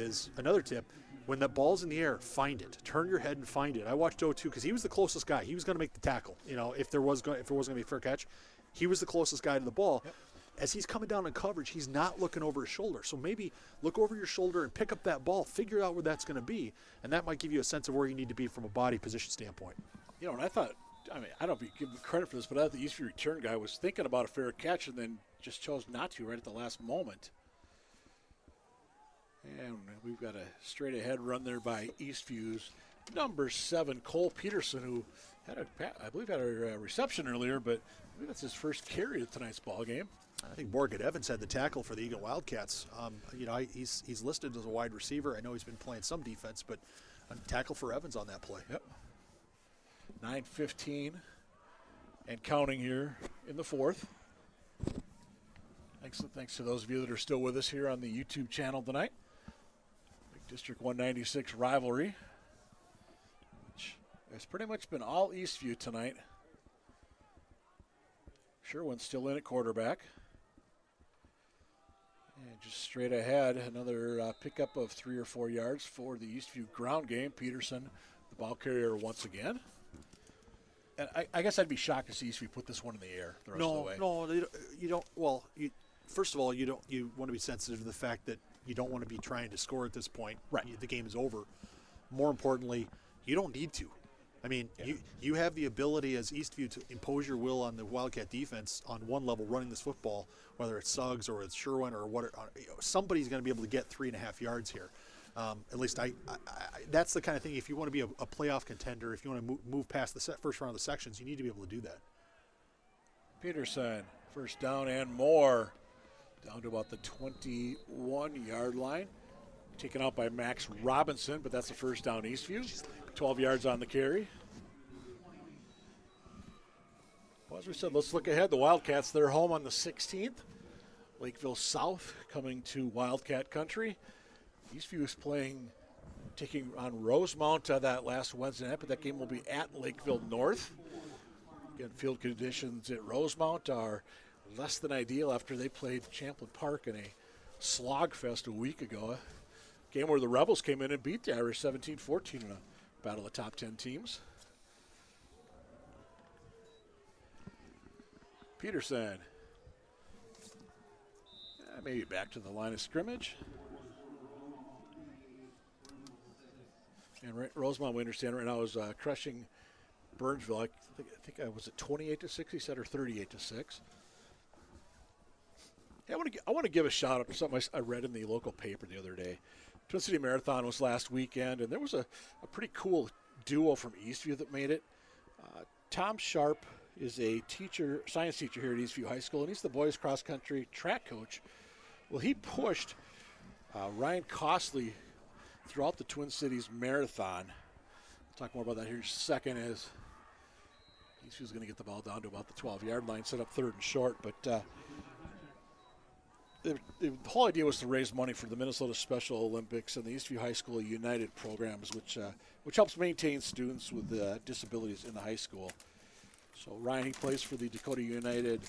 when that ball's in the air, find it. Turn your head and find it. I watched O2 because he was the closest guy. He was going to make the tackle. If there was going to be a fair catch, he was the closest guy to the ball. Yep. As he's coming down in coverage, he's not looking over his shoulder. So maybe look over your shoulder and pick up that ball. Figure out where that's going to be, and that might give you a sense of where you need to be from a body position standpoint. And I thought, I don't give him credit for this, but I thought the Eastview return guy was thinking about a fair catch and then just chose not to right at the last moment. And we've got a straight ahead run there by Eastview's number 7, Cole Peterson, who had a reception earlier, but I think that's his first carry of tonight's ball game. I think Morgan Evans had the tackle for the Eagan Wildcats. He's listed as a wide receiver. I know he's been playing some defense, but a tackle for Evans on that play. Yep. 9:15 and counting here in the fourth. Thanks to those of you that are still with us here on the YouTube channel tonight. Big District 196 rivalry, which has pretty much been all Eastview tonight. Sherwin's still in at quarterback. And just straight ahead, another pickup of 3 or 4 yards for the Eastview ground game. Peterson, the ball carrier once again. And I guess I'd be shocked to see Eastview put this one in the air the rest of the way. No, you don't. Well, first of all, you want to be sensitive to the fact that you don't want to be trying to score at this point. Right. The game is over. More importantly, you don't need to. You have the ability as Eastview to impose your will on the Wildcat defense on one level running this football, whether it's Suggs or it's Sherwin or somebody's going to be able to get 3.5 yards here. At least that's the kind of thing. If you want to be a playoff contender, if you want to move past the first round of the sections, you need to be able to do that. Peterson, first down and more, down to about the 21-yard line. Taken out by Max Robinson, but that's the first down Eastview. 12 yards on the carry. Well, as we said, let's look ahead. The Wildcats, they're home on the 16th. Lakeville South coming to Wildcat country. Eastview is taking on Rosemount that last Wednesday night, but that game will be at Lakeville North. Again, field conditions at Rosemount are less than ideal after they played Champlin Park in a slogfest a week ago. A game where the Rebels came in and beat the Irish 17-14 in a battle of top 10 teams. Peterson. Maybe back to the line of scrimmage. And Rosemount, we understand right now, is crushing Burnsville. I think I was at 28-6, he said, or 38-6. Yeah, I want to give a shout out to something I read in the local paper the other day. Twin City Marathon was last weekend, and there was a pretty cool duo from Eastview that made it. Tom Sharp is a science teacher here at Eastview High School, and he's the boys cross-country track coach. Well, he pushed Ryan Costley throughout the Twin Cities Marathon. We'll talk more about that here in just a second as Eastview's going to get the ball down to about the 12-yard line, set up 3rd and short, but the whole idea was to raise money for the Minnesota Special Olympics and the Eastview High School United programs, which helps maintain students with disabilities in the high school. So Ryan, he plays for the Dakota United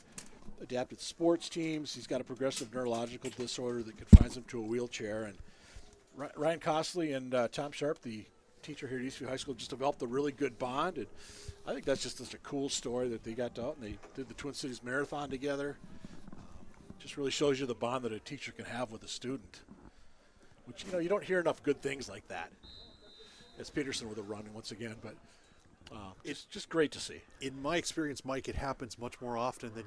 adapted sports teams. He's got a progressive neurological disorder that confines him to a wheelchair. And Ryan Costley and Tom Sharp, the teacher here at Eastview High School, just developed a really good bond. And I think that's just a cool story that they got out and they did the Twin Cities Marathon together. Just really shows you the bond that a teacher can have with a student, which, you don't hear enough good things like that. It's Peterson with a run once again, but it's just great to see. In my experience, Mike, it happens much more often than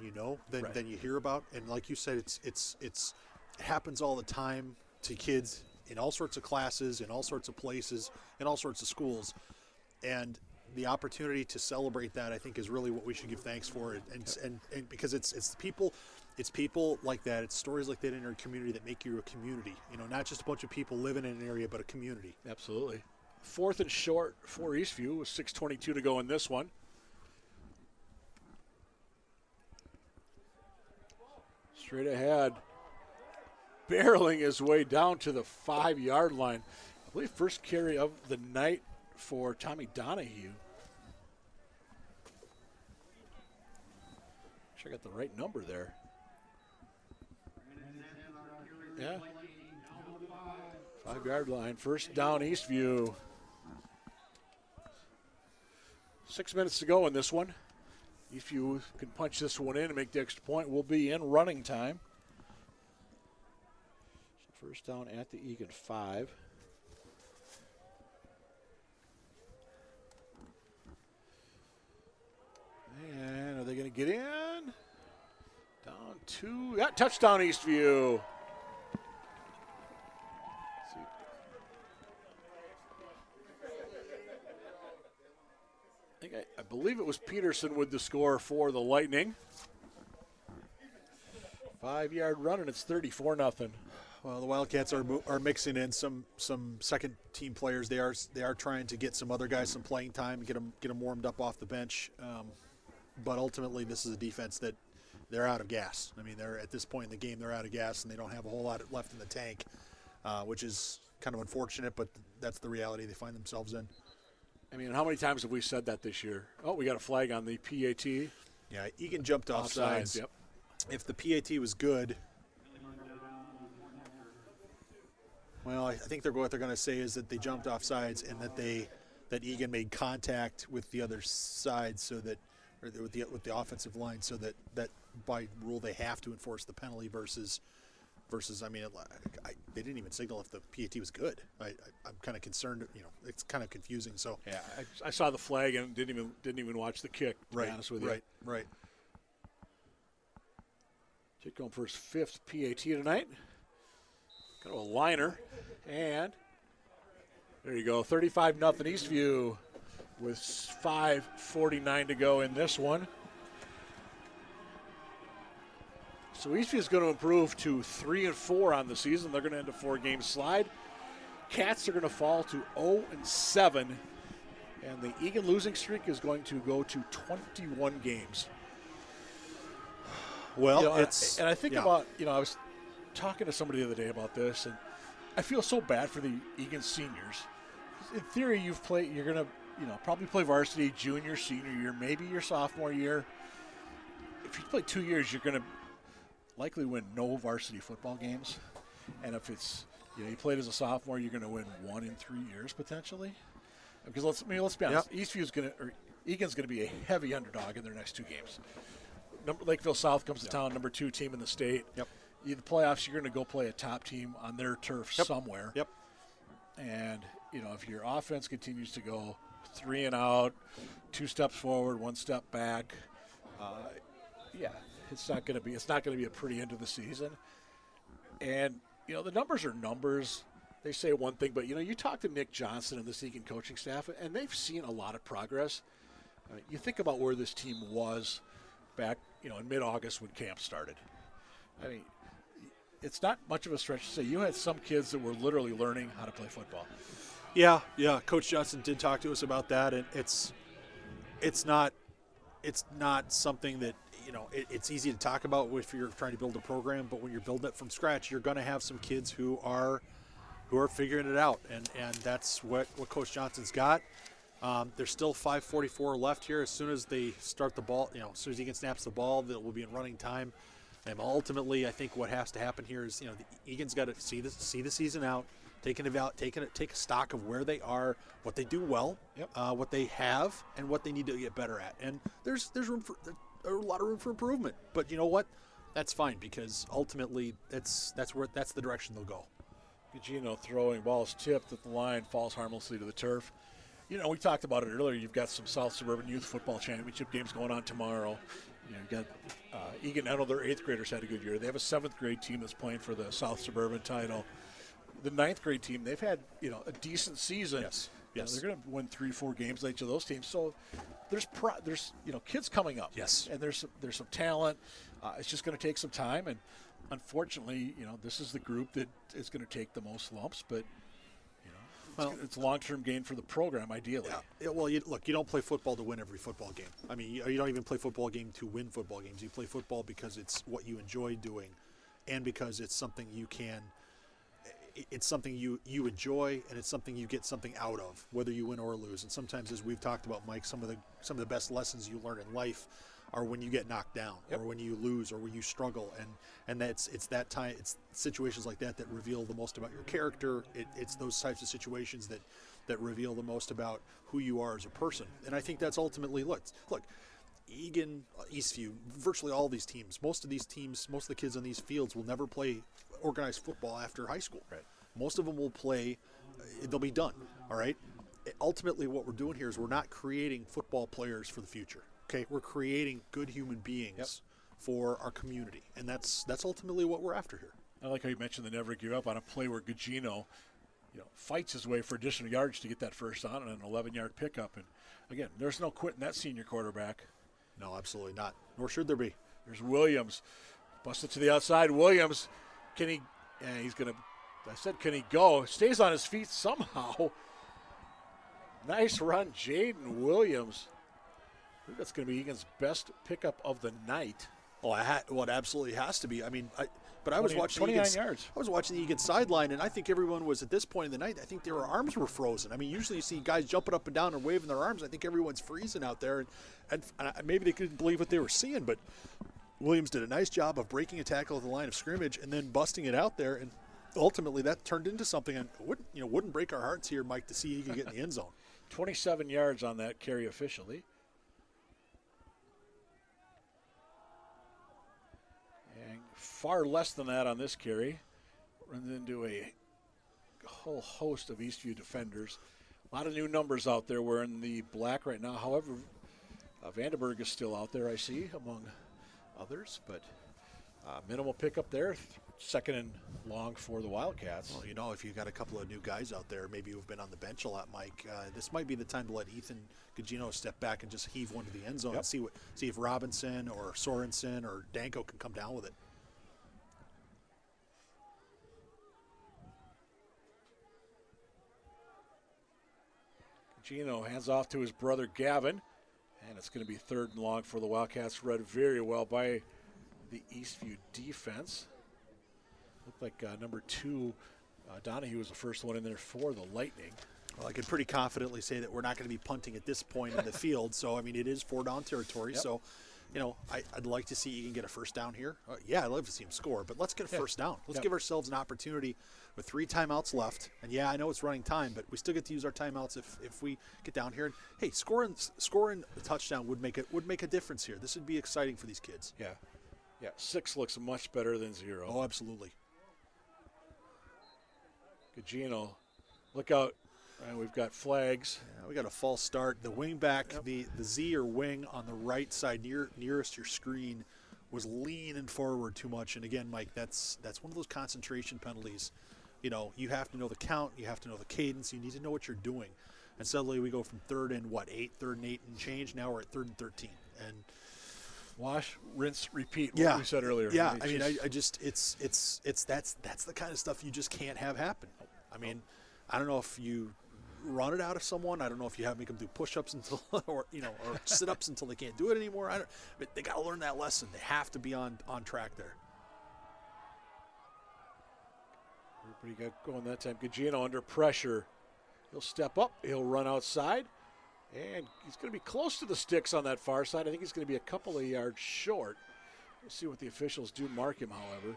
than you hear about. And like you said, it happens all the time to kids in all sorts of classes, in all sorts of places, in all sorts of schools. And the opportunity to celebrate that, I think, is really what we should give thanks for, and because it's people like that, it's stories like that in our community that make you a community. Not just a bunch of people living in an area, but a community. Absolutely. 4th and short for Eastview with 6:22 to go in this one. Straight ahead, barreling his way down to the 5-yard line. I believe first carry of the night for Tommy Donahue. Sure I got the right number there. Yeah. 5-yard line, first down Eastview. 6 minutes to go in this one. Eastview can punch this one in and make the extra point. We'll be in running time. First down at the Eagan 5. And are they going to get in? Down 2. Yeah, touchdown Eastview. I believe it was Peterson with the score for the Lightning. 5-yard run, and it's 34-0. Well, the Wildcats are mixing in some second team players. They are trying to get some other guys some playing time, get them warmed up off the bench. But ultimately, this is a defense that they're out of gas. I mean, they're at this point in the game, they're out of gas, and they don't have a whole lot left in the tank, which is kind of unfortunate. But that's the reality they find themselves in. I mean, how many times have we said that this year? Oh, we got a flag on the PAT. Yeah, Eagan jumped off sides. Yep. If the PAT was good, well, I think what they're going to say is that they jumped off sides and that Eagan made contact with the other side, so that, or with the offensive line, so that by rule they have to enforce the penalty versus. I mean, they didn't even signal if the PAT was good. I'm kind of concerned. It's kind of confusing. So yeah, I saw the flag and didn't even watch the kick. To be honest with you. Right. Kick going for his 5th PAT tonight. Kind of a liner, and there you go. 35-0 Eastview with 5:49 to go in this one. So Eastview is going to improve to 3-4 on the season. They're going to end a 4-game slide. Cats are going to fall to 0-7, and the Eagan losing streak is going to go to 21 games. Well, I think about, I was talking to somebody the other day about this, and I feel so bad for the Eagan seniors. In theory, you're going to, probably play varsity junior, senior year, maybe your sophomore year. If you play 2 years, you're going to likely win no varsity football games. And if it's, you played as a sophomore, you're going to win 1 in 3 years potentially. Because let's be honest, Eagan's going to be a heavy underdog in their next 2 games. Lakeville South comes to town, number 2 team in the state. Yep. In the playoffs, you're going to go play a top team on their turf somewhere. Yep. And, if your offense continues to go 3 and out, 2 steps forward, 1 step back, it's not going to be a pretty end of the season. And, the numbers are numbers. They say one thing, but, you talk to Nick Johnson and the Eagan coaching staff, and they've seen a lot of progress. You think about where this team was back, in mid-August when camp started. I mean, it's not much of a stretch to say you had some kids that were literally learning how to play football. Yeah. Coach Johnson did talk to us about that, and it's not something that it's easy to talk about if you're trying to build a program, but when you're building it from scratch, you're going to have some kids who are figuring it out, and that's what Coach Johnson's got. There's still 5:44 left here. As soon as they start the ball, as soon as Eagan snaps the ball, that will be in running time. And ultimately, I think what has to happen here is, the Eagan's got to see the season out, take a stock of where they are, what they do well, what they have, and what they need to get better at. And there's a lot of room for improvement. But you know what? That's fine, because ultimately that's the direction they'll go. Gugino throwing, balls tipped at the line, falls harmlessly to the turf. We talked about it earlier. You've got some South Suburban Youth Football Championship games going on tomorrow. You've got Eagan. I know their 8th graders had a good year. They have a 7th grade team that's playing for the South Suburban title. The 9th grade team, they've had a decent season. Yes. Yes. They're going to win 3-4 games each of those teams. So there's kids coming up. Yes. And there's some talent. It's just going to take some time. And unfortunately, this is the group that is going to take the most lumps. But it's a long-term gain for the program, ideally. Yeah. Well, you don't play football to win every football game. I mean, you don't even play football game to win football games. You play football because it's what you enjoy doing, and because it's something you can. It's something you enjoy, and it's something you get something out of, whether you win or lose. And sometimes, as we've talked about, Mike, some of the best lessons you learn in life are when you get knocked down, or when you lose, or when you struggle, and it's that time, it's situations like that reveal the most about your character. It's those types of situations that reveal the most about who you are as a person. And I think that's ultimately look, Eagan, Eastview, virtually all these teams, most of the kids on these fields will never play organized football after high school. Right. Most of them will play, they'll be done. All right. Ultimately, what we're doing here is we're not creating football players for the future. Okay, we're creating good human beings for our community, and that's ultimately what we're after here. I like how you mentioned the never give up on a play where Gugino, fights his way for additional yards to get that first down and an 11-yard pickup. And again, there's no quitting that senior quarterback. No, absolutely not. Nor should there be. There's Williams, busted to the outside. Williams, can he? He's gonna. I said, can he go? Stays on his feet somehow. Nice run, Jaden Williams. I think that's going to be Egan's best pickup of the night. Oh, it absolutely has to be. I mean, I was watching 29 yards. I was watching the Egan sideline, and I think everyone was at this point in the night. I think their arms were frozen. I mean, usually you see guys jumping up and down and waving their arms. I think everyone's freezing out there, and maybe they couldn't believe what they were seeing. But Williams did a nice job of breaking a tackle at the line of scrimmage and then busting it out there, and ultimately that turned into something. And wouldn't break our hearts here, Mike, to see Egan get in the end zone. 27 yards on that carry officially. And far less than that on this carry. Runs into a whole host of Eastview defenders. A lot of new numbers out there. We're in the black right now. However, Vandenberg is still out there, I see, among others. But minimal pickup there. Second and long for the Wildcats. Well, if you've got a couple of new guys out there, maybe who've been on the bench a lot, Mike, this might be the time to let Ethan Gugino step back and just heave one to the end zone and see if Robinson or Sorensen or Danko can come down with it. Gugino hands off to his brother Gavin, and it's going to be third and long for the Wildcats. Read very well by the Eastview defense. Looked like number 2, Donahue, was the first one in there for the Lightning. Well, I can pretty confidently say that we're not going to be punting at this point in the field. So, I mean, it is 4-down territory. Yep. So, I'd like to see Egan get a first down here. I'd love to see him score, but let's get a first down. Let's give ourselves an opportunity with 3 timeouts left. And, I know it's running time, but we still get to use our timeouts if we get down here. And, hey, scoring a touchdown would make a difference here. This would be exciting for these kids. Yeah, 6 looks much better than 0. Oh, absolutely. Gugino, look out. We've got flags. Yeah, we got a false start. The wing back, the Z or wing on the right side nearest your screen was leaning forward too much. And again, Mike, that's one of those concentration penalties. You have to know the count, you have to know the cadence, you need to know what you're doing. And suddenly we go from third and 8 and change. Now we're at 3rd and 13. And wash, rinse, repeat. What we said earlier. Yeah, I mean, I just it's that's the kind of stuff you just can't have happen. I mean, I don't know if you run it out of someone. I don't know if you have make them do push-ups until, or sit-ups until they can't do it anymore. But they got to learn that lesson. They have to be on track there. Pretty good going that time. Gugino under pressure. He'll step up. He'll run outside. And he's going to be close to the sticks on that far side. I think he's going to be a couple of yards short. We'll see what the officials do mark him, however.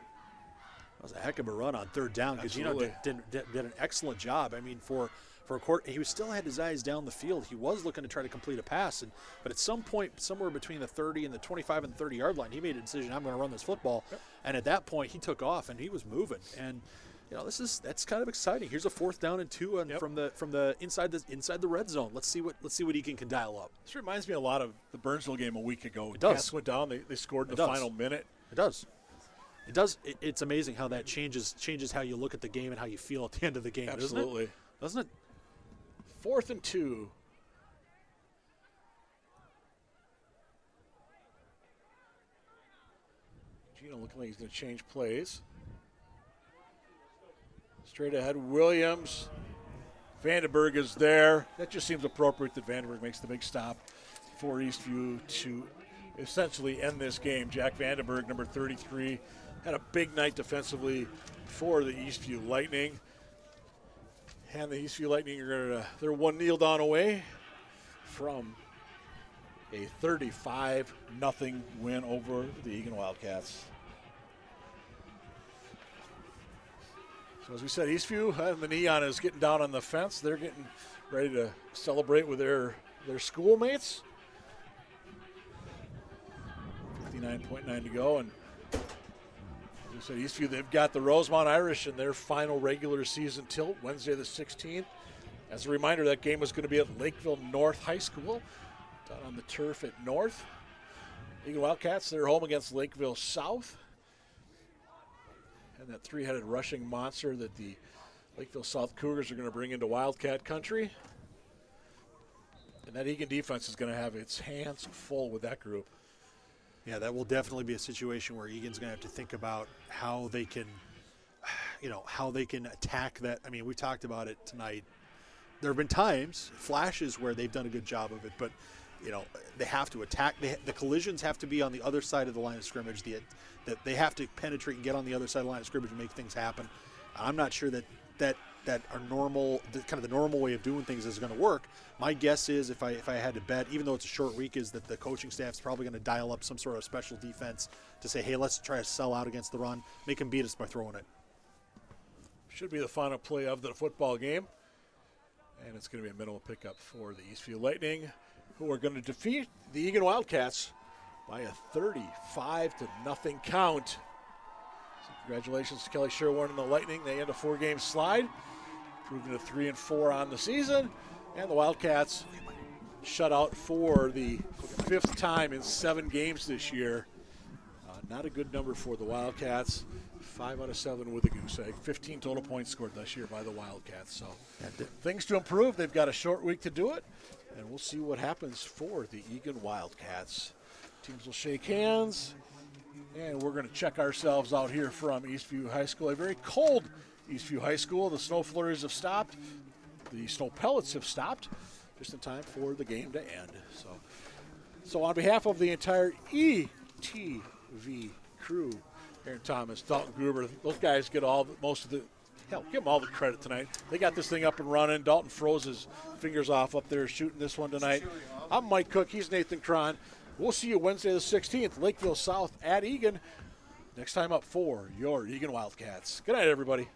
That was a heck of a run on 3rd down. Gugino did an excellent job. I mean, for a court, he still had his eyes down the field. He was looking to try to complete a pass, but at some point, somewhere between the 30 and the 25 and 30-yard line, he made a decision, I'm going to run this football. Yep. And at that point, he took off, and he was moving. And that's kind of exciting. Here's a 4th down and 2 from the inside the red zone. Let's see what Eagan can dial up. This reminds me a lot of the Burnsville game a week ago. It does. Cats went down. They scored in the final minute. It does. It does. It's amazing how that changes how you look at the game and how you feel at the end of the game. Absolutely. Doesn't it? 4th and 2. Gino looking like he's going to change plays. Straight ahead, Williams. Vandenberg is there. That just seems appropriate that Vandenberg makes the big stop for Eastview to essentially end this game. Jack Vandenberg, number 33, had a big night defensively for the Eastview Lightning. And the Eastview Lightning are they're one kneel down away from a 35-0 win over the Eagan Wildcats. So as we said, Eastview and the Neon is getting down on the fence. They're getting ready to celebrate with their schoolmates. 59.9 to go, and as we said, Eastview, they've got the Rosemount Irish in their final regular season tilt Wednesday the 16th. As a reminder, that game was going to be at Lakeville North High School, down on the turf at North. Eagan Wildcats, they're home against Lakeville South. And that three-headed rushing monster that the Lakeville South Cougars are going to bring into Wildcat country. And that Eagan defense is going to have its hands full with that group. Yeah, that will definitely be a situation where Eagan's going to have to think about how they can, how they can attack that. I mean, we talked about it tonight. There have been times, flashes, where they've done a good job of it, but, they have to attack. The collisions have to be on the other side of the line of scrimmage. That they have to penetrate and get on the other side of the line of scrimmage and make things happen. I'm not sure that our normal, the normal way of doing things is going to work. My guess is, if I had to bet, even though it's a short week, is that the coaching staff's probably going to dial up some sort of special defense to say, hey, let's try to sell out against the run, make them beat us by throwing it. Should be the final play of the football game. And it's going to be a minimal pickup for the Eastview Lightning, who are going to defeat the Eagan Wildcats by a 35-0 count. So congratulations to Kelly Sherwarn and the Lightning. They end a 4-game slide, improving to 3-4 on the season. And the Wildcats shut out for the 5th time in 7 games this year. Not a good number for the Wildcats. 5 out of 7 with a goose egg. 15 total points scored this year by the Wildcats. So things to improve. They've got a short week to do it. And we'll see what happens for the Eagan Wildcats. Teams will shake hands. And we're going to check ourselves out here from Eastview High School. A very cold Eastview High School. The snow flurries have stopped. The snow pellets have stopped just in time for the game to end. So on behalf of the entire ETV crew, Aaron Thomas, Dalton Gruber, those guys get give them all the credit tonight. They got this thing up and running. Dalton froze his fingers off up there shooting this one tonight. I'm Mike Cook. He's Nathan Cron. We'll see you Wednesday the 16th, Lakeville South at Eagan. Next time up for your Eagan Wildcats. Good night, everybody.